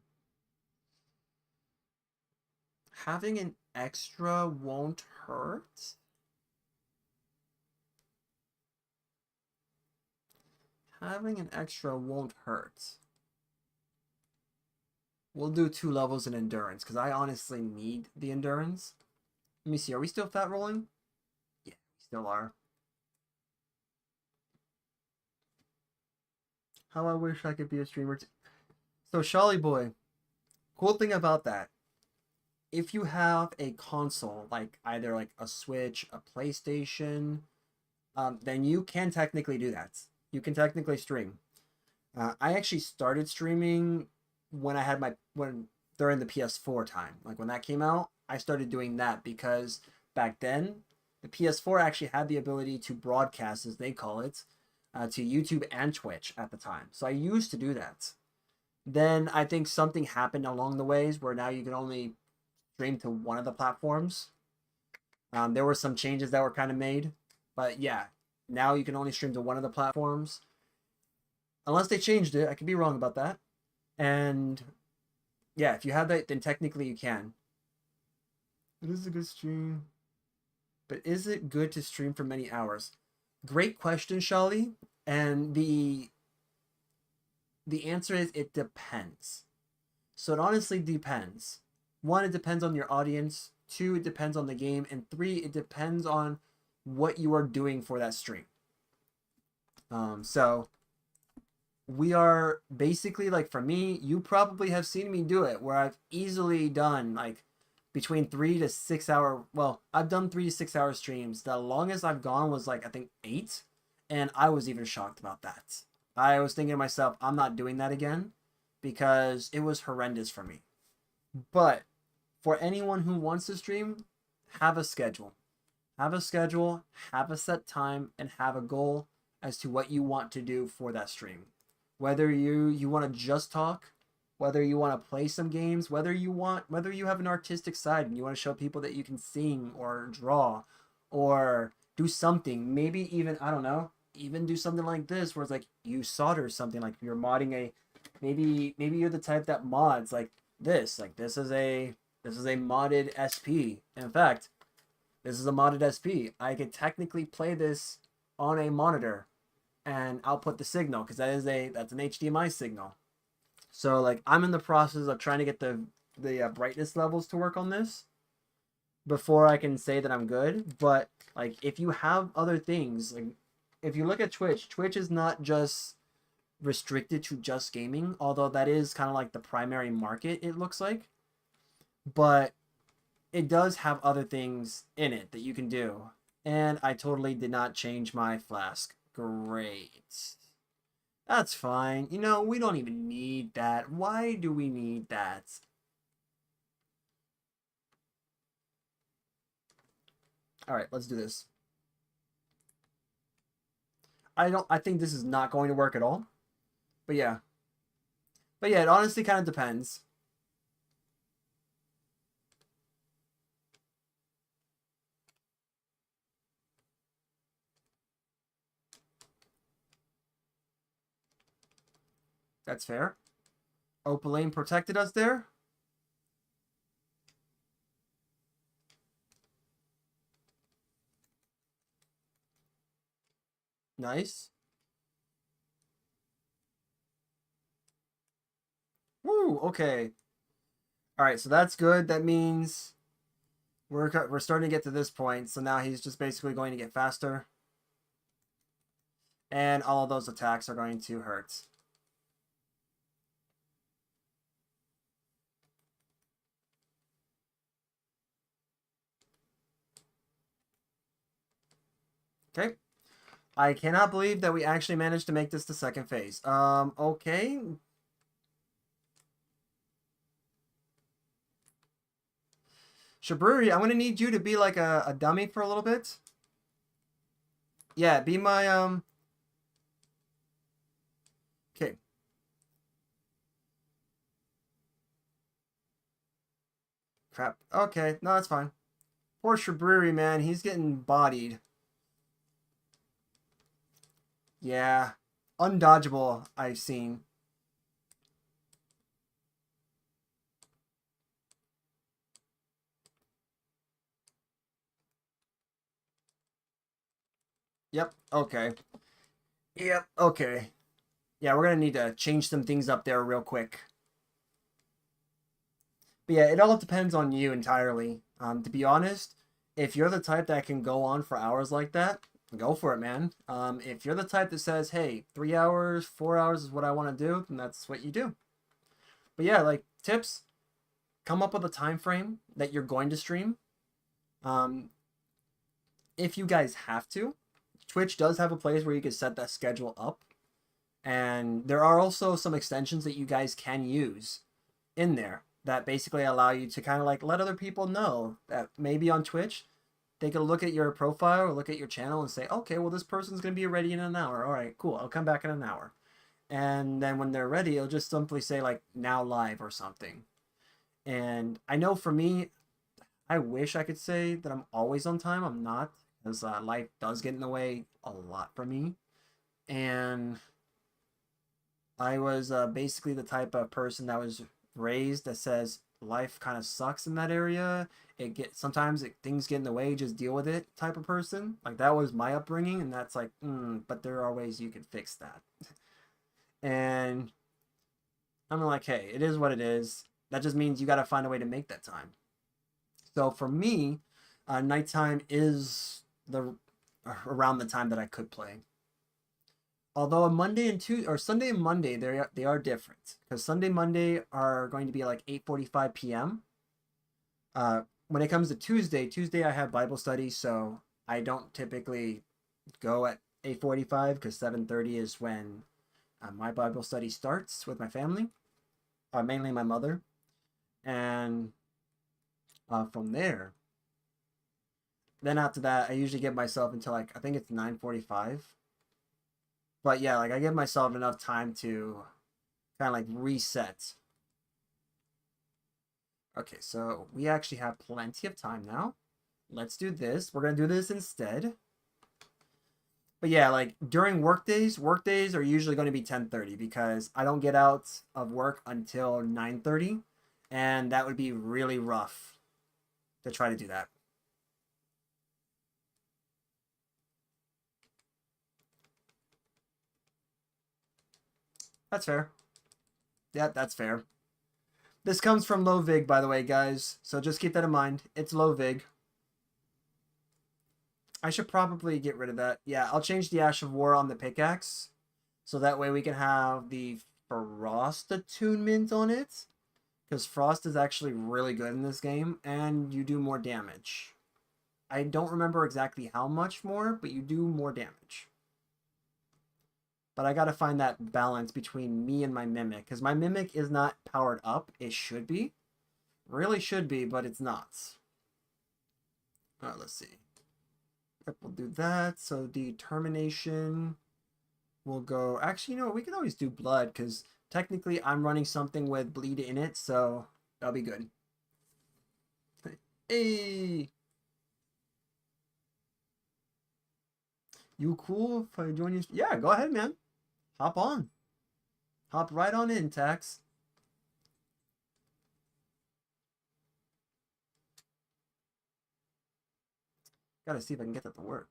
an extra won't hurt. Having an extra won't hurt. We'll do 2 levels in endurance because I honestly need the endurance. Let me see. Are we still fat rolling? Yeah, we still are. How I wish I could be a streamer. So, Sholly Boy, cool thing about that, if you have a console, like either like a Switch, a PlayStation, then you can technically do that. You can technically stream. I actually started streaming when I had when during the PS4 time. Like when that came out, I started doing that because back then the PS4 actually had the ability to broadcast, as they call it, to YouTube and Twitch at the time. So I used to do that. Then I think something happened along the ways where now you can only stream to one of the platforms. There were some changes that were kind of made, but yeah, now you can only stream to one of the platforms. Unless they changed it, I could be wrong about that. And yeah, if you have that, then technically you can. It is a good stream. But is it good to stream for many hours? Great question, Shali. And the answer is it depends. So it honestly depends. One, it depends on your audience. Two, it depends on the game. And three, it depends on what you are doing for that stream. So we are basically like for me, you probably have seen me do it where I've easily done like between 3 to 6 hour. Well, I've done 3 to 6 hour streams. The longest I've gone was like I think 8, and I was even shocked about that. I was thinking to myself, I'm not doing that again because it was horrendous for me. But for anyone who wants to stream, have a schedule. Have a schedule, have a set time, and have a goal as to what you want to do for that stream. Whether you want to just talk, whether you want to play some games, whether you have an artistic side and you want to show people that you can sing or draw or do something, maybe even I don't know, even do something like this where it's like you solder something like you're modding a maybe you're the type that mods like this is a modded SP. In fact, this is a modded SP. I could technically play this on a monitor and output the signal because that's an HDMI signal. So like I'm in the process of trying to get the brightness levels to work on this before I can say that I'm good. But like if you have other things, like if you look at Twitch, Twitch is not just restricted to just gaming, although that is kind of like the primary market it looks like. But it does have other things in it that you can do. And I totally did not change my flask. Great. That's fine. You know, we don't even need that. Why do we need that? All right, let's do this. I think this is not going to work at all. But yeah. But yeah, it honestly kind of depends. That's fair. Opaline protected us there. Nice. Woo, okay. All right, so that's good. That means we're starting to get to this point. So now he's just basically going to get faster. And all of those attacks are going to hurt. Okay. I cannot believe that we actually managed to make this the second phase. Okay. Shabruri, I'm gonna need you to be like a dummy for a little bit. Yeah, be my okay. Crap. Okay, no, that's fine. Poor Shabruri, man, he's getting bodied. Yeah. Undodgeable, I've seen. Yep, okay. Yep, okay. Yeah, we're gonna need to change some things up there real quick. But yeah, it all depends on you entirely. To be honest, if you're the type that can go on for hours like that, go for it, man. If you're the type that says, "Hey, 3 hours, 4 hours is what I want to do," then that's what you do. But yeah, like tips: come up with a time frame that you're going to stream. Um, if you guys have to, Twitch does have a place where you can set that schedule up, and there are also some extensions that you guys can use in there that basically allow you to kind of like let other people know that maybe on Twitch they can look at your profile or look at your channel and say, okay, well, this person's going to be ready in an hour. All right, cool. I'll come back in an hour. And then when they're ready, it'll just simply say like now live or something. And I know for me, I wish I could say that I'm always on time. I'm not, because life does get in the way a lot for me. And I was basically the type of person that was raised that says life kind of sucks in that area. Things get in the way, just deal with it type of person. Like that was my upbringing, and that's like, but there are ways you can fix that. And I'm like, hey, it is what it is. That just means you got to find a way to make that time. So for me, nighttime is the around the time that I could play. Although a Monday and Tuesday or Sunday and Monday they are different because Sunday Monday are going to be like 8:45 p.m. When it comes to Tuesday I have Bible study, so I don't typically go at 8:45 because 7:30 is when my Bible study starts with my family, mainly my mother, and from there, then after that, I usually give myself until like I think it's 9:45. But yeah, like I give myself enough time to kind of like reset. Okay, so we actually have plenty of time now. Let's do this. We're gonna do this instead. But yeah, like during workdays are usually going to be 10:30 because I don't get out of work until 9:30, and that would be really rough to try to do that. That's fair. Yeah, that's fair. This comes from low vig, by the way, guys. So just keep that in mind. It's low vig. I should probably get rid of that. Yeah, I'll change the Ash of War on the pickaxe. So that way we can have the Frost attunement on it. Because Frost is actually really good in this game. And you do more damage. I don't remember exactly how much more, but you do more damage. But I gotta find that balance between me and my Mimic. Because my Mimic is not powered up. It should be. Really should be, but it's not. Alright, let's see. Yep, we'll do that. So determination will go. Actually, we can always do blood because technically I'm running something with bleed in it, so that'll be good. Hey, you cool if I join you? Yeah, go ahead, man. Hop on. Hop right on in, Tax. Gotta see if I can get that to work.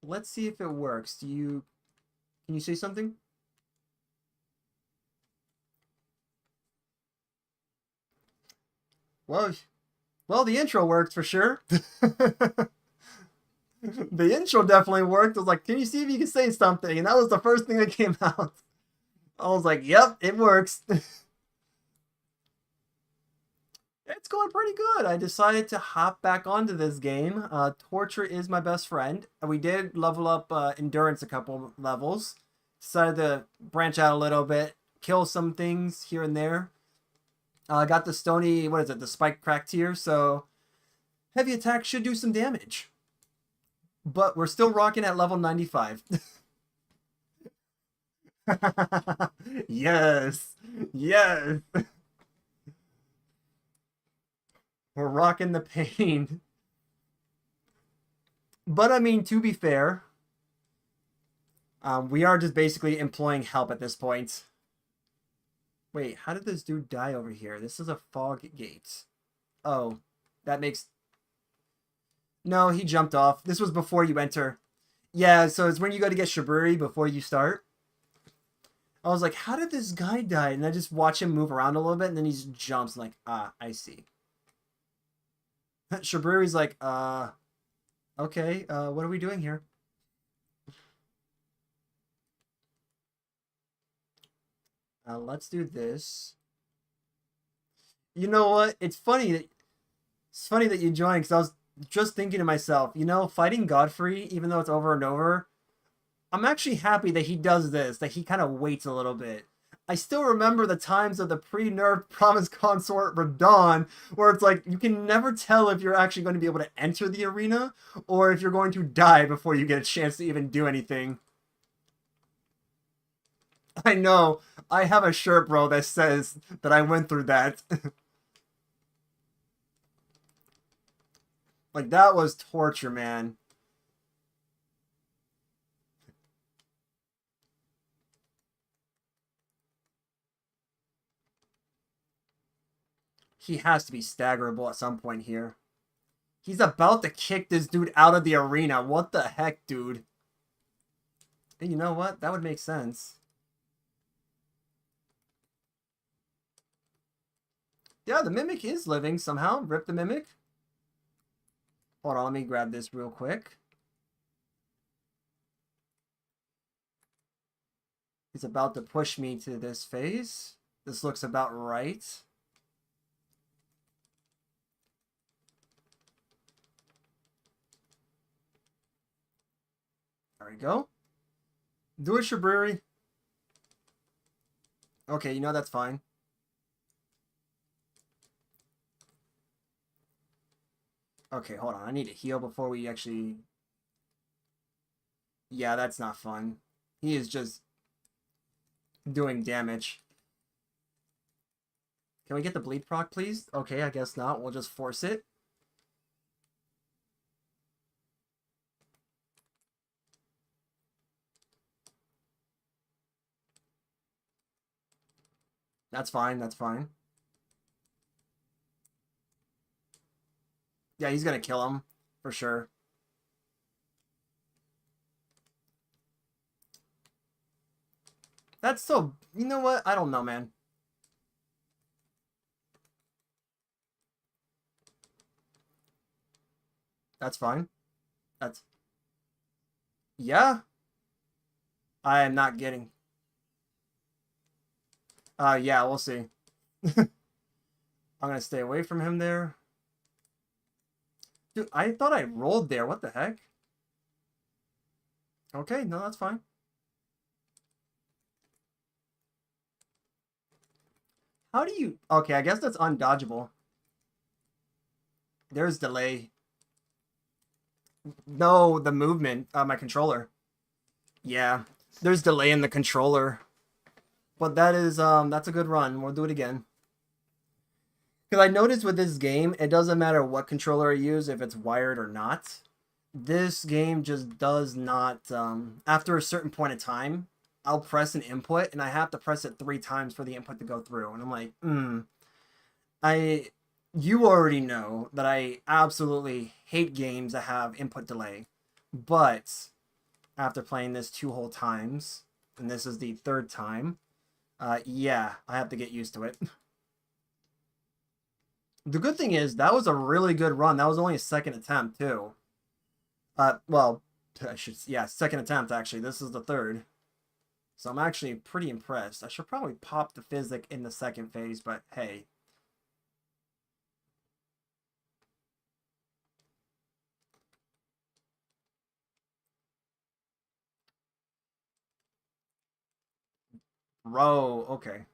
Let's see if it works. Can you say something? Well, the intro worked for sure. The intro definitely worked. I was like, can you see if you can say something? And that was the first thing that came out. I was like, yep, it works. It's going pretty good. I decided to hop back onto this game. Torture is my best friend. We did level up endurance a couple levels. Decided to branch out a little bit, kill some things here and there. Got the stony, what is it, the spike crack tier, so heavy attack should do some damage. But we're still rocking at level 95. Yes. Yes. We're rocking the pain. But I mean, to be fair, we are just basically employing help at this point. Wait, how did this dude die over here? This is a fog gate. Oh, that makes... No, he jumped off. This was before you enter. Yeah, so it's when you go to get Shaburi before you start. I was like, how did this guy die? And I just watch him move around a little bit, and then he just jumps. Like, I see. Shaburi's like, okay, what are we doing here? Let's do this. You know what? It's funny that you joined because I was just thinking to myself, fighting Godfrey, even though it's over and over, I'm actually happy that he does this, that he kind of waits a little bit. I still remember the times of the pre-nerfed Promise Consort Radon, where it's like you can never tell if you're actually going to be able to enter the arena or if you're going to die before you get a chance to even do anything. I know. I have a shirt, bro, that says that I went through that. Like, that was torture, man. He has to be staggerable at some point here. He's about to kick this dude out of the arena. What the heck, dude? And you know what? That would make sense. Yeah, the Mimic is living somehow. Rip the Mimic. Hold on, let me grab this real quick. He's about to push me to this phase. This looks about right. There we go. Do it, Shabriri. Okay, you know that's fine. Okay, hold on. I need to heal before we actually... Yeah, that's not fun. He is just doing damage. Can we get the bleed proc, please? Okay, I guess not. We'll just force it. That's fine, that's fine. Yeah, he's gonna kill him, for sure. That's so... You know what? I don't know, man. That's fine. That's... Yeah. I am not getting... yeah, we'll see. I'm gonna stay away from him there. Dude, I thought I rolled there. What the heck? Okay, no, that's fine. How do you... Okay, I guess that's undodgeable. There's delay. No, the movement. My controller. Yeah, there's delay in the controller. But that is, that's a good run. We'll do it again. Because I noticed with this game, it doesn't matter what controller I use, if it's wired or not. This game just does not, after a certain point of time, I'll press an input, and I have to press it 3 times for the input to go through. And I'm like, you already know that I absolutely hate games that have input delay. But after playing this 2 whole times, and this is the 3rd time, yeah, I have to get used to it. The good thing is, that was a really good run. That was only a 2nd attempt, too. Well, yeah, 2nd attempt, actually. This is the 3rd. So I'm actually pretty impressed. I should probably pop the physic in the 2nd phase, but hey. Bro, okay.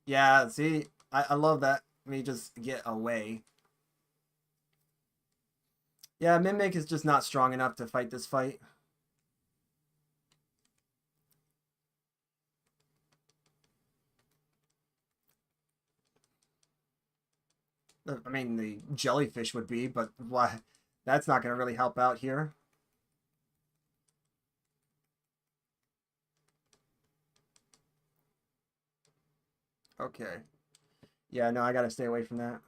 Yeah, see, I love that. Let me just get away. Yeah, Mimic is just not strong enough to fight this fight. I mean, the jellyfish would be, but why? That's not going to really help out here. Okay. Yeah, no, I got to stay away from that.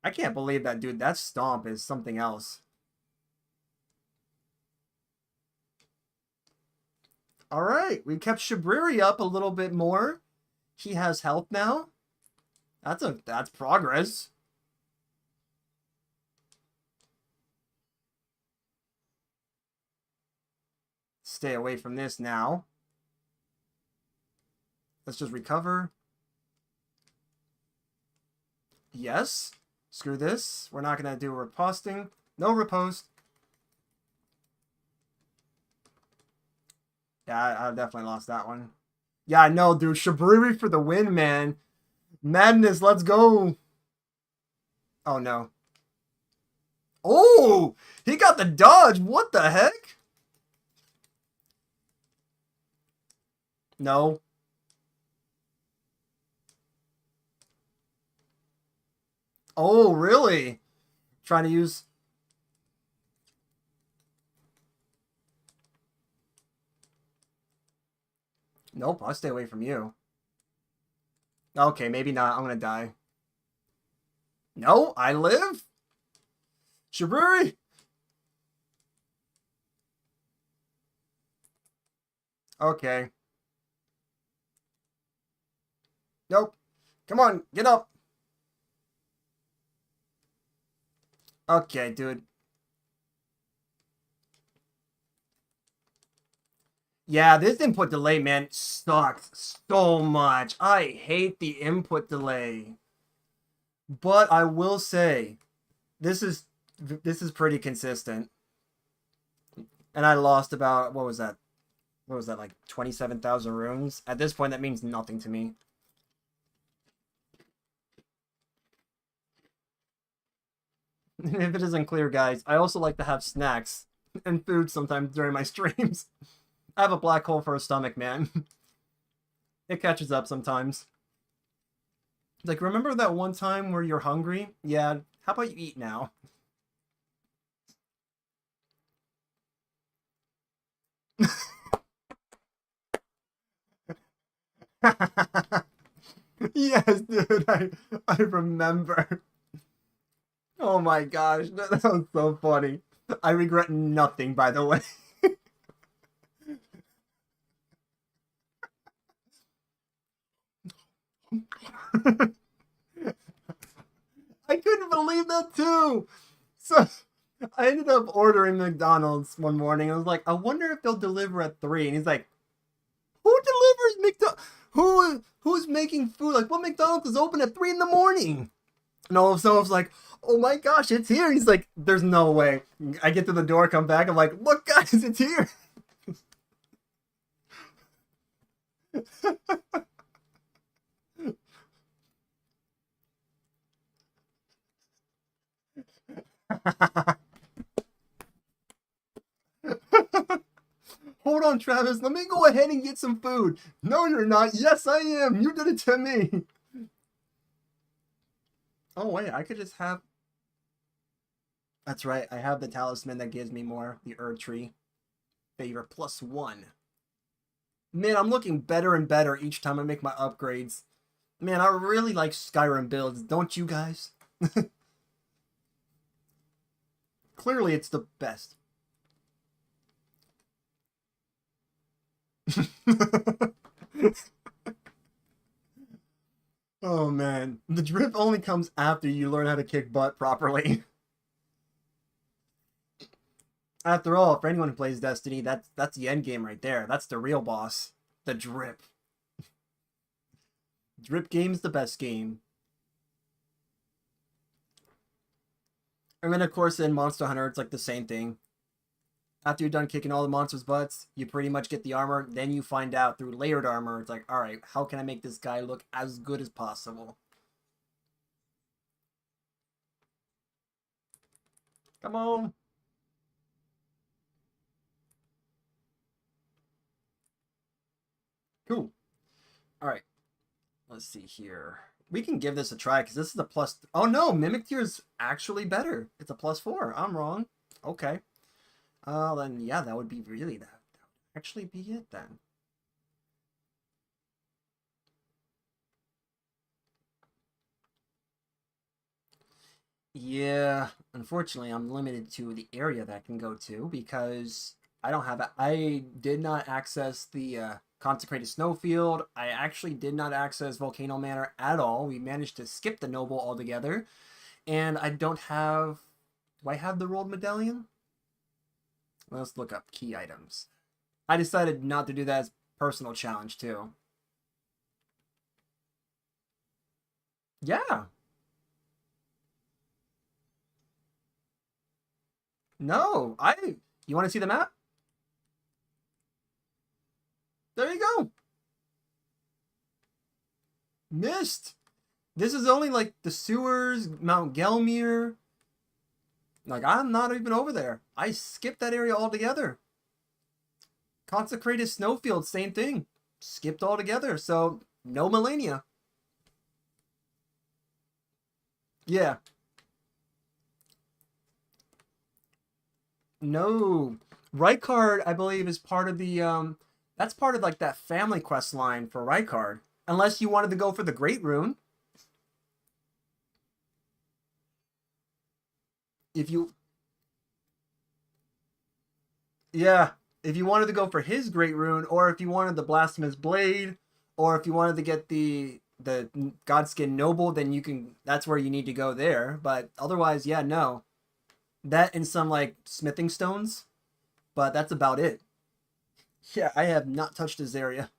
I can't believe that, dude. That stomp is something else. All right, we kept Shabriri up a little bit more. He has health now. That's progress. Stay away from this now. Let's just recover. Yes. Screw this. We're not going to do riposting. No riposte. Yeah, I definitely lost that one. Yeah, I know, dude. Shabriri for the win, man. Madness, let's go. Oh, no. Oh, he got the dodge. What the heck? No. Oh, really? Trying to use... Nope, I'll stay away from you. Okay, maybe not. I'm gonna die. No, I live? Shabriri? Okay. Nope. Come on, get up. Okay, dude. Yeah, this input delay, man, sucks so much. I hate the input delay. But I will say, this is this is pretty consistent. And I lost about what was that? What was that, like 27,000 runes? At this point, that means nothing to me. If it isn't clear, guys, I also like to have snacks and food sometimes during my streams. I have a black hole for a stomach, man. It catches up sometimes. Like, remember that one time where you're hungry? Yeah, how about you eat now? Yes, dude, I remember. Oh my gosh, that was so funny. I regret nothing, by the way. I couldn't believe that too. So I ended up ordering McDonald's one morning. I was like, I wonder if they'll deliver at 3. And he's like, who delivers McDonald's? Who's making food? Like, what McDonald's is open at 3 in the morning? And all of a sudden I was like, oh my gosh, it's here. He's like, there's no way. I get to the door, come back. I'm like, look, guys, it's here. Hold on, Travis. Let me go ahead and get some food. No, you're not. Yes, I am. You did it to me. Oh, wait. I could just have... That's right. I have the talisman that gives me more. The Erd Tree. Favor +1. Man, I'm looking better and better each time I make my upgrades. Man, I really like Skyrim builds. Don't you guys? Clearly, it's the best. Oh man, the drip only comes after you learn how to kick butt properly. After all, for anyone who plays Destiny, that's the end game right there. That's the real boss. The drip. Drip game's the best game. And then of course in Monster Hunter it's like the same thing. After you're done kicking all the monsters' butts, you pretty much get the armor. Then you find out through layered armor, it's like, alright, how can I make this guy look as good as possible? Come on. Cool. Alright. Let's see here. We can give this a try because this is a plus. Oh no, Mimic Tier is actually better. It's a +4. I'm wrong. Okay. Then yeah, that would be really that. That would actually be it then. Yeah, unfortunately, I'm limited to the area that I can go to because I don't have. I did not access the consecrated snowfield. I actually did not access Volcano Manor at all. We managed to skip the noble altogether, and I don't have. Do I have the rolled medallion? Let's look up key items. I decided not to do that as personal challenge too. Yeah. No. You want to see the map? There you go. Missed. This is only like the sewers, Mount Gelmir. Like I'm not even over there. I skipped that area altogether. Consecrated Snowfield, same thing. Skipped altogether. So no Melania. Yeah. No. Rykard, I believe, is part of the that's part of like that family quest line for Rykard. Unless you wanted to go for the Great Rune. If you Yeah. If you wanted to go for his Great Rune, or if you wanted the Blasphemous Blade, or if you wanted to get the Godskin Noble, then you can. That's where you need to go there. But otherwise, yeah, no. That and some like smithing stones, but that's about it. Yeah, I have not touched this area.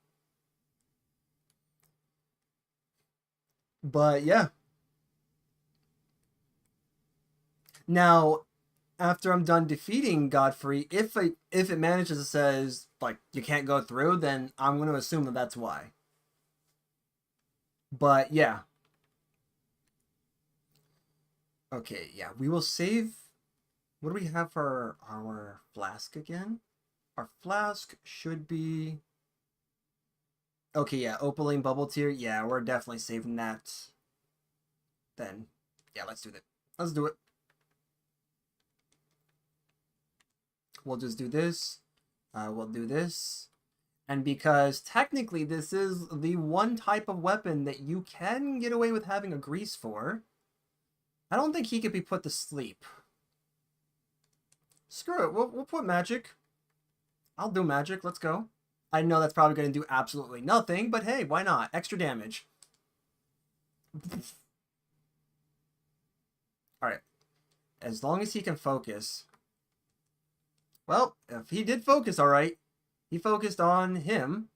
But yeah. Now, after I'm done defeating Godfrey, if it manages to says like you can't go through, then I'm going to assume that that's why. But yeah. Okay, yeah, we will save. What do we have for our flask again? Our flask should be. Okay, yeah, Opaline Bubble Tier. Yeah, we're definitely saving that. Then, yeah, let's do that. Let's do it. We'll just do this. We'll do this. And because technically this is the one type of weapon that you can get away with having a grease for, I don't think he could be put to sleep. Screw it. We'll put magic. I'll do magic. Let's go. I know that's probably going to do absolutely nothing, but hey, why not? Extra damage. Alright. As long as he can focus. Well, if he did focus alright, he focused on him.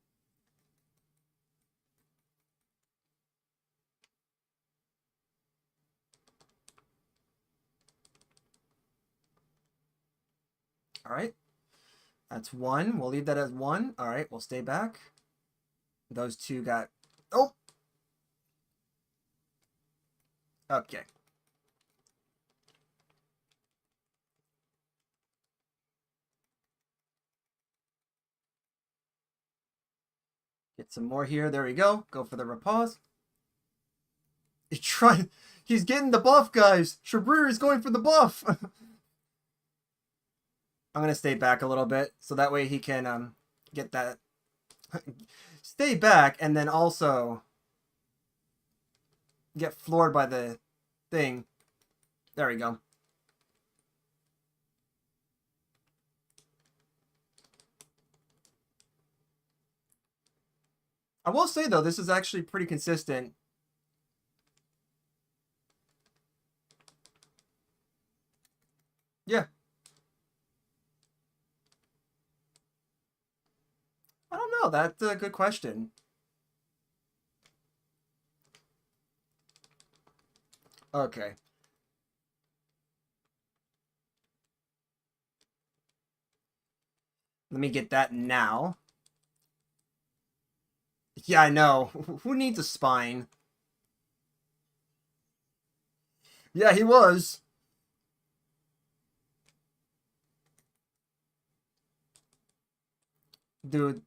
Alright. That's one. We'll leave that as one. Alright, we'll stay back. Those two got... Oh! Okay. Get some more here. There we go. Go for the repose. He's getting the buff, guys. Shabriri is going for the buff. I'm going to stay back a little bit so that way he can get that. Stay back and then also get floored by the thing. There we go. I will say, though, this is actually pretty consistent. Yeah. I don't know. That's a good question. Okay. Let me get that now. Yeah, I know. Who needs a spine? Yeah, he was. Dude,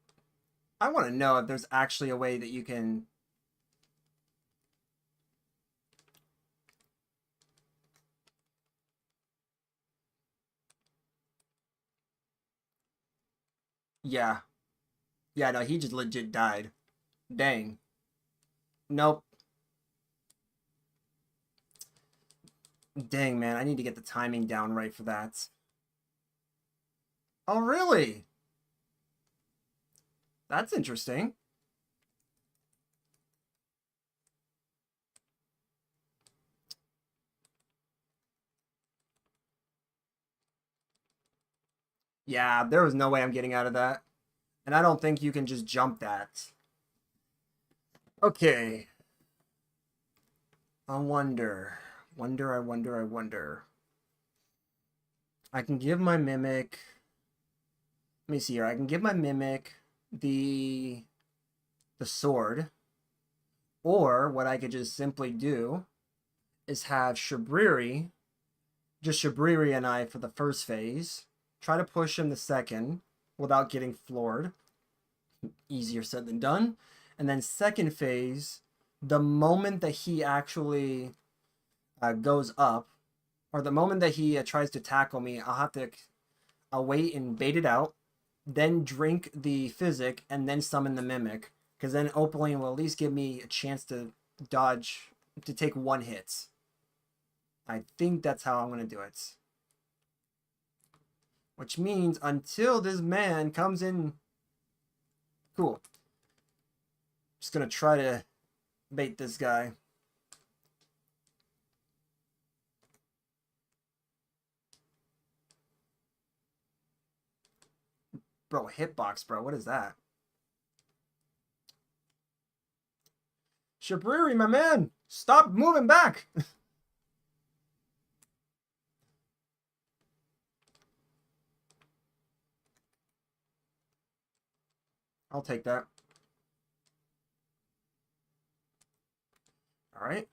I want to know if there's actually a way that you can... Yeah. Yeah, no, he just legit died. Dang. Nope. Dang, man, I need to get the timing down right for that. Oh, really? That's interesting. Yeah, there was no way I'm getting out of that. And I don't think you can just jump that. Okay. I wonder. I wonder. I can give my Mimic... Let me see here. I can give my Mimic the sword. Or what I could just simply do is have Shabriri, just Shabriri and I for the first phase. Try to push him the second without getting floored. Easier said than done. And then second phase, the moment that he actually goes up, or the moment that he tries to tackle me, I'll wait and bait it out, then drink the Physic, and then summon the Mimic. Because then Opaline will at least give me a chance to dodge, to take one hit. I think that's how I'm going to do it. Which means until this man comes in... Cool. Just going to try to bait this guy. Bro, hitbox, bro. What is that? Shabriri, my man! Stop moving back! I'll take that. Alright.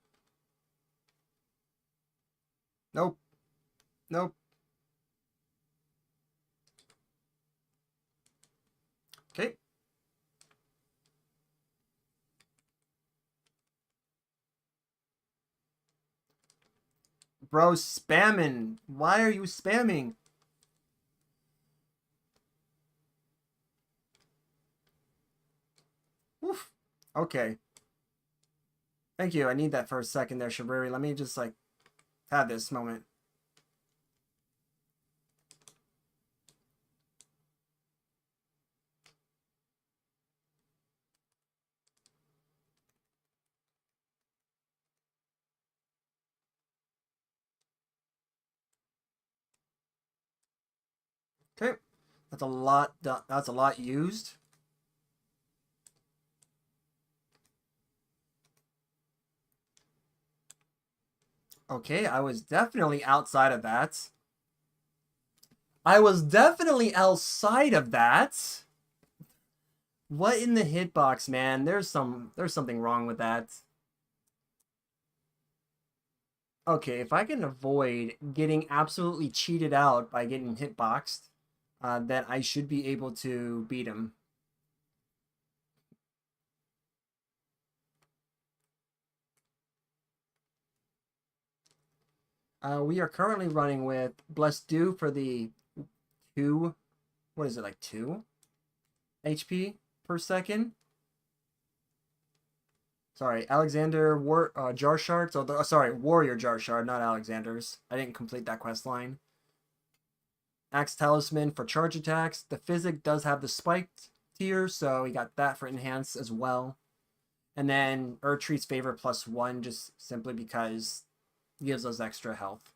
Nope. Nope. Okay. Bro, spamming. Why are you spamming? Oof. Okay. Thank you. I need that for a second there, Shabriri. Let me just, like, have this moment. Okay. That's a lot. That's a lot used. Okay, I was definitely outside of that. I was definitely outside of that. What in the hitbox, man? There's something wrong with that. Okay, if I can avoid getting absolutely cheated out by getting hitboxed, then I should be able to beat him. We are currently running with Blessed Dew for the 2, what is it, like 2 HP per second? Sorry, Alexander Jar Shard. So, sorry, Warrior Jar Shard, not Alexander's. I didn't complete that quest line. Axe Talisman for charge attacks. The Physic does have the spiked tier, so we got that for enhance as well. And then Erdtree's Favor +1, just simply because it gives us extra health.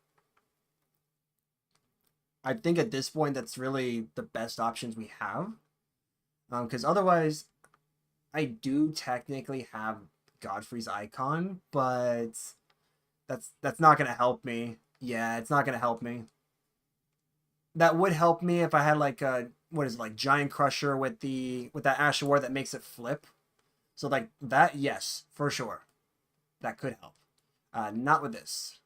I think at this point that's really the best options we have. Because otherwise, I do technically have Godfrey's icon, but that's not gonna help me. Yeah, it's not gonna help me. That would help me if I had like a what is it, like Giant Crusher with that Ash of War that makes it flip. So like that, yes, for sure, that could help. Not with this.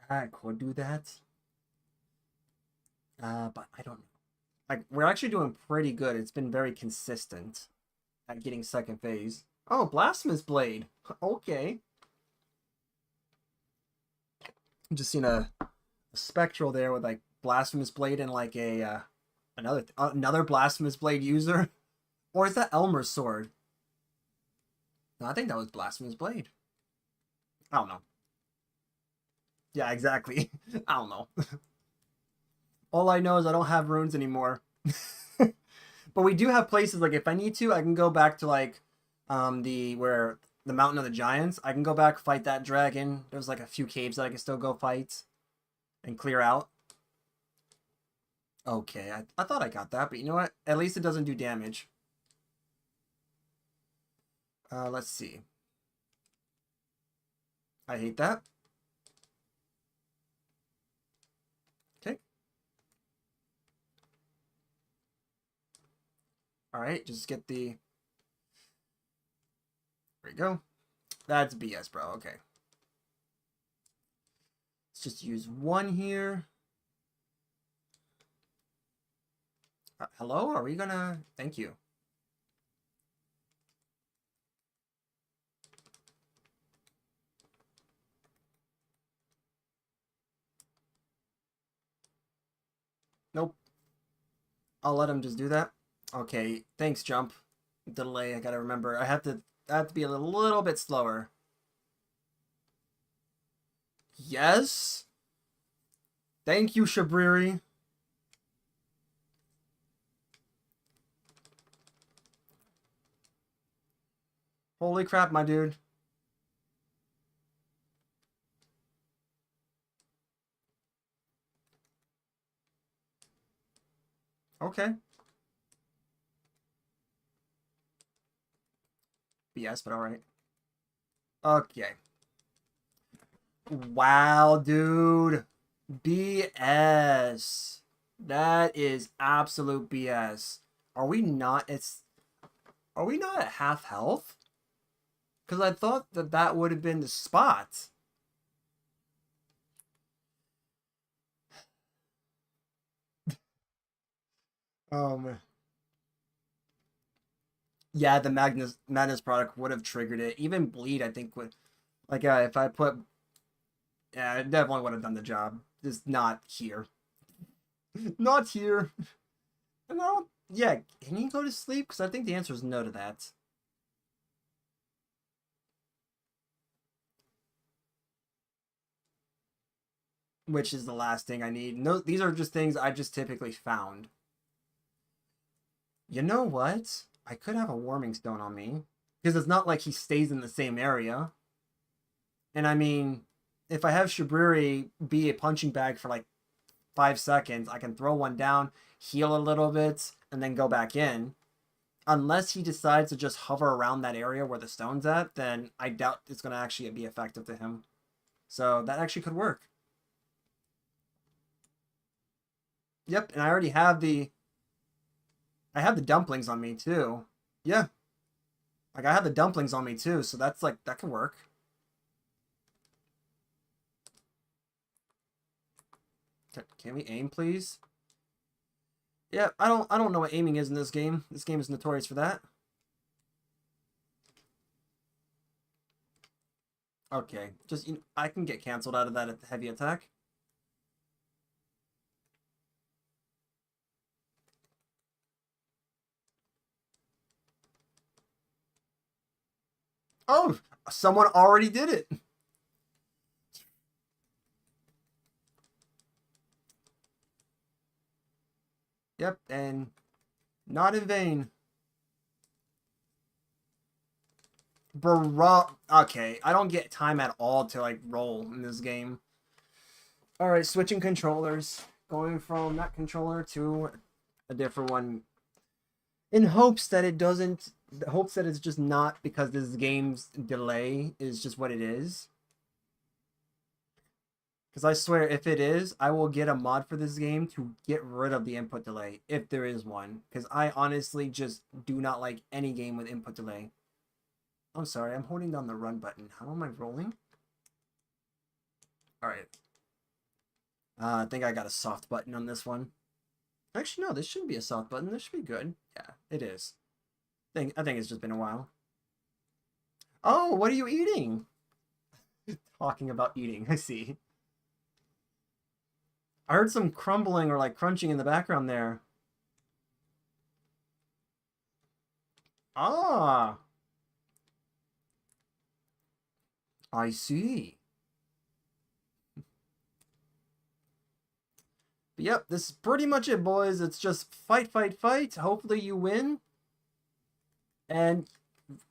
I could do that, but I don't know. Like we're actually doing pretty good. It's been very consistent at getting second phase. Oh, Blasphemous Blade. Okay. Just seen a spectral there with like Blasphemous Blade and like a another Blasphemous Blade user. Or is that Elmer's sword? No, I think that was Blasphemous Blade. I don't know. Yeah, exactly. I don't know. All I know is I don't have runes anymore. But we do have places like if I need to, I can go back to like the Mountain of the Giants. I can go back, fight that dragon. There's like a few caves that I can still go fight and clear out. Okay, I thought I got that, but you know what? At least it doesn't do damage. Let's see. I hate that. Okay. All right, just get the... There we go. That's BS, bro. Okay. Let's just use one here. Hello? Are we gonna... Thank you. Nope. I'll let him just do that. Okay, thanks, jump. Delay, I gotta remember. I have to be a little bit slower. Yes? Thank you, Shabriri. Holy crap, my dude. Okay. BS, but alright. Okay. Wow, dude. BS. That is absolute BS. Are we not? Are we not at half health? Because I thought that that would have been the spot. Man. Yeah, the Madness product would have triggered it. Even bleed, I think would like if I put, yeah, it definitely would have done the job. Just not here. Not here. No. Yeah, can you go to sleep? Because I think the answer is no to that. Which is the last thing I need. No, these are just things I just typically found. You know what? I could have a warming stone on me. Because it's not like he stays in the same area. And I mean, if I have Shibriri be a punching bag for like 5 seconds, I can throw one down, heal a little bit, and then go back in. Unless he decides to just hover around that area where the stone's at, then I doubt it's going to actually be effective to him. So that actually could work. Yep, and I have the dumplings on me too. Yeah, like I have the dumplings on me too, so that's like that could work. Can we aim, please? Yeah, I don't know what aiming is in this game. This game is notorious for that. Okay, just I can get canceled out of that heavy attack. Oh, someone already did it. Yep, and not in vain. Bro, okay, I don't get time at all to like roll in this game. All right, switching controllers, going from that controller to a different one, in hopes that it doesn't, hopes that it's just not because this game's delay is just what it is. Because I swear, if it is, I will get a mod for this game to get rid of the input delay, if there is one. Because I honestly just do not like any game with input delay. I'm sorry, I'm holding down the run button. How am I rolling? Alright. I think I got a soft button on this one. Actually, no, this shouldn't be a soft button. This should be good. Yeah, it is. I think it's just been a while. Oh, what are you eating? Talking about eating, I see. I heard some crumbling or like crunching in the background there. Ah, I see. But yep, this is pretty much it, boys. It's just fight, fight, fight. Hopefully you win. And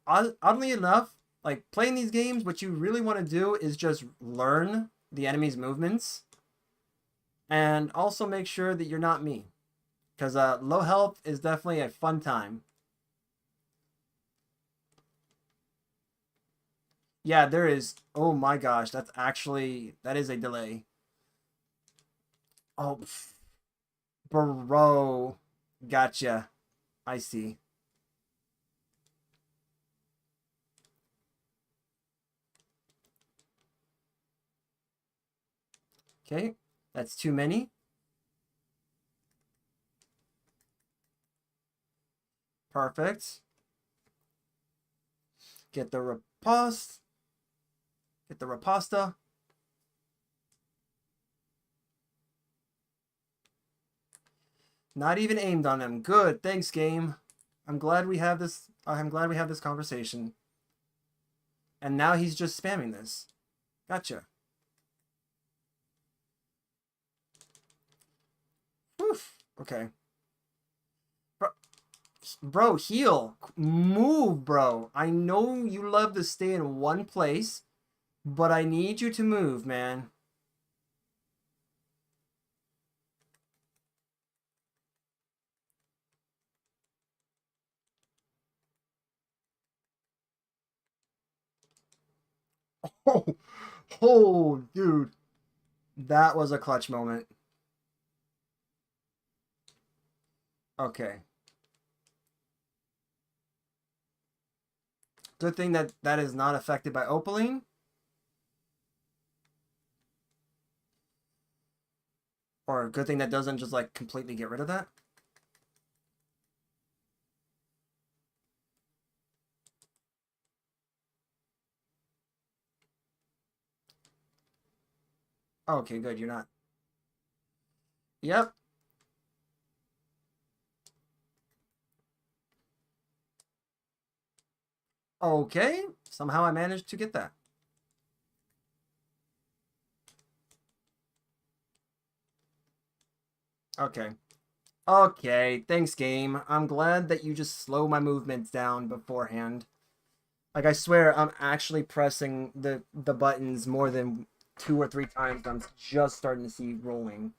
oddly enough, like playing these games, what you really want to do is just learn the enemy's movements and also make sure that you're not me. Because low health is definitely a fun time. Yeah, there is. Oh my gosh, that is a delay. Oh, bro. Gotcha. I see. Okay, that's too many. Perfect. Get the riposte. Get the riposta. Not even aimed on him. Good. Thanks, game. I'm glad we have this. I'm glad we have this conversation. And now he's just spamming this. Gotcha. Whew. Okay. Bro, heal. Move, bro. I know you love to stay in one place, but I need you to move, man. Oh, oh, dude. That was a clutch moment. Okay. Good thing that that is not affected by Opaline. Or a good thing that doesn't just like completely get rid of that. Okay, good. You're not. Yep. Okay. Somehow I managed to get that. Okay. Okay. Thanks, game. I'm glad that you just slow my movements down beforehand. Like I swear, I'm actually pressing the buttons more than 2 or 3 times. I'm just starting to see rolling.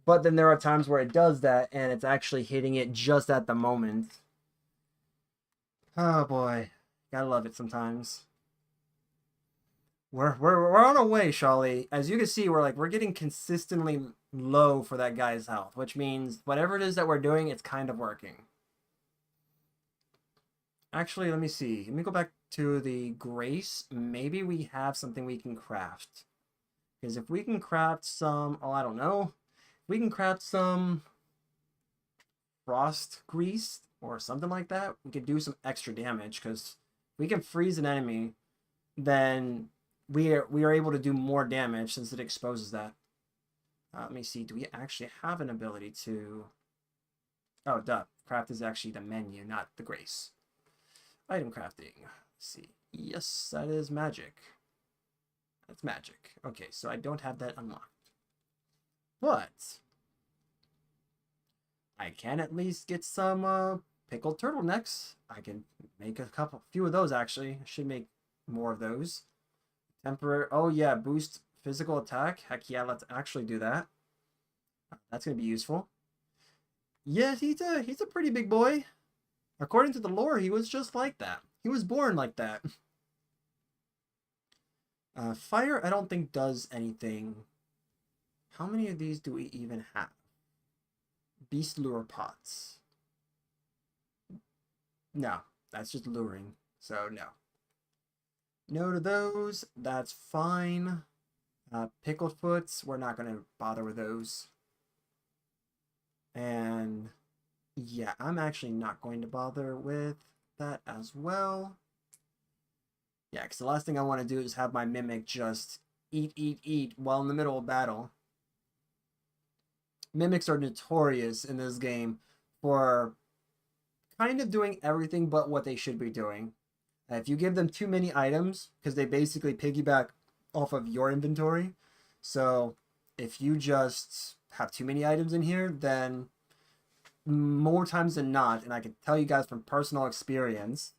But then there are times where it does that, and it's actually hitting it just at the moment. Oh boy, gotta love it sometimes. We're on our way, Shali. As you can see, we're getting consistently low for that guy's health, which means whatever it is that we're doing, it's kind of working. Actually, let me see. Let me go back to the Grace. Maybe we have something we can craft. Because if we can craft some, oh, I don't know. We can craft some frost grease or something like that. We could do some extra damage because we can freeze an enemy, then we are able to do more damage since it exposes that. Let me see. Do we actually have an ability to? Oh, duh. Craft is actually the menu, not the grace. Item crafting. Let's see. Yes, that is magic. That's magic. Okay, so I don't have that unlocked. But I can at least get some pickled turtlenecks. I can make few of those actually. I should make more of those. Temporary. Oh yeah, boost physical attack. Heck yeah, let's actually do that. That's gonna be useful. Yeah, he's a pretty big boy. According to the lore, he was just like that. He was born like that. Fire, I don't think does anything. How many of these do we even have? Beast lure pots. No, that's just luring. So no. No to those. That's fine. Pickled foots, we're not going to bother with those. And yeah, I'm actually not going to bother with that as well. Yeah, because the last thing I want to do is have my Mimic just eat while in the middle of battle. Mimics are notorious in this game for kind of doing everything but what they should be doing. If you give them too many items, because they basically piggyback off of your inventory, so if you just have too many items in here, then more times than not, and I can tell you guys from personal experience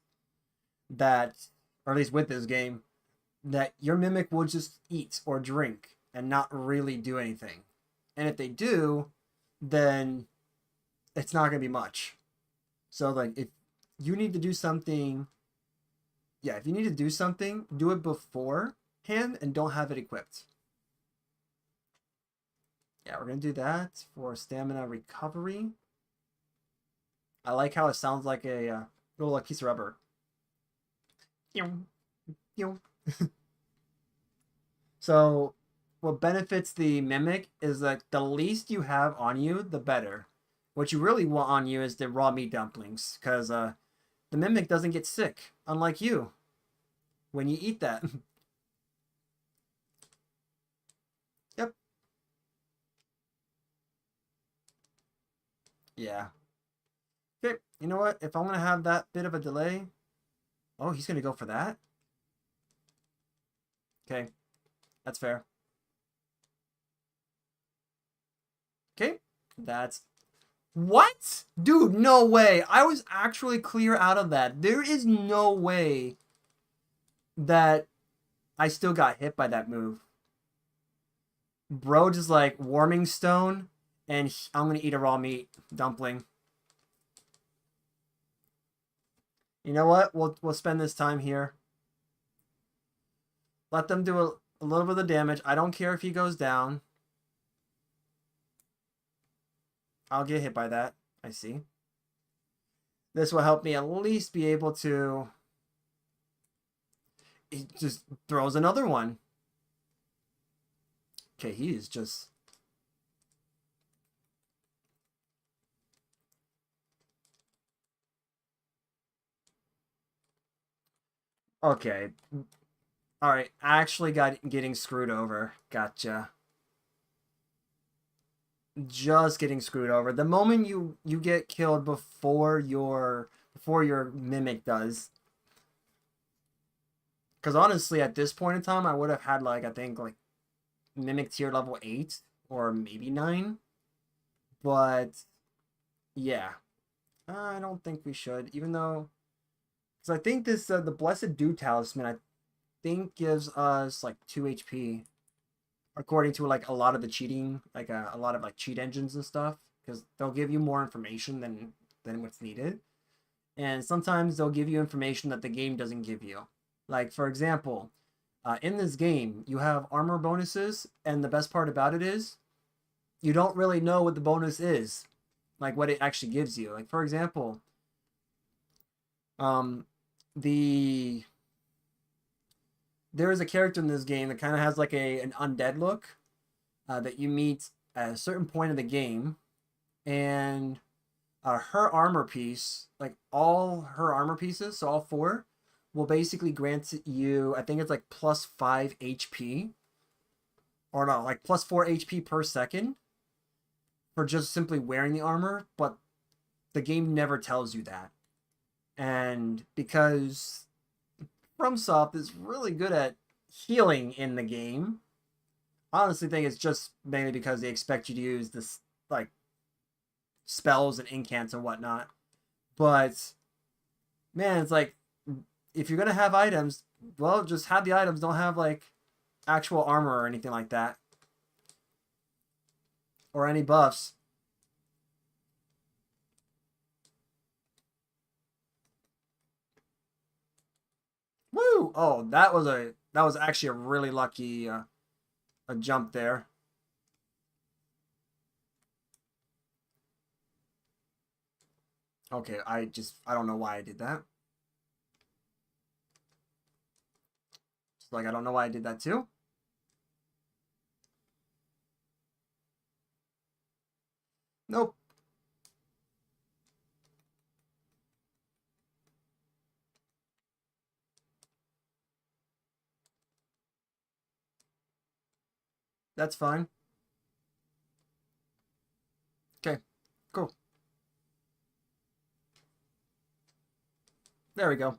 that, or at least with this game, that your Mimic will just eat or drink and not really do anything. And if they do, then it's not going to be much. So, like, if you need to do something, yeah, if you need to do something, do it beforehand and don't have it equipped. Yeah, we're going to do that for stamina recovery. I like how it sounds like a little like piece of rubber. So, what benefits the Mimic is that the least you have on you, the better. What you really want on you is the raw meat dumplings, because the Mimic doesn't get sick, unlike you, when you eat that. Yep. Yeah. Okay, you know what? If I'm going to have that bit of a delay... Oh, he's going to go for that? Okay, that's fair. Okay, that's What? Dude, no way. I was actually clear out of that. There is no way that I still got hit by that move. Bro just like warming stone, and I'm gonna eat a raw meat dumpling. You know what? We'll spend this time here. Let them do a little bit of the damage. I don't care if he goes down. I'll get hit by that. I see. This will help me at least be able to... He just throws another one. Okay, he is just... Okay. Alright, actually getting screwed over. Gotcha. Just getting screwed over. The moment you get killed before your mimic does. Because honestly, at this point in time, I would have had like, I think like mimic tier level 8 or maybe 9. But yeah, I don't think we should, even though, because I think this the Blessed Dew Talisman I think gives us like 2 HP, according to like a lot of the cheating, like a lot of like cheat engines and stuff, because they'll give you more information than what's needed, and sometimes they'll give you information that the game doesn't give you. Like for example, in this game you have armor bonuses, and the best part about it is you don't really know what the bonus is, like what it actually gives you. Like for example, the there is a character in this game that kind of has like an undead look, that you meet at a certain point in the game, and her armor piece, like all her armor pieces, so all 4, will basically grant you, I think it's like plus 5 HP, or no, like plus 4 HP per second for just simply wearing the armor, but the game never tells you that. And because FromSoft is really good at healing in the game, I honestly think it's just mainly because they expect you to use this like spells and incants and whatnot. But man, it's like, if you're gonna have items, well, just have the items. Don't have like actual armor or anything like that, or any buffs. Woo! Oh, that was actually a really lucky a jump there. Okay, I don't know why I did that. Just like I don't know why I did that too. Nope. That's fine. Okay, cool. There we go.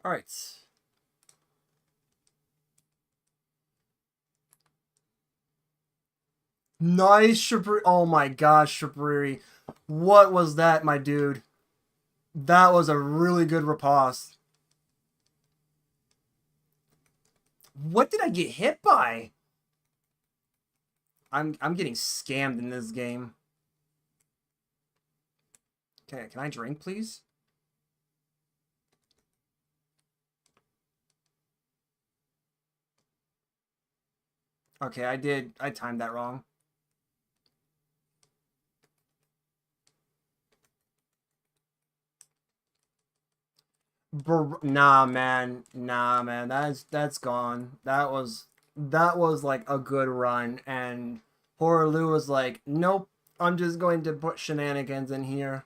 All right. Nice, Shabriri. Oh my gosh, Shabriri. What was that, my dude? That was a really good riposte. What did I get hit by? I'm getting scammed in this game. Okay, can I drink, please? Okay, I timed that wrong. Nah, man. Nah, man. That's gone. That was like a good run, and Horaloo was like, "Nope, I'm just going to put shenanigans in here."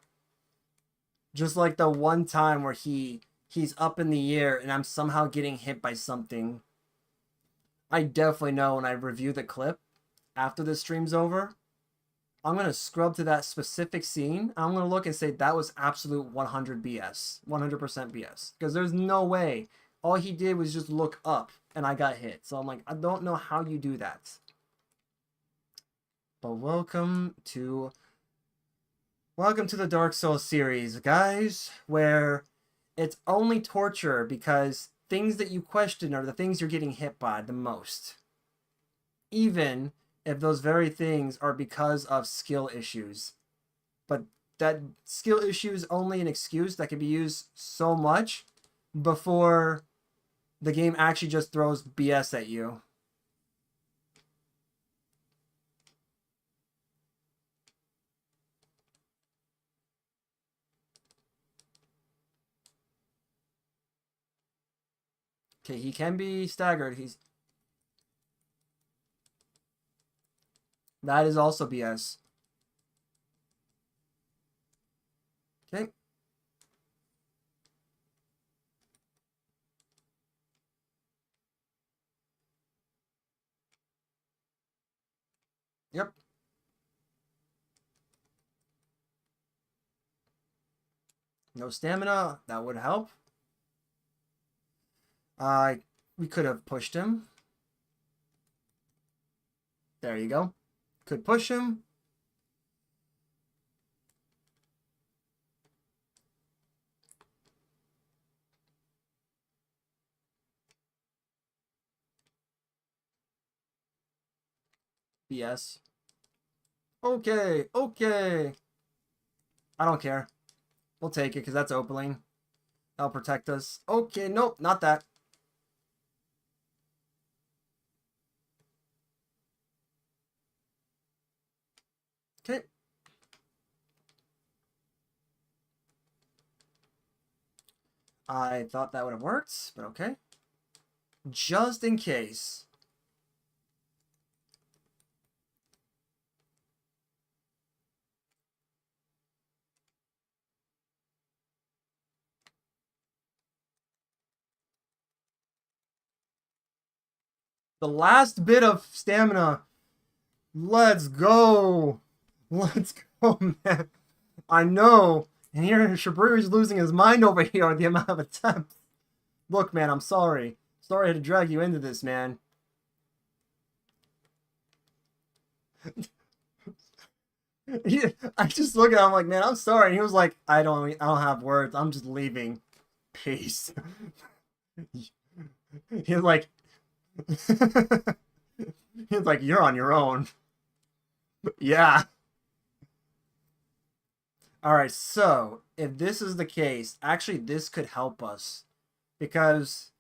Just like the one time where he's up in the air and I'm somehow getting hit by something. I definitely know when I review the clip after the stream's over, I'm going to scrub to that specific scene. I'm going to look and say that was absolute 100 BS. 100% BS. Because there's no way. All he did was just look up and I got hit. So I'm like, I don't know how you do that. But welcome to Welcome to the Dark Souls series, guys, where it's only torture because things that you question are the things you're getting hit by the most. Even if those very things are because of skill issues. But that skill issue is only an excuse that can be used so much before the game actually just throws BS at you. Okay, he can be staggered. That is also BS. Okay. Yep. No stamina. That would help. Uh, we could have pushed him. There you go. Could push him. BS. Okay, okay. I don't care. We'll take it because that's Opaline. That'll protect us. Okay, nope, not that. Okay. I thought that would have worked, but okay. Just in case. The last bit of stamina. Let's go. Let's go, man. I know. And here, Shabriri's losing his mind over here on the amount of attempts. Look, man, I'm sorry. Sorry to drag you into this, man. I just look at him like, man, I'm sorry. And he was like, I don't have words. I'm just leaving. Peace. He's like, he's like, you're on your own. Yeah. All right. So if this is the case, actually, this could help us because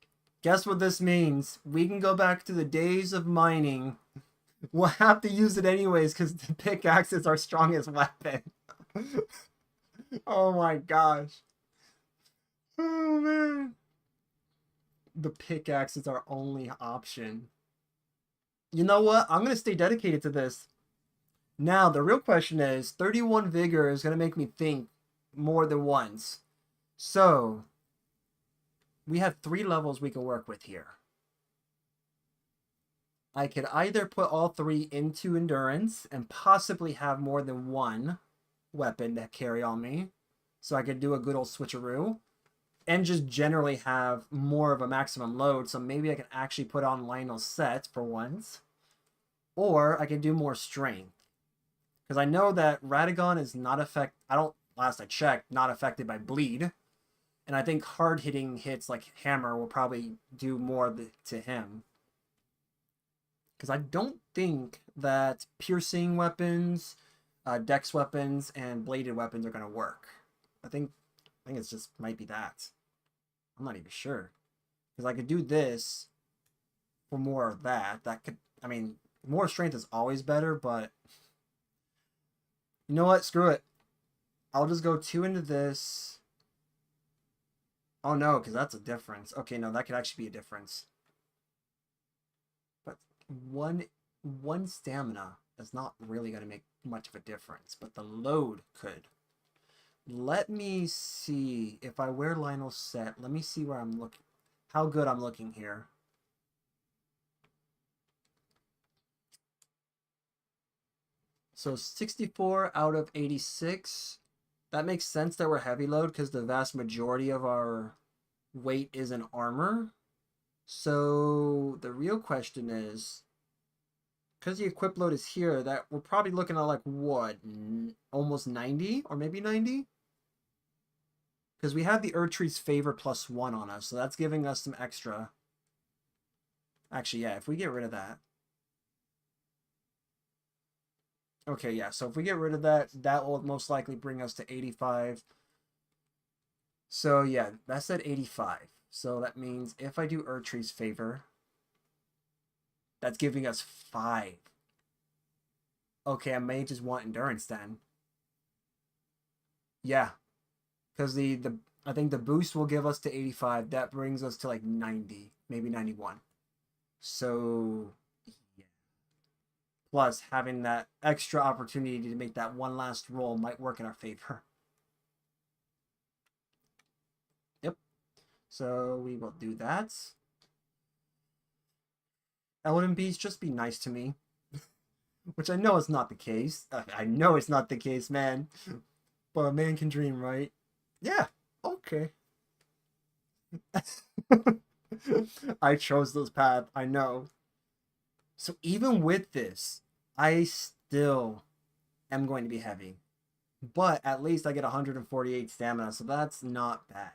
guess what this means? We can go back to the days of mining. We'll have to use it anyways because the pickaxe is our strongest weapon. Oh my gosh. Oh man. The pickaxe is our only option. You know what? I'm going to stay dedicated to this. Now, the real question is 31 vigor is going to make me think more than once. So, we have 3 levels we can work with here. I could either put all 3 into endurance and possibly have more than one weapon to carry on me. So I could do a good old switcheroo and just generally have more of a maximum load. So maybe I can actually put on Lionel's set for once. Or I can do more strength. Because I know that Radagon is not last I checked, not affected by bleed. And I think hard hitting hits like hammer will probably do more to him. Because I don't think that piercing weapons, dex weapons, and bladed weapons are going to work. I think it's just might be that. I'm not even sure. Because I could do this for more of that. That could, I mean, more strength is always better, but you know what? Screw it. I'll just go 2 into this. Oh no, because that's a difference. Okay, no, that could actually be a difference. But one stamina is not really going to make much of a difference, but the load could. Let me see if I wear Lionel's set. Let me see where I'm looking, how good I'm looking here. So 64 out of 86. That makes sense that we're heavy load because the vast majority of our weight is in armor. So the real question is, because the equip load is here, that we're probably looking at like what, almost 90 or maybe 90? Because we have the Erdtree's favor +1 on us, so that's giving us some extra. Actually, yeah, if we get rid of that. Okay, yeah, so if we get rid of that, that will most likely bring us to 85. So yeah, that's at 85. So that means if I do Erdtree's favor, that's giving us 5. Okay, I may just want endurance then. Yeah, because the I think the boost will give us to 85. That brings us to like 90, maybe 91. So yeah. Plus having that extra opportunity to make that one last roll might work in our favor. Yep. So we will do that. Elden Beast, just be nice to me. Which I know is not the case. I know it's not the case, man. But a man can dream, right? Yeah. Okay. I chose this path. I know. So even with this, I still am going to be heavy. But at least I get 148 stamina, so that's not bad.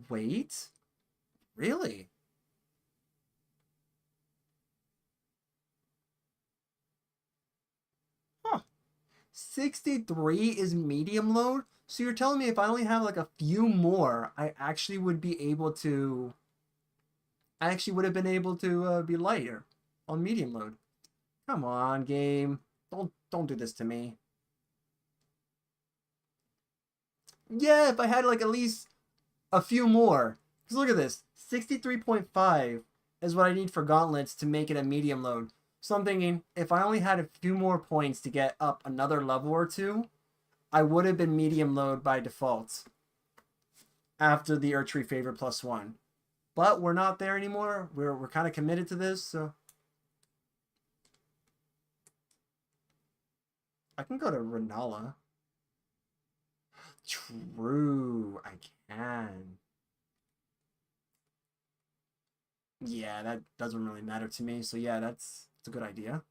Wait? Really? Huh. 63 is medium load? So you're telling me if I only have like a few more, I actually would be able to... I actually would have been able to be lighter on medium load. Come on, game. Don't do this to me. Yeah, if I had like at least a few more. Because look at this. 63.5 is what I need for gauntlets to make it a medium load. So I'm thinking, if I only had a few more points to get up another level or two, I would have been medium load by default. After the Erdtree favor +1. But we're not there anymore. We're kind of committed to this, so... I can go to Renala. True, I can. Yeah, that doesn't really matter to me. So yeah, that's a good idea.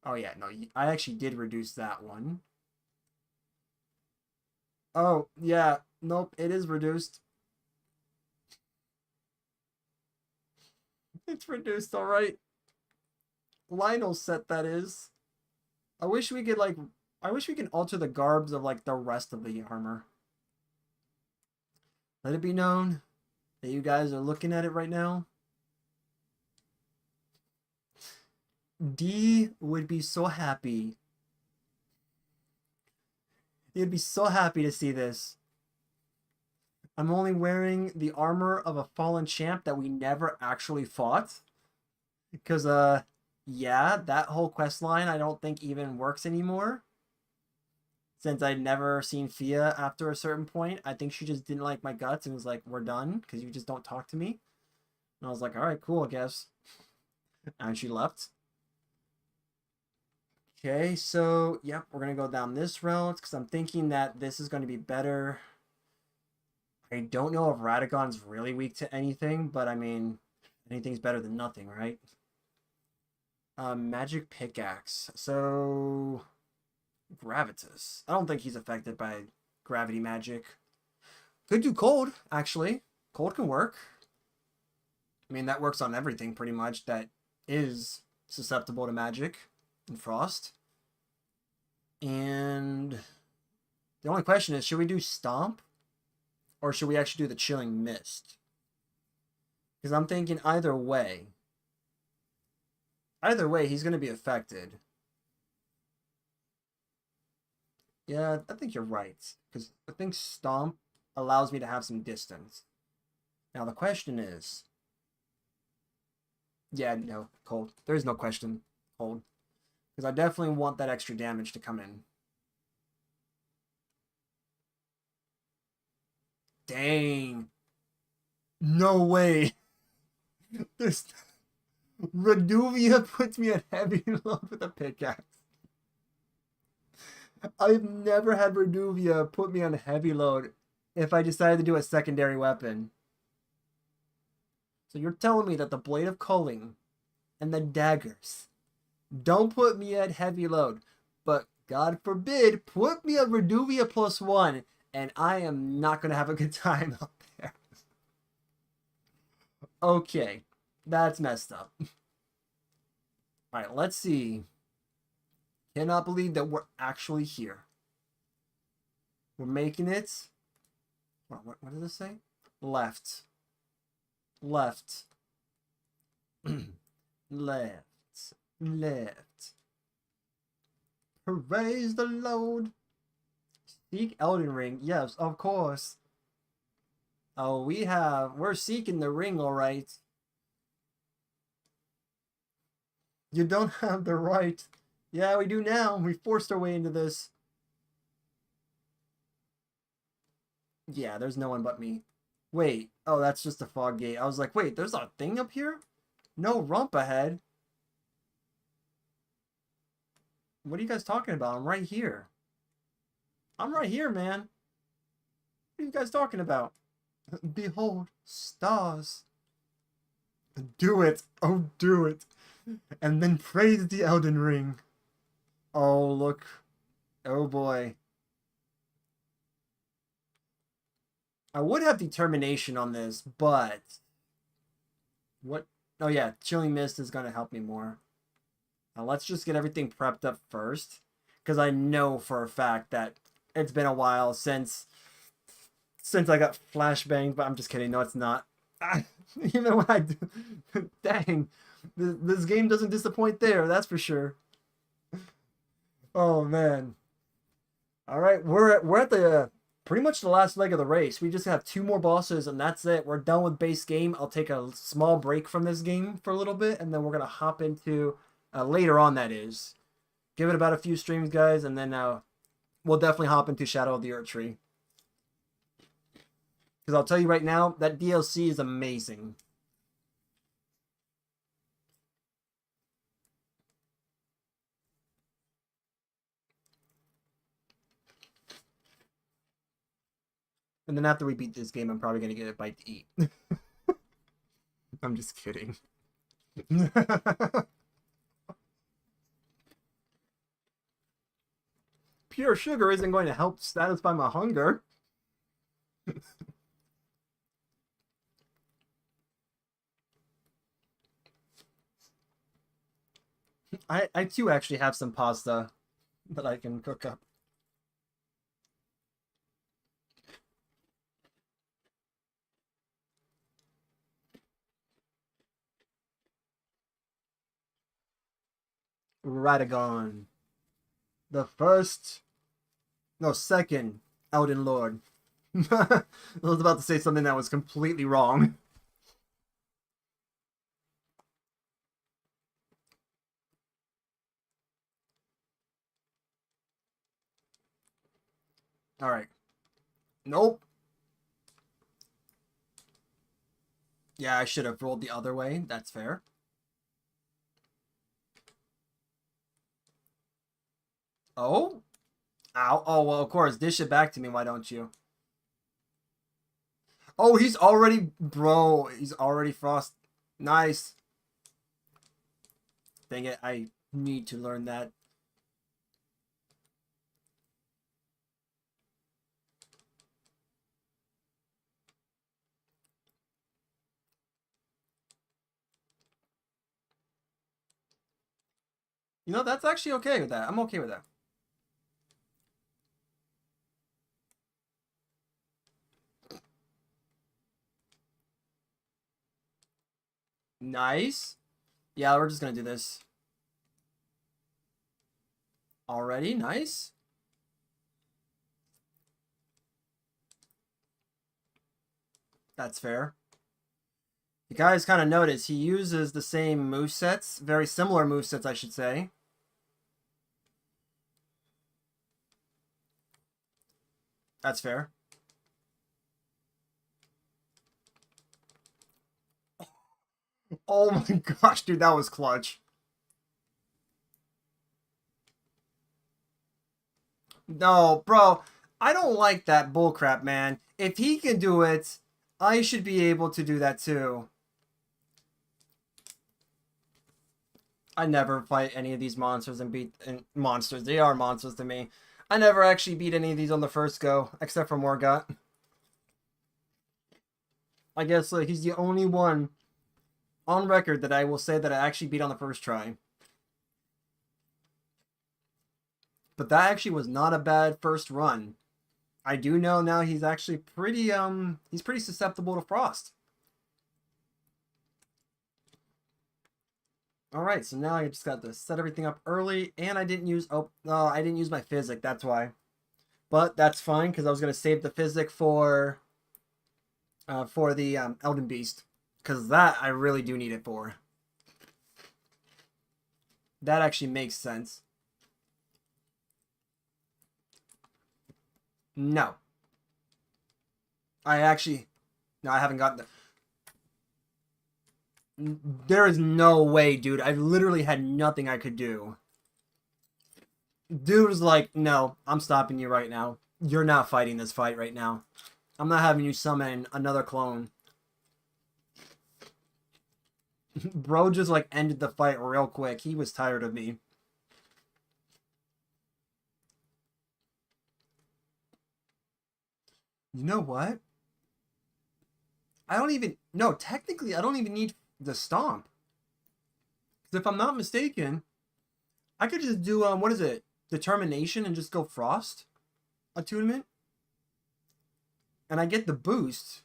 Oh yeah, no, I actually did reduce that one. Oh, yeah, nope, it is reduced. It's reduced, all right. Lionel set that is. I wish we could like I wish we can alter the garbs of like the rest of the armor. Let it be known that you guys are looking at it right now. D would be so happy. He'd be so happy to see this. I'm only wearing the armor of a fallen champ that we never actually fought. Because, yeah, that whole quest line I don't think even works anymore. Since I'd never seen Fia after a certain point. I think she just didn't like my guts and was like, we're done, because you just don't talk to me. And I was like, alright, cool, I guess. And she left. Okay, so, yep, we're going to go down this route, because I'm thinking that this is going to be better. I don't know if Radagon's really weak to anything, but I mean, anything's better than nothing, right? Magic pickaxe. So, Gravitas. I don't think he's affected by gravity magic. Could do cold, actually. Cold can work. I mean, that works on everything pretty much that is susceptible to magic and frost. And the only question is, should we do Stomp? Or should we actually do the Chilling Mist? Because I'm thinking either way. Either way, he's going to be affected. Yeah, I think you're right. Because I think Stomp allows me to have some distance. Now the question is... Yeah, no, cold. There is no question. Cold. Because I definitely want that extra damage to come in. Dang. No way. This Reduvia puts me at heavy load with a pickaxe. I've never had Reduvia put me on heavy load if I decided to do a secondary weapon. So you're telling me that the Blade of Culling and the daggers don't put me at heavy load, but God forbid, put me at Reduvia +1, and I am not going to have a good time up there. Okay, that's messed up. Alright, let's see. Cannot believe that we're actually here. We're making it. What does this say? Left. Left. Left. Left. Praise the Lord. Seek Elden Ring. Yes, of course. Oh, we're seeking the ring, alright. You don't have the right. Yeah, we do now. We forced our way into this. Yeah, there's no one but me. Wait. Oh, that's just a fog gate. I was like, wait, there's a thing up here? No rump ahead. What are you guys talking about? I'm right here. I'm right here, man. What are you guys talking about? Behold, stars. Do it. Oh, do it. And then praise the Elden Ring. Oh, look. Oh, boy. I would have determination on this, but... What? Oh, yeah. Chilling Mist is going to help me more. Now, let's just get everything prepped up first. Because I know for a fact that it's been a while since I got flashbanged, but I'm just kidding. No, it's not. Even when I do... Dang. This game doesn't disappoint there, that's for sure. Oh, man. Alright, we're at the... pretty much the last leg of the race. We just have 2 more bosses, and that's it. We're done with base game. I'll take a small break from this game for a little bit, and then we're going to hop into... later on, that is. Give it about a few streams, guys, and then we'll definitely hop into Shadow of the Erdtree. Because I'll tell you right now, that DLC is amazing. And then after we beat this game, I'm probably going to get a bite to eat. I'm just kidding. Pure sugar isn't going to help satisfy my hunger. I too actually have some pasta that I can cook up. Radagon. The second Elden Lord. I was about to say something that was completely wrong. Alright. Nope. Yeah, I should have rolled the other way. That's fair. Oh? Ow. Oh, well, of course. Dish it back to me, why don't you? Oh, he's already... Bro, he's already frost. Nice. Dang it, I need to learn that. You know, that's actually okay with that. I'm okay with that. Nice. Yeah, we're just gonna do this. Already? Nice. That's fair. You guys kind of notice he uses the same movesets. Very similar movesets, I should say. That's fair. Oh my gosh, dude, that was clutch. No, bro, I don't like that bullcrap, man. If he can do it, I should be able to do that too. I never fight any of these monsters and beat monsters. They are monsters to me. I never actually beat any of these on the first go, except for Morgott. I guess like he's the only one on record that I will say that I actually beat on the first try. But that actually was not a bad first run. I do know now he's actually he's pretty susceptible to frost. All right, so now I just got to set everything up early, and I didn't use I didn't use my physic. That's why, but that's fine because I was gonna save the physic for the Elden Beast, because that I really do need it for. That actually makes sense. No, I actually no, I haven't gotten the. There is no way, dude. I literally had nothing I could do. Dude was like, no, I'm stopping you right now. You're not fighting this fight right now. I'm not having you summon another clone. Bro just like ended the fight real quick. He was tired of me. You know what? I don't even... No, technically, I don't even need the stomp. Because if I'm not mistaken, I could just do, what is it? Determination and just go Frost attunement. And I get the boost.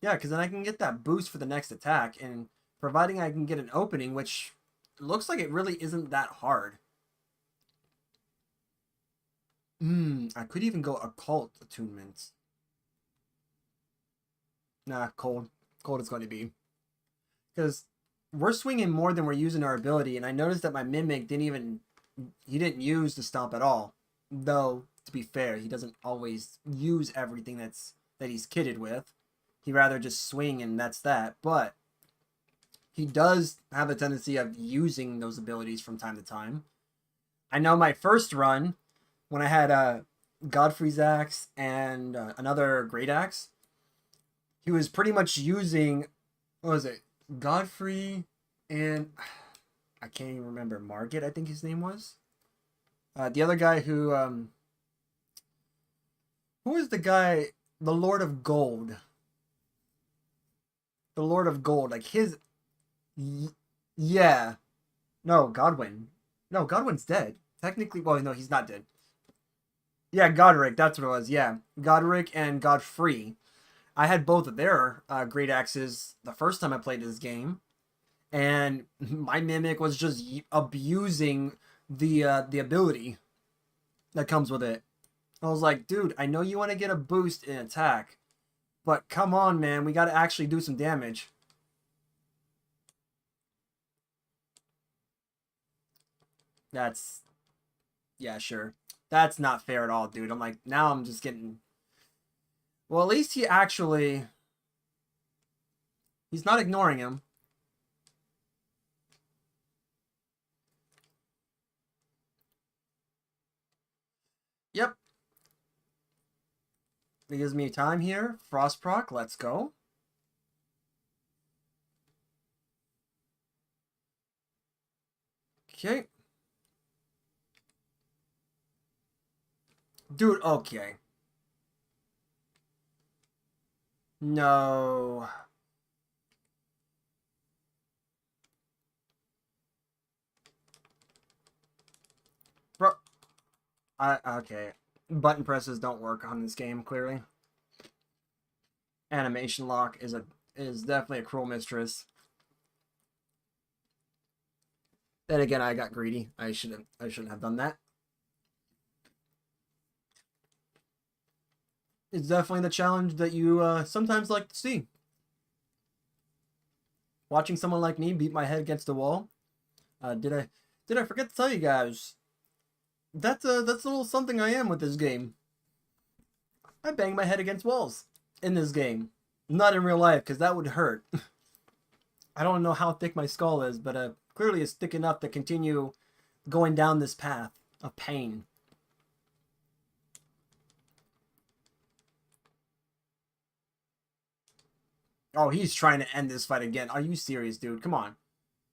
Yeah, because then I can get that boost for the next attack. And providing I can get an opening, which looks like it really isn't that hard. I could even go occult attunements. Nah, cold. Cold is going to be. Because we're swinging more than we're using our ability. And I noticed that my Mimic didn't even... He didn't use the stomp at all. Though, to be fair, he doesn't always use everything that he's kitted with. He'd rather just swing and that's that. But he does have a tendency of using those abilities from time to time. I know my first run, when I had Godfrey's Axe and another Great Axe, he was pretty much using, what was it, Godfrey and, I can't even remember, Margit, I think his name was. The other guy who is the guy, the Lord of Gold. The Lord of Gold, like his, yeah. No, Godwin. No, Godwin's dead. Technically, well, no, he's not dead. Yeah, Godric, that's what it was, yeah. Godric and Godfrey. I had both of their great axes the first time I played this game, and my Mimic was just abusing the ability that comes with it. I was like, dude, I know you want to get a boost in attack, but come on, man, we got to actually do some damage. That's, yeah, sure. That's not fair at all, dude. I'm like, now I'm just getting... Well, at least he's not ignoring him. Yep. It gives me time here. Frost proc, let's go. Okay. Dude, okay. No. Bro. Okay. Button presses don't work on this game, clearly. Animation lock is definitely a cruel mistress. Then again, I got greedy. I shouldn't have done that. It's definitely the challenge that you sometimes like to see. Watching someone like me beat my head against the wall. Did I forget to tell you guys? That's a little something I am with this game. I bang my head against walls in this game. Not in real life, because that would hurt. I don't know how thick my skull is, but clearly it's thick enough to continue going down this path of pain. Oh, he's trying to end this fight again. Are you serious, dude? Come on.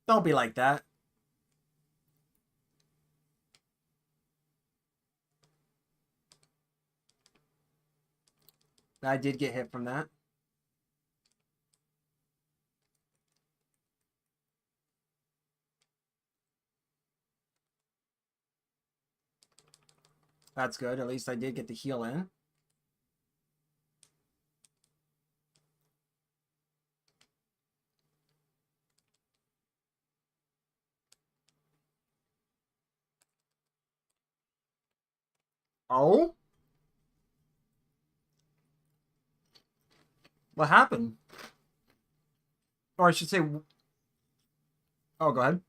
Don't be like that. I did get hit from that. That's good. At least I did get the heal in. Oh? What happened? Or I should say... Oh, go ahead.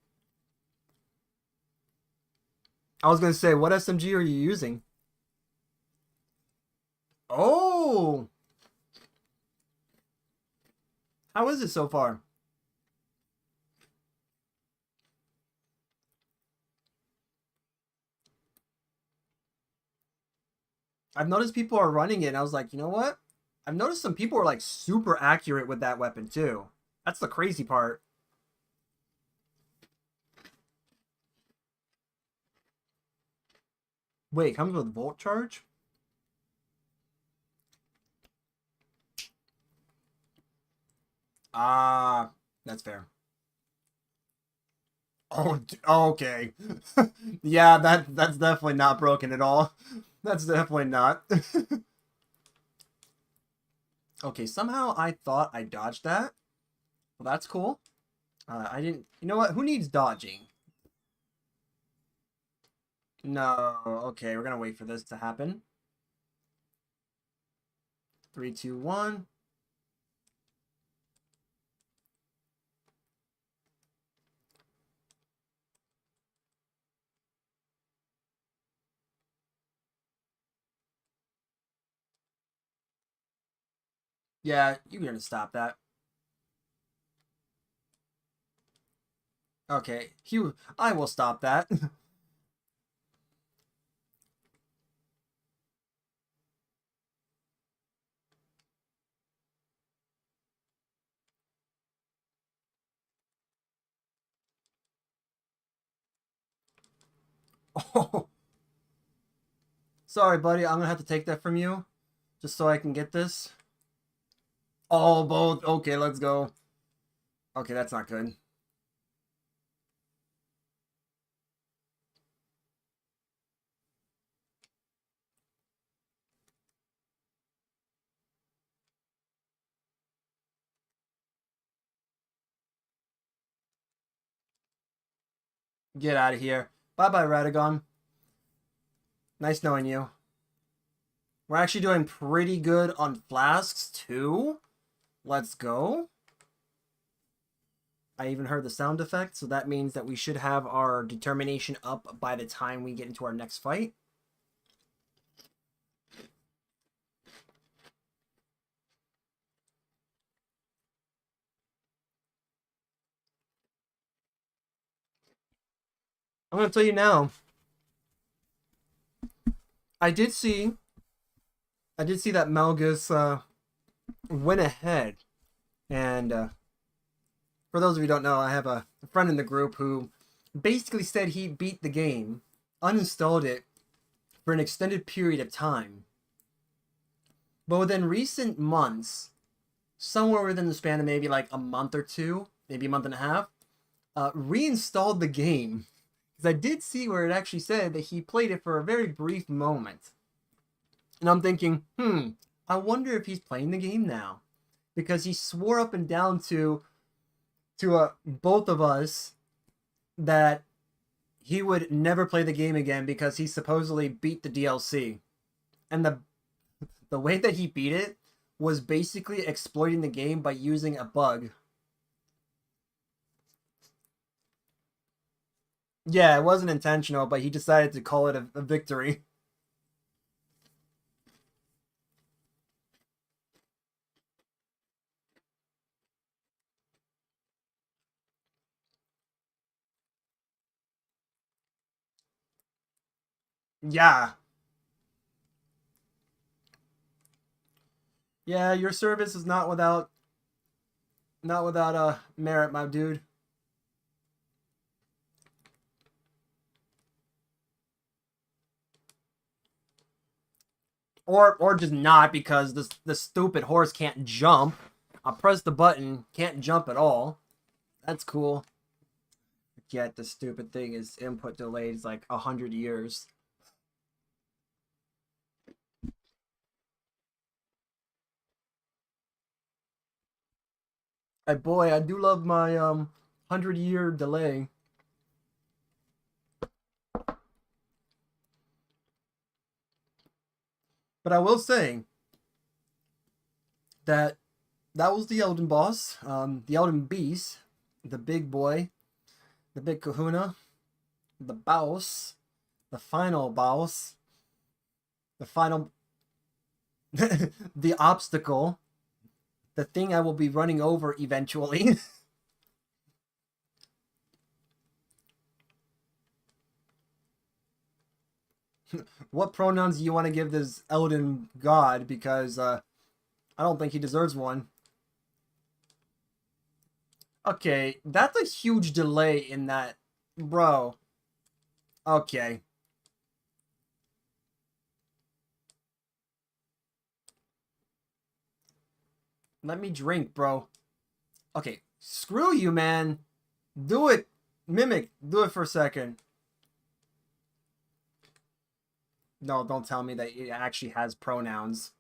I was going to say, what SMG are you using? Oh! How is it so far? I've noticed people are running it, and I was like, you know what? I've noticed some people are like super accurate with that weapon too. That's the crazy part. Wait, comes with volt charge? Ah, that's fair. Oh, okay. Yeah, that's definitely not broken at all. That's definitely not. Okay, somehow I thought I dodged that. Well, that's cool. I didn't. You know what? Who needs dodging? No. Okay, we're gonna wait for this to happen. Three, two, one. Yeah, you're gonna stop that. Okay, I will stop that. Oh, sorry, buddy. I'm gonna have to take that from you, just so I can get this. Oh, both. Okay, let's go. Okay, that's not good. Get out of here. Bye bye, Radagon. Nice knowing you. We're actually doing pretty good on flasks, too. Let's go. I even heard the sound effect, so that means that we should have our determination up by the time we get into our next fight. I'm going to tell you now. I did see that Melgus went ahead, and for those of you who don't know, I have a friend in the group who basically said he beat the game, uninstalled it for an extended period of time. But within recent months, somewhere within the span of maybe like a month or two, maybe a month and a half, reinstalled the game. Because I did see where it actually said that he played it for a very brief moment. And I'm thinking, I wonder if he's playing the game now. Because he swore up and down to both of us that he would never play the game again because he supposedly beat the DLC. And the way that he beat it was basically exploiting the game by using a bug. Yeah, it wasn't intentional, but he decided to call it a victory. Yeah. Yeah, your service is not without merit, my dude. Or just not, because the stupid horse can't jump. I'll press the button, can't jump at all. That's cool. Yet the stupid thing is input delayed is like 100 years. Hey boy, I do love my 100-year delay. But I will say that that was the Elden boss, the Elden beast, the big boy, the big kahuna, the boss, the final boss, the final, the obstacle, the thing I will be running over eventually. What pronouns do you want to give this Elden god? Because I don't think he deserves one. Okay, that's a huge delay in that, bro. Okay. Let me drink, bro. Okay, screw you, man. Do it. Mimic, do it for a second. No, don't tell me that it actually has pronouns.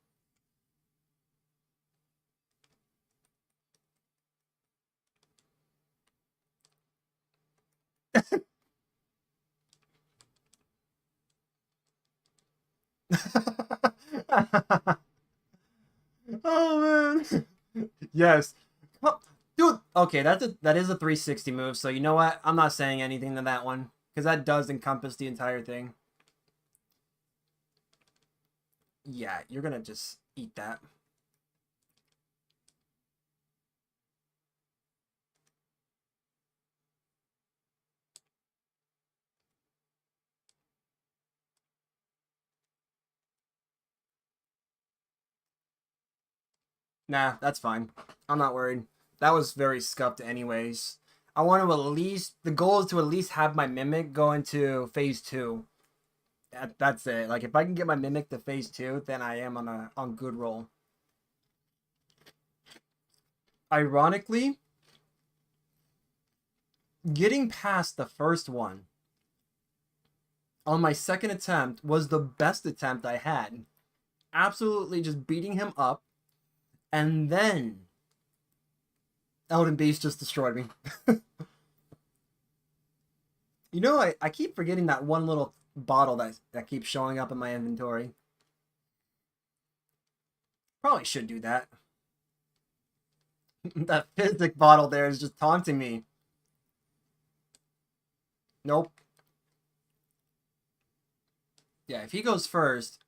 Oh man. Yes. Dude, okay, that is a 360 move, so you know what? I'm not saying anything to that one, because that does encompass the entire thing. Yeah, you're gonna just eat that. Nah, that's fine. I'm not worried. That was very scuffed anyways. I want to at least, the goal is to at least have my Mimic go into phase 2. That's it. Like, if I can get my Mimic to phase 2, then I am on good roll. Ironically, getting past the first one on my second attempt was the best attempt I had. Absolutely just beating him up, and then Elden Beast just destroyed me. You know, I keep forgetting that one little bottle that keeps showing up in my inventory. Probably should do that. That physic bottle there is just taunting me. Nope. Yeah, if he goes first,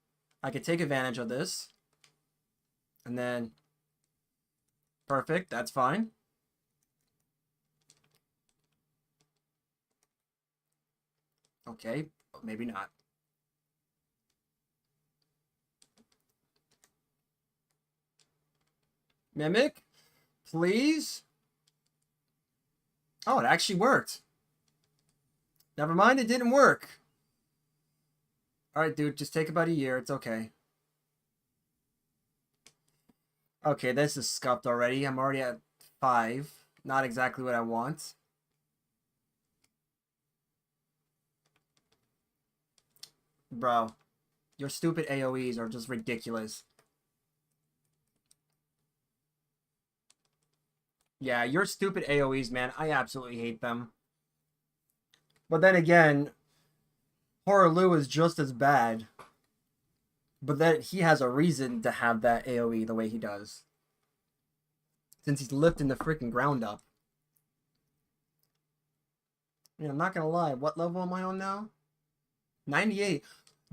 I could take advantage of this. And then... Perfect, that's fine. Okay, maybe not. Mimic, please? Oh, it actually worked. Never mind, it didn't work. Alright, dude, just take about a year. It's okay. Okay, this is scuffed already. I'm already at 5. Not exactly what I want. Bro, your stupid AoEs are just ridiculous. Yeah, your stupid AoEs, man. I absolutely hate them. But then again, Horaloo is just as bad. But then he has a reason to have that AoE the way he does. Since he's lifting the freaking ground up. I mean, I'm not gonna lie. What level am I on now? 98.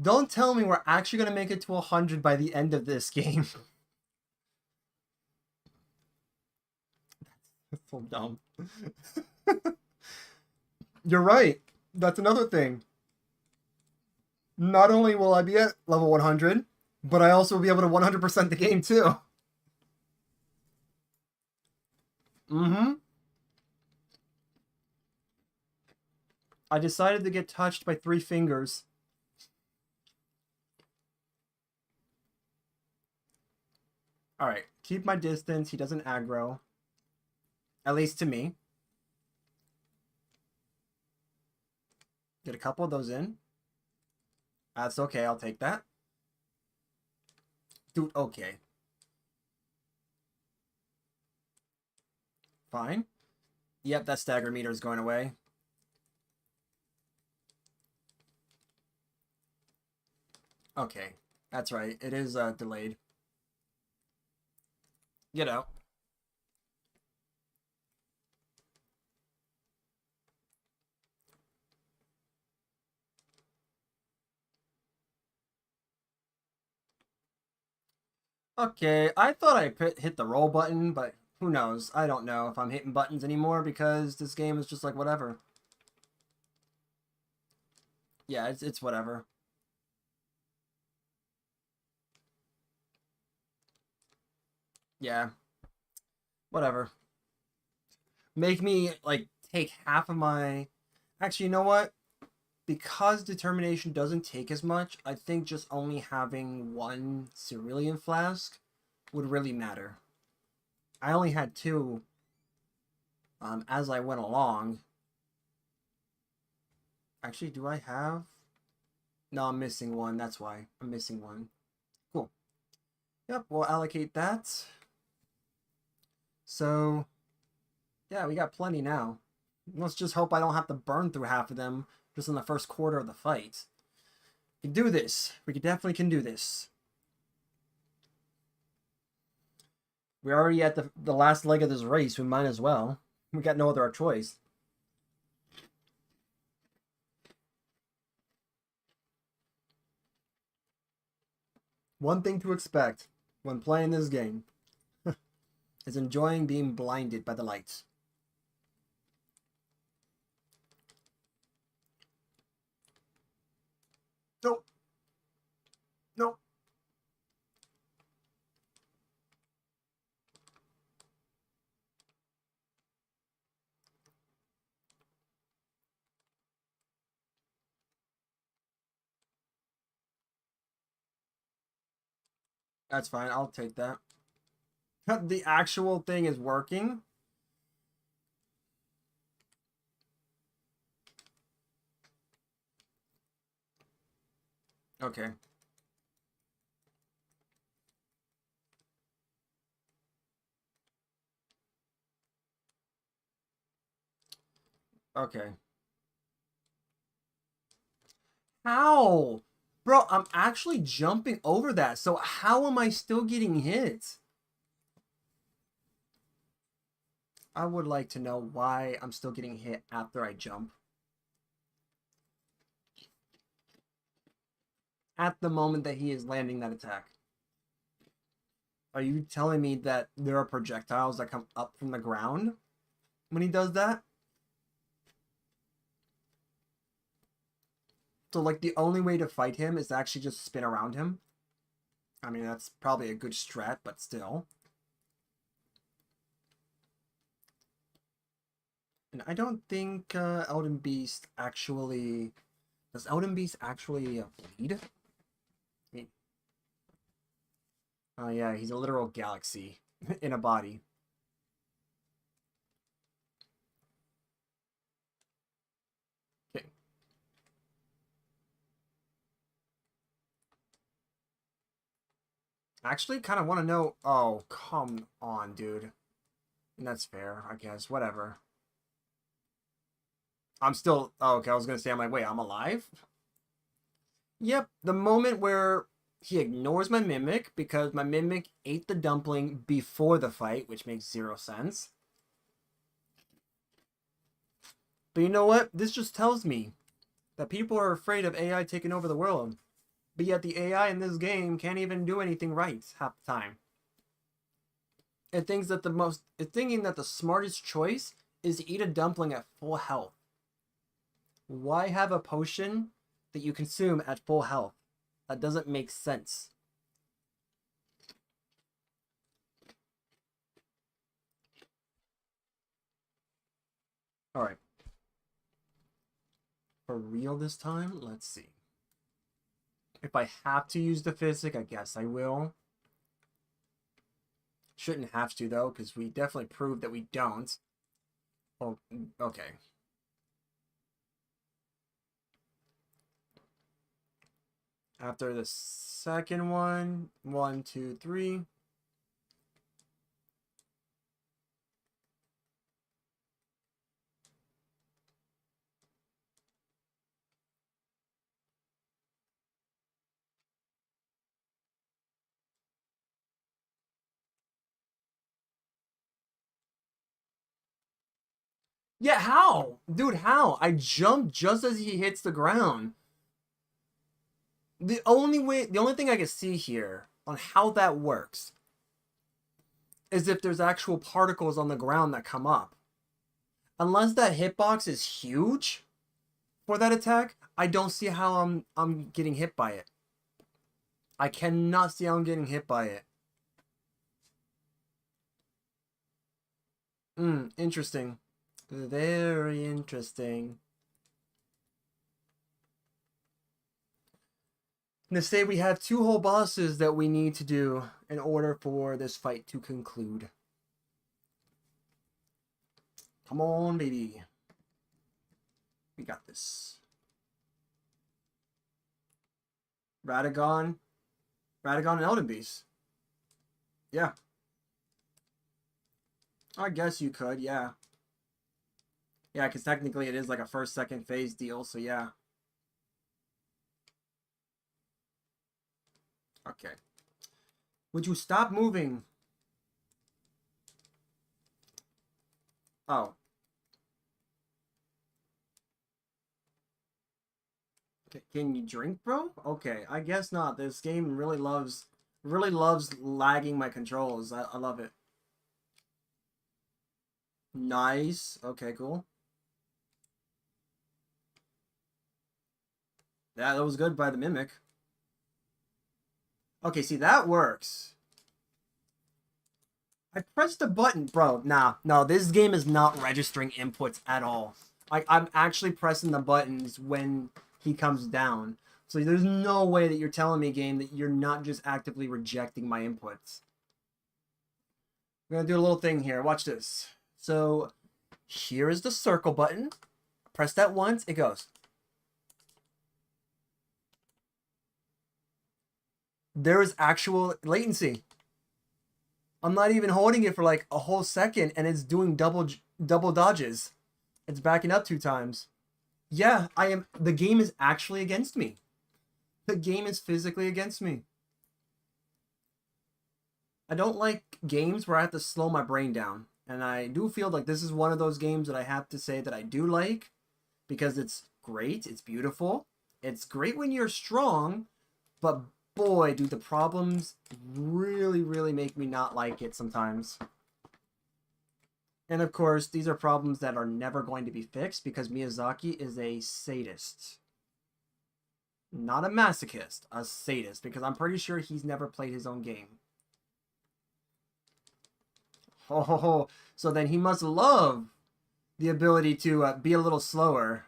Don't tell me we're actually gonna make it to 100 by the end of this game. That's so dumb. You're right. That's another thing. Not only will I be at level 100, but I also will be able to 100% the game too. Mm-hmm. I decided to get touched by 3 fingers. Alright, keep my distance. He doesn't aggro. At least to me. Get a couple of those in. That's okay, I'll take that. Dude, okay. Fine. Yep, that stagger meter is going away. Okay, that's right. It is delayed. Get out. Okay, I thought I hit the roll button, but who knows? I don't know if I'm hitting buttons anymore because this game is just like whatever. Yeah, it's whatever. Yeah, whatever. Make me like take half of my. Actually, you know what? Because determination doesn't take as much, I think just only having one cerulean flask would really matter. I only had two as I went along. Actually, do I have? No, I'm missing one. That's why. I'm missing one. Cool. Yep, we'll allocate that. So, yeah, we got plenty now. Let's just hope I don't have to burn through half of them just in the first quarter of the fight. We can do this. We definitely can do this. We're already at the last leg of this race. We might as well. We got no other choice. One thing to expect when playing this game is enjoying being blinded by the lights. Nope. Nope. That's fine. I'll take that. The actual thing is working. Okay. Okay. How? Bro, I'm actually jumping over that. So how am I still getting hit? I would like to know why I'm still getting hit after I jump. At the moment that he is landing that attack. Are you telling me that there are projectiles that come up from the ground when he does that? So, like, the only way to fight him is to actually just spin around him? I mean, that's probably a good strat, but still. And I don't think Elden Beast actually... Does Elden Beast actually bleed? Oh yeah, he's a literal galaxy in a body. Okay. Actually, kind of want to know... Oh, come on, dude. And that's fair, I guess. Whatever. I'm still... Oh, okay, I was going to say, I'm like, wait, I'm alive? Yep, the moment where he ignores my mimic because my mimic ate the dumpling before the fight, which makes 0 sense. But you know what? This just tells me that people are afraid of AI taking over the world. But yet the AI in this game can't even do anything right half the time. It's thinking that the smartest choice is to eat a dumpling at full health. Why have a potion that you consume at full health? That doesn't make sense. Alright. For real this time? Let's see. If I have to use the physic, I guess I will. Shouldn't have to, though, because we definitely proved that we don't. Oh, okay. After the second one, 1, 2, 3. Yeah, how? Dude, how? I jumped just as he hits the ground. The only thing I can see here on how that works is if there's actual particles on the ground that come up. Unless that hitbox is huge for that attack, I don't see how I'm getting hit by it. I cannot see how I'm getting hit by it. Interesting. Very interesting. And to say we have 2 whole bosses that we need to do in order for this fight to conclude. Come on, baby. We got this. Radagon. Radagon and Elden Beast. Yeah. I guess you could, yeah. Yeah, because technically it is like a first, second phase deal, so yeah. Okay. Would you stop moving? Oh. Can you drink, bro? Okay, I guess not. This game really loves lagging my controls. I love it. Nice. Okay, cool. Yeah, that was good by the Mimic. Okay, see, that works. I pressed the button, bro. Nah, no, this game is not registering inputs at all. I'm actually pressing the buttons when he comes down. So there's no way that you're telling me, game, that you're not just actively rejecting my inputs. I'm gonna do a little thing here. Watch this. So here is the circle button. Press that once, it goes. There is actual latency. I'm not even holding it for like a whole second, and it's doing double dodges. It's backing up 2 times. Yeah, I am. The game is actually against me. The game is physically against me. I don't like games where I have to slow my brain down. And I do feel like this is one of those games that I have to say that I do like because it's great, it's beautiful. It's great when you're strong, but boy, do the problems really make me not like it sometimes. And of course, these are problems that are never going to be fixed because Miyazaki is a sadist. Not a masochist, a sadist, because I'm pretty sure he's never played his own game. Oh, so then he must love the ability to be a little slower.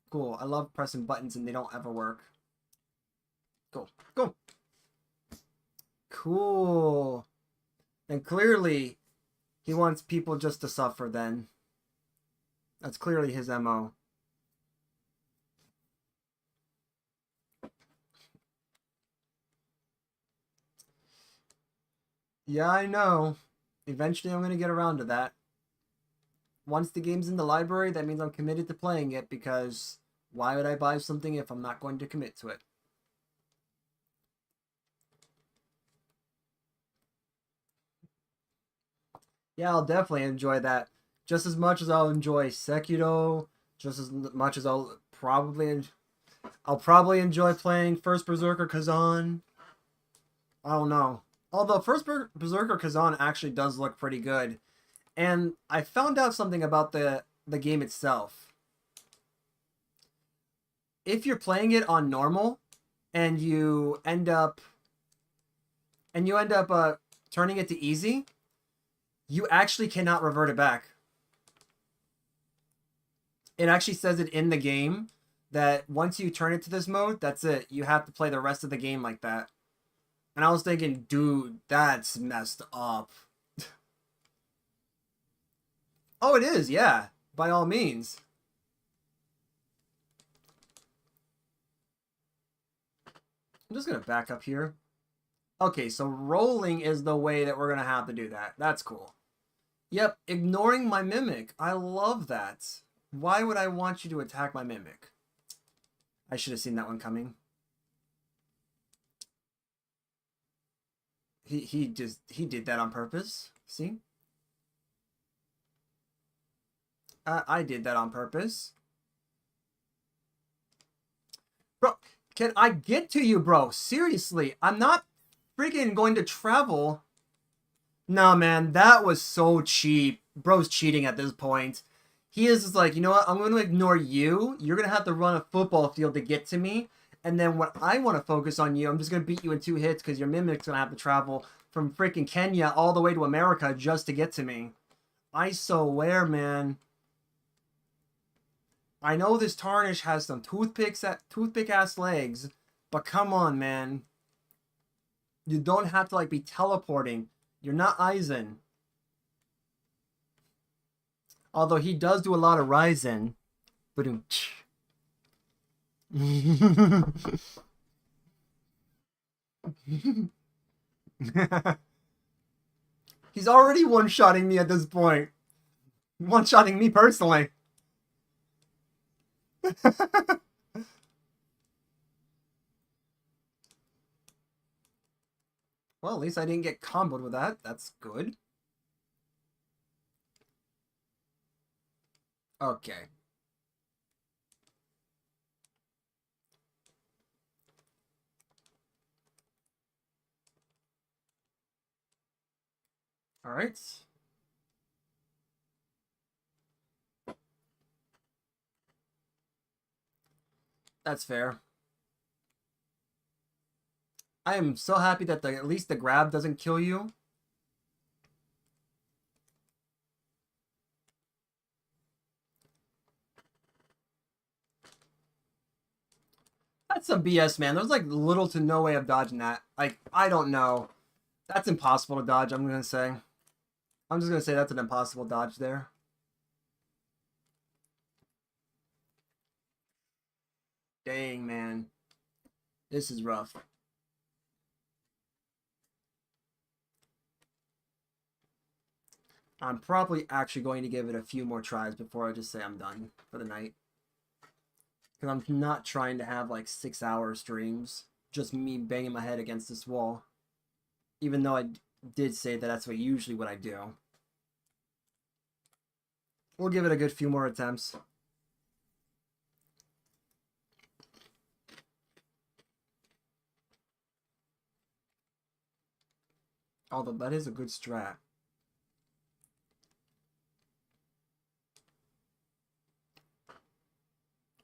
Cool. I love pressing buttons and they don't ever work. Go. Go. Cool. And clearly, he wants people just to suffer then. That's clearly his MO. Yeah, I know. Eventually I'm going to get around to that. Once the game's in the library, that means I'm committed to playing it because why would I buy something if I'm not going to commit to it? Yeah, I'll definitely enjoy that. Just as much as I'll enjoy Sekiro, just as much as I'll probably enjoy playing First Berserker Kazan. I don't know. Although First Berserker Kazan actually does look pretty good. And I found out something about the game itself. If you're playing it on normal and you end up turning it to easy, you actually cannot revert it back. It actually says it in the game that once you turn it to this mode, that's it. You have to play the rest of the game like that. And I was thinking, dude, that's messed up. Oh, it is, yeah. By all means. I'm just gonna back up here. Okay, so rolling is the way that we're gonna have to do that. That's cool. Yep, ignoring my mimic. I love that. Why would I want you to attack my mimic? I should have seen that one coming. He did that on purpose. See? I did that on purpose. Bro, can I get to you, bro? Seriously, I'm not freaking going to travel. Nah, man, that was so cheap. Bro's cheating at this point. He is just like, you know what? I'm going to ignore you. You're going to have to run a football field to get to me. And then when I want to focus on you, I'm just going to beat you in 2 hits because your mimic's going to have to travel from freaking Kenya all the way to America just to get to me. I swear, man. I know this Tarnish has some toothpick ass legs, but come on, man. You don't have to like be teleporting. You're not Aizen. Although he does do a lot of Ryzen. He's already one-shotting me at this point. One-shotting me personally. Well, at least I didn't get comboed with that. That's good. Okay. All right. That's fair. I am so happy that at least the grab doesn't kill you. That's some BS, man. There's like little to no way of dodging that. Like, I don't know. That's impossible to dodge, I'm going to say. I'm just going to say that's an impossible dodge there. Dang, man. This is rough. I'm probably actually going to give it a few more tries before I just say I'm done for the night. Because I'm not trying to have like 6-hour streams. Just me banging my head against this wall. Even though I did say that that's usually what I do. We'll give it a good few more attempts. Although that is a good strat.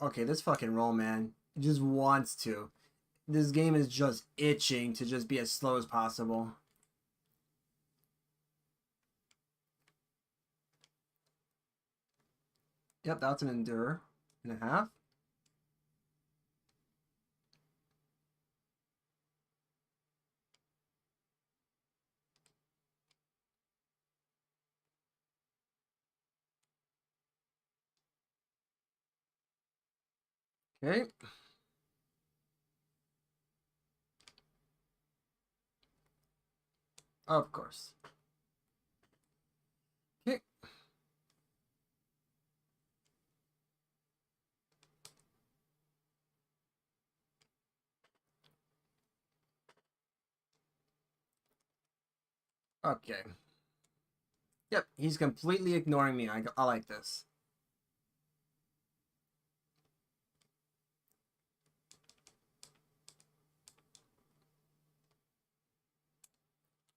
Okay, this fucking roll, man. It just wants to. This game is just itching to just be as slow as possible. Yep, that's an endure and a half. Okay. Of course. Okay. Okay. Yep, he's completely ignoring me. I like this.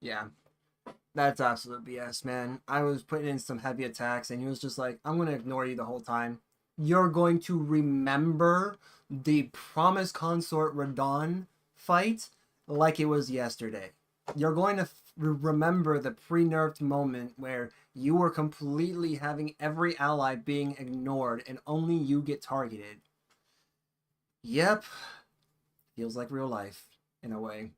Yeah. That's absolute BS, man. I was putting in some heavy attacks, and he was just like, I'm going to ignore you the whole time. You're going to remember the Promise Consort Radon fight like it was yesterday. You're going to remember the pre-nerfed moment where you were completely having every ally being ignored and only you get targeted. Yep. Feels like real life, in a way.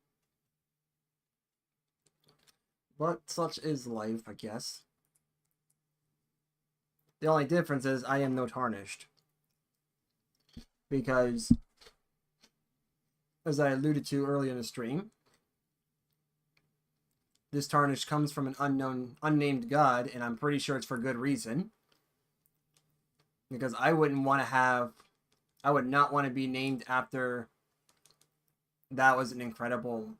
But such is life, I guess. The only difference is I am no tarnished. Because, as I alluded to earlier in the stream, this tarnish comes from an unnamed god, and I'm pretty sure it's for good reason. Because I would not want to be named after. That was an incredible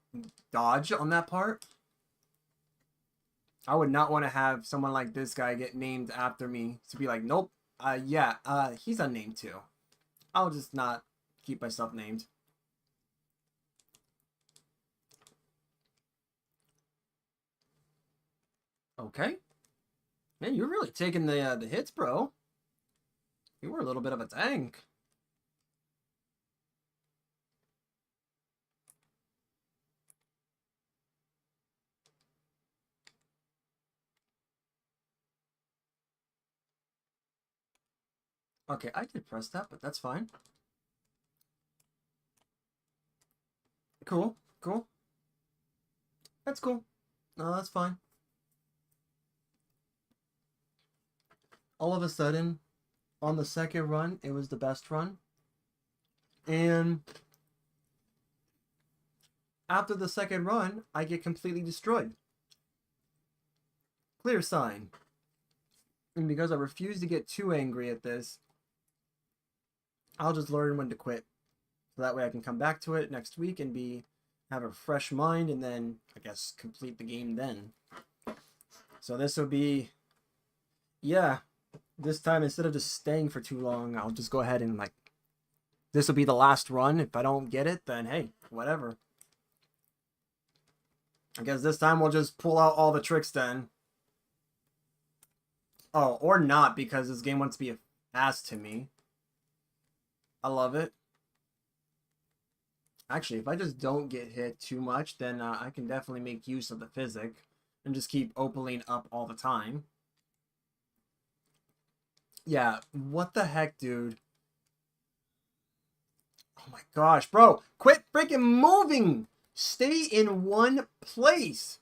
dodge on that part. I would not want to have someone like this guy get named after me to be like, nope, he's unnamed too. I'll just not keep myself named. Okay. Man, you're really taking the hits, bro. You were a little bit of a tank. Okay, I did press that, but that's fine. Cool, cool. That's cool. No, that's fine. All of a sudden, on the second run, it was the best run. And after the second run, I get completely destroyed. Clear sign. And because I refuse to get too angry at this, I'll just learn when to quit. So that way I can come back to it next week and have a fresh mind, and then, I guess, complete the game then. So this will be, yeah, this time instead of just staying for too long, I'll just go ahead and, like, this will be the last run. If I don't get it, then hey, whatever. I guess this time we'll just pull out all the tricks then. Oh, or not, because this game wants to be an ass to me. I love it. Actually, if I just don't get hit too much, then I can definitely make use of the physic and just keep opaling up all the time. Yeah, what the heck, dude? Oh my gosh, bro. Quit freaking moving! Stay in one place!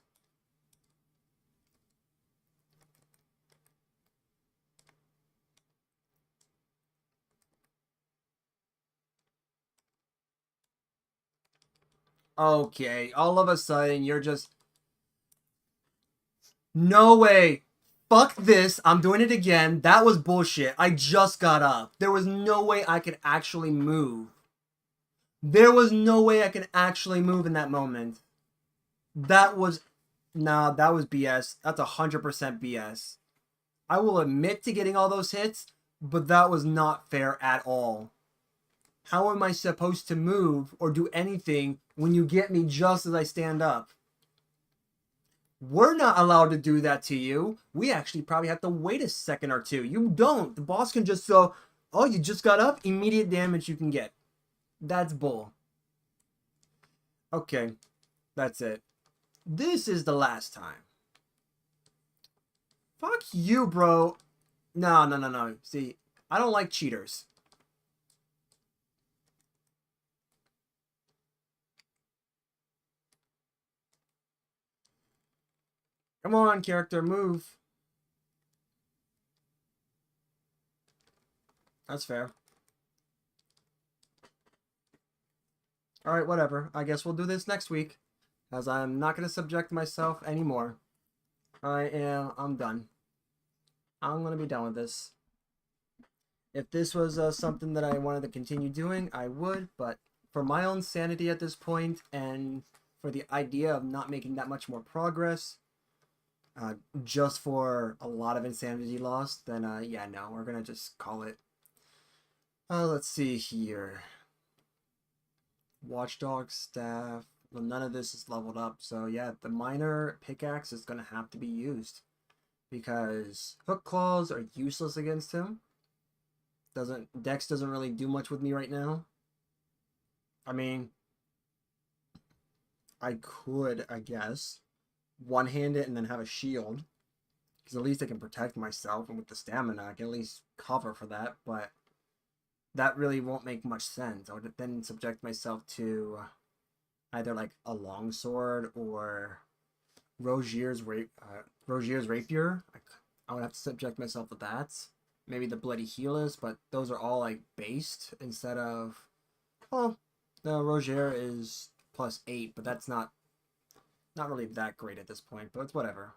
Okay, all of a sudden, you're just... No way! Fuck this, I'm doing it again. That was bullshit. I just got up. There was no way I could actually move. There was no way I could actually move in that moment. That was... Nah, that was BS. That's 100% BS. I will admit to getting all those hits, but that was not fair at all. How am I supposed to move or do anything when you get me just as I stand up? We're not allowed to do that to you. We actually probably have to wait a second or two. You don't. The boss can just go, oh, you just got up? Immediate damage you can get. That's bull. Okay, that's it. This is the last time. Fuck you, bro. No. See, I don't like cheaters. Come on, character, move. That's fair. Alright, whatever. I guess we'll do this next week, as I'm not going to subject myself anymore. I'm done. I'm going to be done with this. If this was something that I wanted to continue doing, I would, but for my own sanity at this point, and for the idea of not making that much more progress, just for a lot of insanity lost, then yeah, no, we're going to just call it. Let's see here. Watchdog staff. Well, none of this is leveled up, so yeah, the minor pickaxe is going to have to be used, because hook claws are useless against him. Dex doesn't really do much with me right now. I mean, I could, I guess, one-hand it and then have a shield, because at least I can protect myself, and with the stamina I can at least cover for that, but that really won't make much sense. I would then subject myself to either like a longsword or Rogier's Rapier. I would have to subject myself to that. Maybe the Bloody Healers, but those are all like based instead of. Well, the Rogier is +8, but that's not really that great at this point. But it's whatever.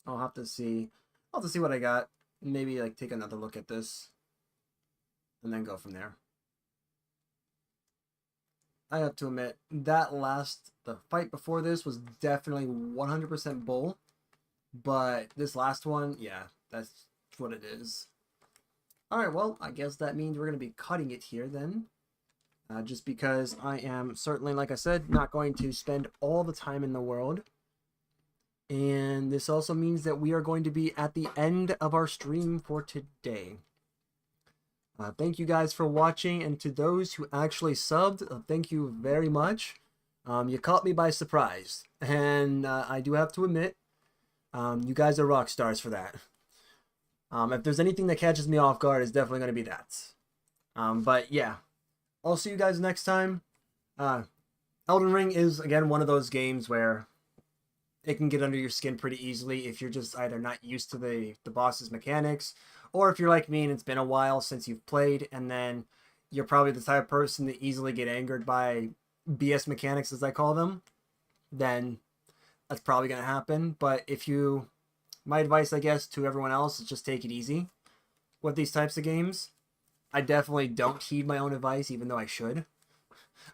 I'll have to see. I'll have to see what I got. Maybe like take another look at this, and then go from there. I have to admit that the fight before this was definitely 100% bull, but this last one, yeah, that's what it is. Alright, well, I guess that means we're going to be cutting it here then. Just because I am certainly, like I said, not going to spend all the time in the world. And this also means that we are going to be at the end of our stream for today. Thank you guys for watching, and to those who actually subbed, thank you very much. You caught me by surprise, and I do have to admit, you guys are rock stars for that. If there's anything that catches me off guard, it's definitely going to be that. But yeah, I'll see you guys next time. Elden Ring is, again, one of those games where it can get under your skin pretty easily if you're just either not used to the boss's mechanics, or if you're like me and it's been a while since you've played, and then you're probably the type of person to easily get angered by BS mechanics, as I call them, then that's probably going to happen. But my advice, I guess, to everyone else is just take it easy with these types of games. I definitely don't heed my own advice, even though I should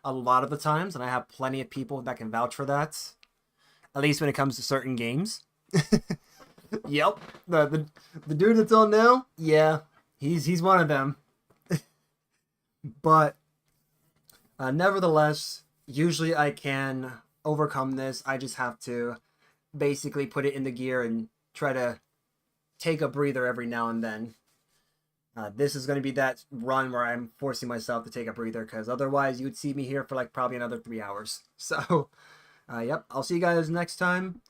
a lot of the times, and I have plenty of people that can vouch for that, at least when it comes to certain games. Yep, the dude that's on now, yeah, he's one of them. But nevertheless, usually I can overcome this. I just have to basically put it in the gear and try to take a breather every now and then. This is going to be that run where I'm forcing myself to take a breather, because otherwise you'd see me here for like probably another 3 hours. So, yep, I'll see you guys next time.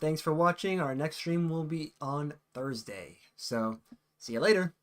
Thanks for watching. Our next stream will be on Thursday. So, see you later.